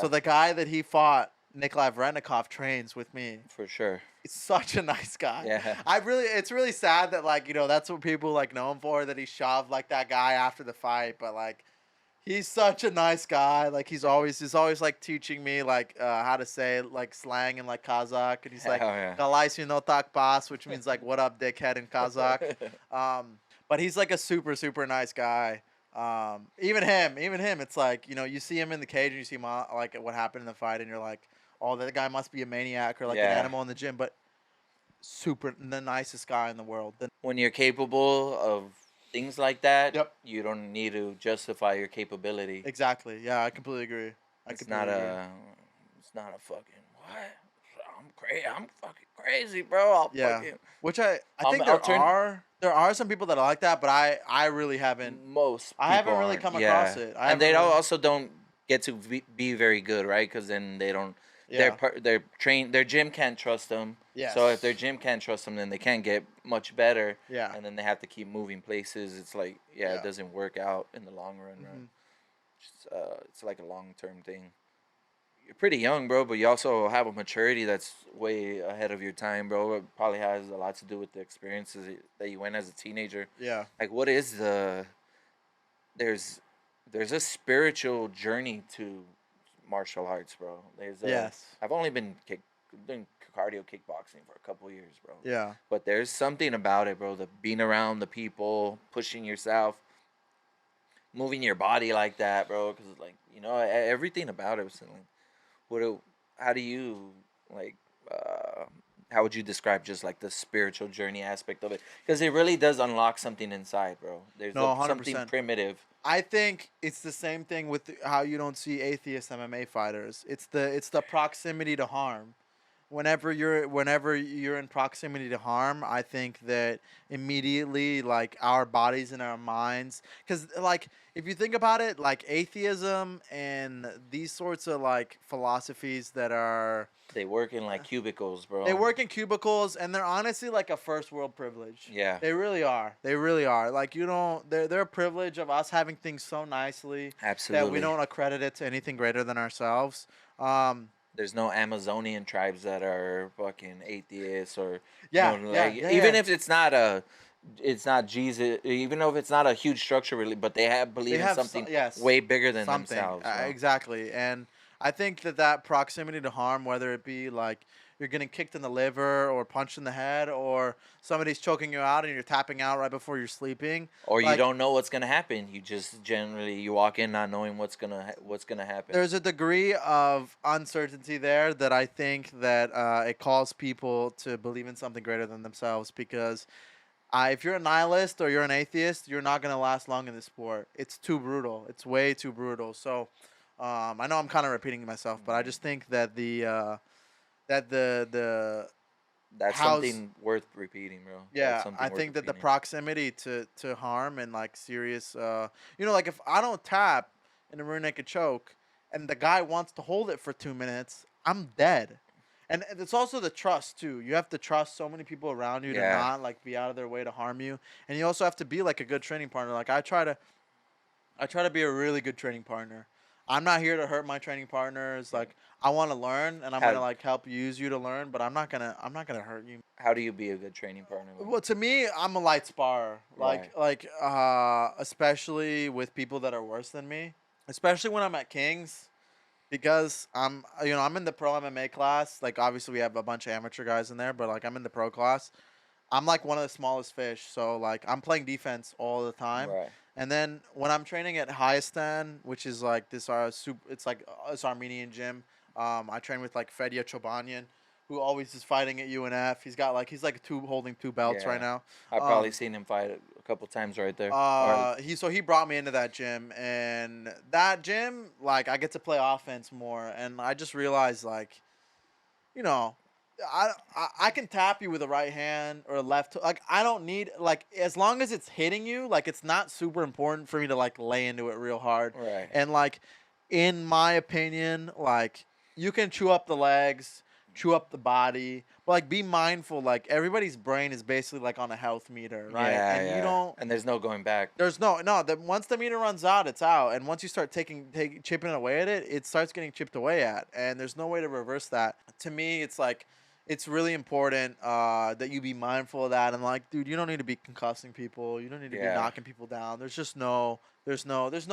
So the guy that he fought, Nikolai Vretnikov, trains with me. For sure. He's such a nice guy. Yeah. It's really sad that like, you know, that's what people like know him for, that he shoved like that guy after the fight, but like he's such a nice guy. Like he's always like teaching me like how to say like slang in like Kazakh, and he's like "Galaisi no tak pas," which means like "What up, dickhead" in Kazakh. But he's like a super nice guy. Even him, it's like, you know, you see him in the cage and you see him like what happened in the fight, and you're like, oh, that guy must be a maniac or like an animal in the gym. But the nicest guy in the world. When you're capable of things like that, Yep. you don't need to justify your capability. Exactly. Yeah, I completely agree. It's not a fucking what? I'm fucking crazy, bro. Which I think I'll there are some people that are like that, but I really haven't. Most I haven't people really aren't. come across it. And they also don't get to be very good, right? Because then they don't. Yeah. Their gym can't trust them. Yes. So if their gym can't trust them, then they can't get much better. Yeah. And then they have to keep moving places. It's like, it doesn't work out in the long run, right? It's like a long-term thing. You're pretty young, bro, but you also have a maturity that's way ahead of your time, bro. It probably has a lot to do with the experiences that you went as a teenager. Yeah. Like, what is there's a spiritual journey to martial arts, bro. Yes. I've only been doing cardio kickboxing for a couple years, bro. Yeah. But there's something about it, bro. The being around the people, pushing yourself, moving your body like that, bro. Because like, you know, everything about it was like, how do you like? How would you describe just like the spiritual journey aspect of it? Because it really does unlock something inside, bro. There's something primitive. I think it's the same thing with how you don't see atheist MMA fighters. It's the proximity to harm. whenever you're in proximity to harm, I think that immediately, like, our bodies and our minds, because, like, if you think about it, like, atheism and these sorts of, like, philosophies that are, They work in like cubicles, bro. they work in cubicles, and they're honestly like a first world privilege. Yeah. They really are. They really are. Like, you don't. They're a privilege of us having things so nicely that Absolutely. we don't accredit it to anything greater than ourselves. There's no Amazonian tribes that are fucking atheists or Yeah, you know, yeah, like yeah, even yeah. if it's not Jesus, even though if it's not a huge structure really, but they believe in something yes, way bigger than something. themselves. Bro. Exactly, and I think that proximity to harm, whether it be like you're getting kicked in the liver or punched in the head, or somebody's choking you out and you're tapping out right before you're sleeping, Or you like, don't know what's gonna happen. You just generally you walk in not knowing what's gonna happen. there's a degree of uncertainty there that I think that it calls people to believe in something greater than themselves, because if you're a nihilist or you're an atheist, you're not going to last long in this sport. It's too brutal. It's way too brutal. So I know I'm kind of repeating myself, but I just think that the That's how's something worth repeating, bro. That's yeah, something I worth think that the repeating. proximity to harm and, like, serious, like, if I don't tap in a rear naked choke and the guy wants to hold it for 2 minutes, I'm dead. And it's also the trust too. You have to trust so many people around you to Yeah. not, like, be out of their way to harm you, and you also have to be like a good training partner. Like, I try to be a really good training partner. I'm not here to hurt my training partners. Like, I want to learn, and I'm How- gonna, like, help use you to learn, but I'm not gonna hurt you. How do you be a good training partner? Bro? Well, to me, I'm a light sparrer. Right. Especially with people that are worse than me. Especially when I'm at Kings, because I'm in the pro MMA class. Like, obviously we have a bunch of amateur guys in there, but, like, I'm in the pro class. I'm like one of the smallest fish, so, like, I'm playing defense all the time. Right. And then when I'm training at Hayastan, which is like this it's like this Armenian gym. I train with, like, Fedya Chobanyan, who always is fighting at UNF. He's like holding two belts right Yeah. now. I've probably seen him fight a couple times right there. He brought me into that gym, and that gym, like, I get to play offense more, and I just realized, like, you know, I can tap you with a right hand or a left. Like, I don't need, like, as long as it's hitting you, like, it's not super important for me to, like, lay into it real hard. Right. And, like, in my opinion, like, you can chew up the legs, chew up the body, but, like, be mindful. Like, everybody's brain is basically like on a health meter, right? Yeah, And yeah. you don't. And there's no going back. There's no. Once the meter runs out, it's out. And once you start chipping away at it, it starts getting chipped away at. And there's no way to reverse that. To me, it's like, it's really important that you be mindful of that. And, like, dude, you don't need to be concussing people. You don't need to be Yeah. knocking people down. There's no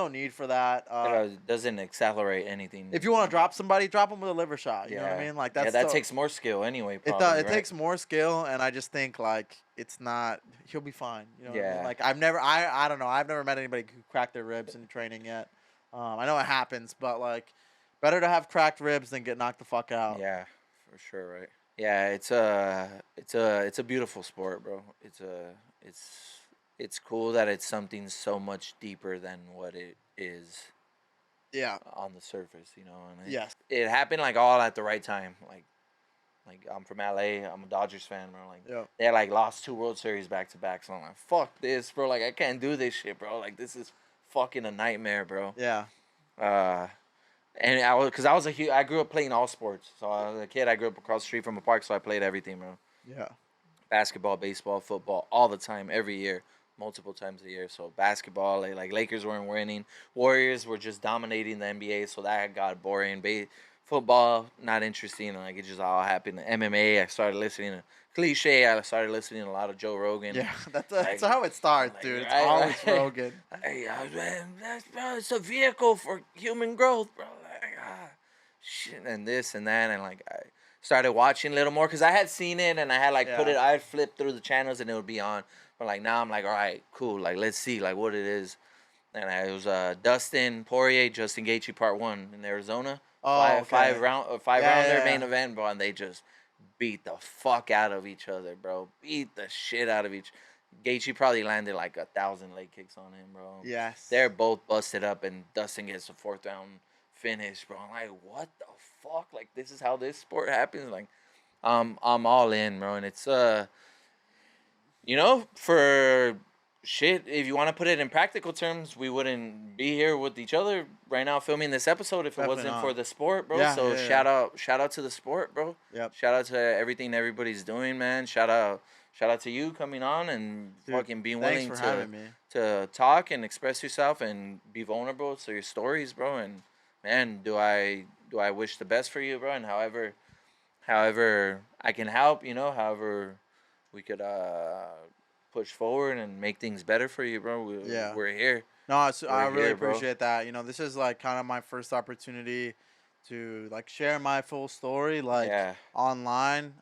need for that. It doesn't accelerate anything. If you want to drop somebody, drop them with a liver shot. You know what I mean? Like, that takes more skill anyway. It Probably, does. It right? takes more skill, and I just think, like, it's not. He'll be fine. You know what I mean? Yeah. Like, I don't know. I've never met anybody who cracked their ribs in training yet. I know it happens, but, like, better to have cracked ribs than get knocked the fuck out. Yeah, for sure, right? Yeah, it's a beautiful sport, bro. It's cool that it's something so much deeper than what it is Yeah. on the surface, you know. And Yes. it happened like all at the right time. Like I'm from LA, I'm a Dodgers fan, bro. Like Yeah. they had, like, lost 2 World Series back to back, so I'm like, fuck this, bro. Like, I can't do this shit, bro. Like, this is fucking a nightmare, bro. Yeah. And I grew up playing all sports. So I was a kid. I grew up across the street from a park, so I played everything, bro. Yeah. Basketball, baseball, football, all the time, every year, multiple times a year. So basketball, like Lakers weren't winning, Warriors were just dominating the NBA, so that got boring. Football, not interesting. Like, it just all happened. MMA, I started listening to Cliche. I started listening to a lot of Joe Rogan. Yeah. That's Like- how it starts, like, dude. It's right, always right. Rogan. Hey, man, bro, it's a vehicle for human growth, bro. Like, shit, and this and that, and, like, I started watching a little more because I had seen it and I had, like, Yeah. I had flipped through the channels and it would be on. But, like, now I'm like, all right, cool. Like, let's see, like, what it is. And it was Dustin Poirier, Justin Gaethje Part 1 in Arizona. Oh, okay. Five rounder yeah. main event, bro, and they just beat the fuck out of each other, bro. Beat the shit out of each. Gaethje probably landed like 1,000 leg kicks on him, bro. Yes. They're both busted up, and Dustin gets a 4th round finish, bro. I'm like, what the fuck? Like, this is how this sport happens? Like, I'm all in, bro, and it's for shit. If you want to put it in practical terms, we wouldn't be here with each other right now filming this episode if it Definitely wasn't not. for the sport, bro. Yeah, So yeah, shout out to the sport, bro. Yep. Shout out to everything everybody's doing, man. Shout out to you coming on and Dude, fucking being thanks willing for having me. to talk and express yourself and be vulnerable to your stories, bro. And man, do I wish the best for you, bro. And however I can help, however we could push forward and make things better for you, bro. We're here. No, I really here, bro. appreciate that. This is like kind of my first opportunity to like share my full story online.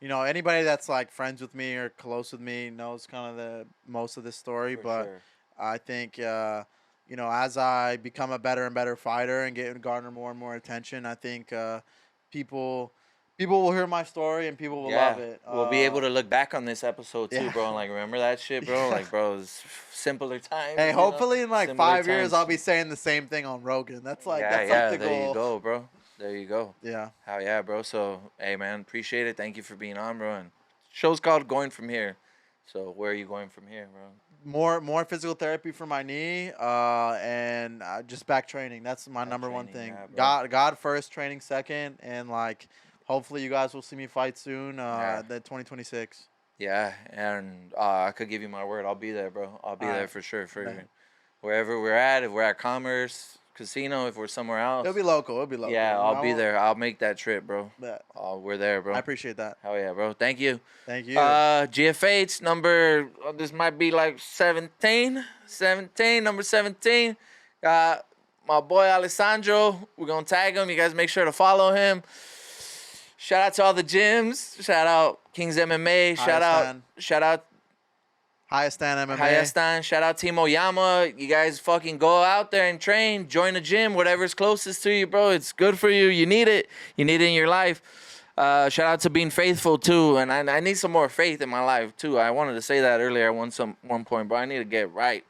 Anybody that's like friends with me or close with me knows kind of the most of the story, For but sure. I think as I become a better and better fighter and garner more and more attention, I think people will hear my story and people will love it. We'll be able to look back on this episode too, yeah. bro, and like remember that shit, bro. Yeah. Like, bro, it's simpler times. Hey, hopefully in like Simpler 5 years times. I'll be saying the same thing on Rogan. That's like that's yeah. like the There goal. you go, bro. There you go. Yeah. Hell yeah, bro. So, hey, man, appreciate it. Thank you for being on, bro. And show's called Going From Here. So, where are you going from here, bro? More physical therapy for my knee, and just back training. That's my number one training, thing. yeah, bro. God first, training second, and like hopefully you guys will see me fight soon. Yeah. The 2026. Yeah, and I could give you my word. I'll be there, bro. I'll be All there right. for sure. Bet. Wherever we're at, if we're at Commerce Casino, if we're somewhere else. It'll be local. Yeah, I'll be there. I'll make that trip, bro. Bet. We're there, bro. I appreciate that. Hell yeah, bro. Thank you. Thank you. GFH number, this might be like 17, number 17. Got my boy Alessandro. We're going to tag him. You guys make sure to follow him. Shout out to all the gyms. Shout out Kings MMA. Shout out Hayastan MMA. Hayastan. Shout out Team Oyama. You guys fucking go out there and train. Join a gym, whatever's closest to you, bro. It's good for you. You need it. You need it in your life. Shout out to being faithful too, and I need some more faith in my life too. I wanted to say that earlier at one point, but I need to get right.